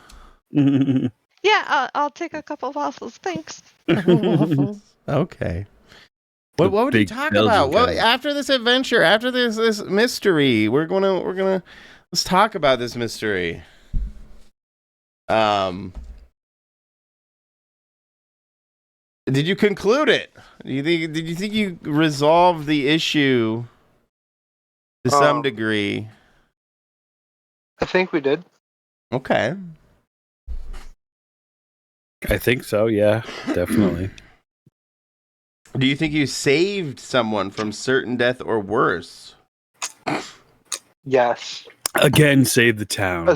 Yeah, I'll take a couple waffles, thanks. Waffles. Okay. What would you talk about? What after this adventure? After this mystery? We're gonna let's talk about this mystery. Did you conclude it? Did you think you resolved the issue to some degree? I think we did. Okay. I think so. Yeah, definitely. Do you think you saved someone from certain death or worse? Yes. Again, save the town. No,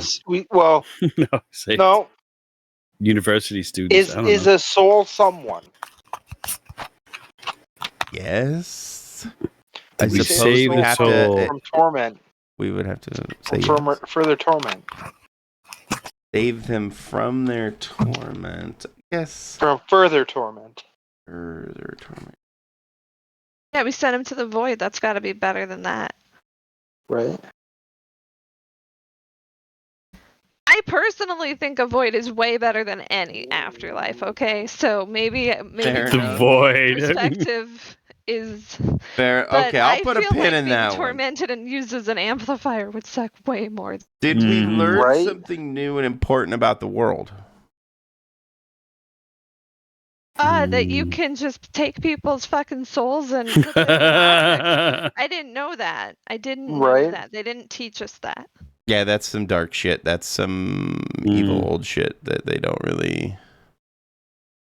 save no. University students. Is a soul someone? Yes. I suppose save we the have soul to. From torment. We would have to say From yes. further torment. Save them from their torment. Yes. From further torment. Further torment. Yeah, we sent him to the void. That's got to be better than that. Right. I personally think a void is way better than any afterlife. Okay, so maybe Fair the enough. void. perspective is Fair. but Okay, I'll put a feel pin like in being that one. tormented and used as an amplifier would suck way more. Did we learn Right? something new and important about the world? That you can just take people's fucking souls and put them in objects. I didn't know that. I didn't know Right. that. They didn't teach us that. Yeah, that's some dark shit. That's some evil old shit that they don't really.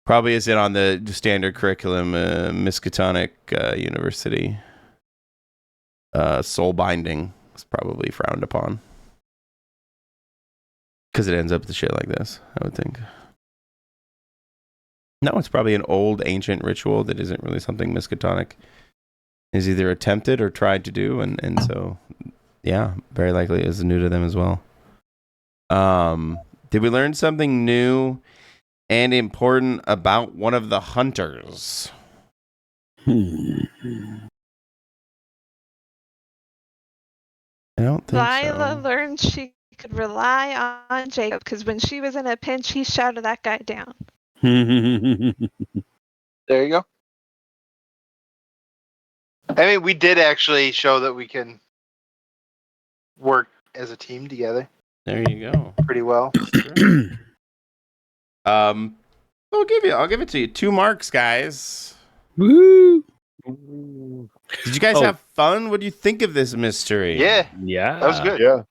Probably isn't on the standard curriculum. Miskatonic University. Soul binding is probably frowned upon. Because it ends up with shit like this, I would think. No, it's probably an old ancient ritual that isn't really something Miskatonic is either attempted or tried to do, and so yeah, very likely is new to them as well. Did we learn something new and important about one of the hunters? Hmm. I don't think Lila so. learned she could rely on Jacob because when she was in a pinch, he shouted that guy down. There you go. I mean, we did actually show that we can work as a team together There you go. pretty well. I'll give it to you. 2 marks, guys. Woo! Did you guys have fun? What do you think of this mystery? Yeah, Yeah. that was good. Yeah.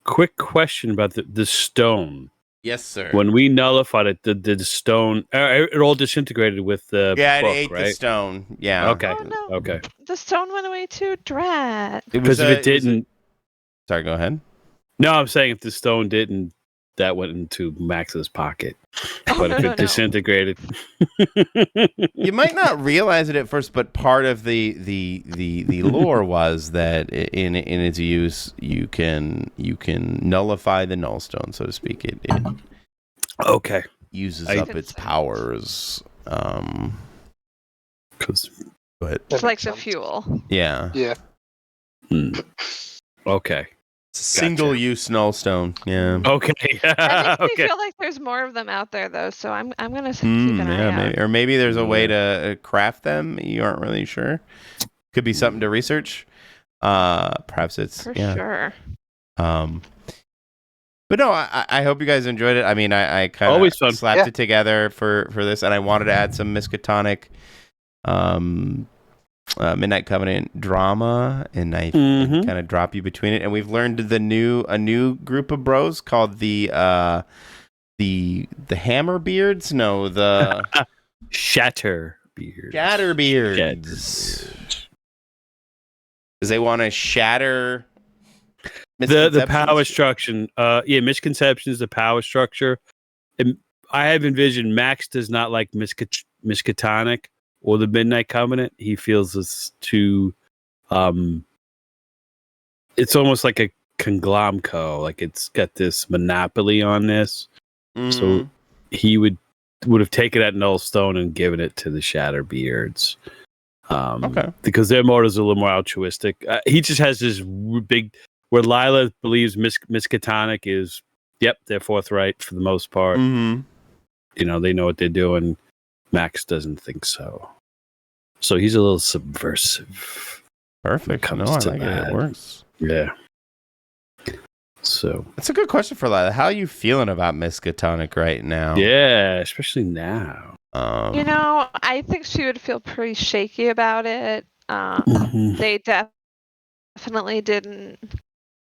Quick question about the stone. Yes, sir. When we nullified it, the stone, it all disintegrated with the it book, ate right? the stone. Yeah. Okay. Oh, no. Okay. The stone went away too. Drat. Because if it didn't, sorry, go ahead. no, I'm saying if the stone didn't, that went into Max's pocket. But if it disintegrated, You might not realize it at first, but part of the lore was that in its use, you can nullify the null stone, so to speak. It okay, uses up its powers. Because It's like the fuel. Yeah. Yeah. Okay. It's a single-use null stone. Yeah. Okay. That makes Okay. me feel like there's more of them out there, though. So I'm gonna keep an eye out. Maybe there's a way to craft them. You aren't really sure. Could be something to research. Perhaps it's For sure. But no, I hope you guys enjoyed it. I mean, I kind Always fun. of slapped it together for this, and I wanted to add some Miskatonic Midnight Covenant drama, and I kind of drop you between it. And we've learned a new group of bros called the Hammerbeards. No, the Shatterbeard. Shatterbeards. Because they want to shatter the power structure. Misconceptions, the power structure. And I have envisioned Max does not like Miskatonic or the Midnight Covenant. He feels it's too it's almost like a conglomco, like it's got this monopoly on this. So he would have taken that null stone and given it to the Shatterbeards. Because their motives are a little more altruistic. He just has this big, where Lila believes Miskatonic is, they're forthright for the most part. Mm-hmm. You know, they know what they're doing. Max doesn't think so. So he's a little subversive. Perfect. No, I like it. It works. Yeah. So that's a good question for Lila. How are you feeling about Miskatonic right now? Yeah, especially now. I think she would feel pretty shaky about it. They definitely didn't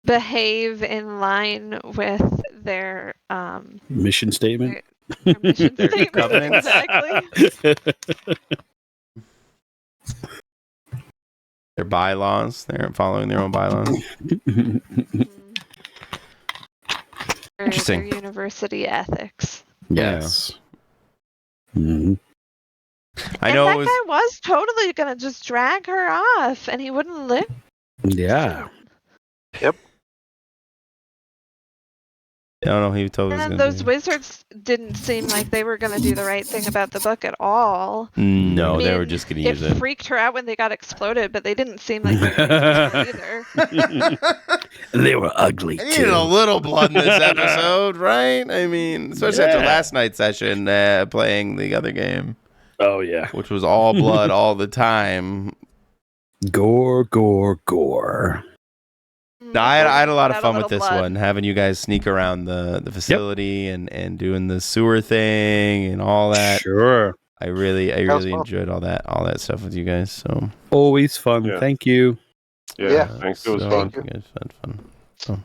behave in line with their mission statement. Their mission statement, covenants. exactly. Their bylaws. They're following their own bylaws. Interesting. Their university ethics. Yes. I know that guy was totally gonna just drag her off, and he wouldn't live. Yeah. Yep. I don't know. He totally. And those wizards didn't seem like they were gonna do the right thing about the book at all. No, they were just gonna use it. It freaked her out when they got exploded, but they didn't seem like they were gonna either. And they were ugly. I needed a little blood in this episode, right? I mean, especially after last night's session playing the other game. Oh yeah, which was all blood all the time. Gore, gore, gore. No, I had a lot of fun with this one, having you guys sneak around the facility and doing the sewer thing and all that. Sure. I really enjoyed all that stuff with you guys. So always fun. Yeah. Thank you. Yeah. Thanks. It was fun. You guys had fun. So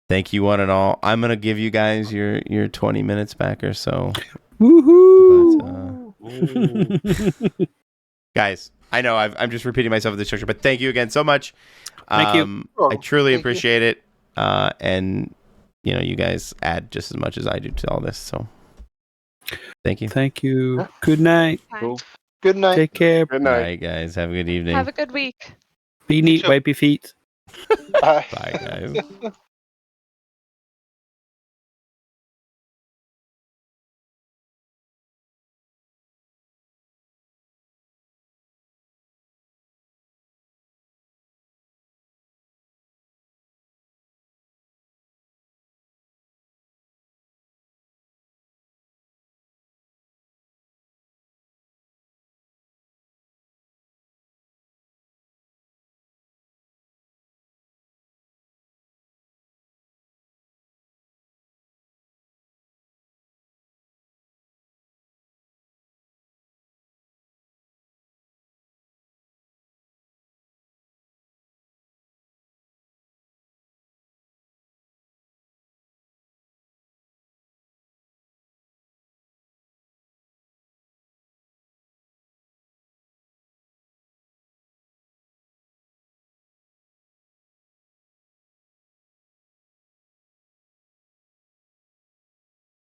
thank you one and all. I'm gonna give you guys your 20 minutes back or so. Woohoo! But, guys, I know I'm just repeating myself with the structure, but thank you again so much. Thank you. I truly appreciate it. And you guys add just as much as I do to all this. So thank you. Thank you. Good night. Cool. Good night. Take care. Good night. All right, guys. Have a good evening. Have a good week. Be neat. Wipe your feet. Bye. Bye, guys.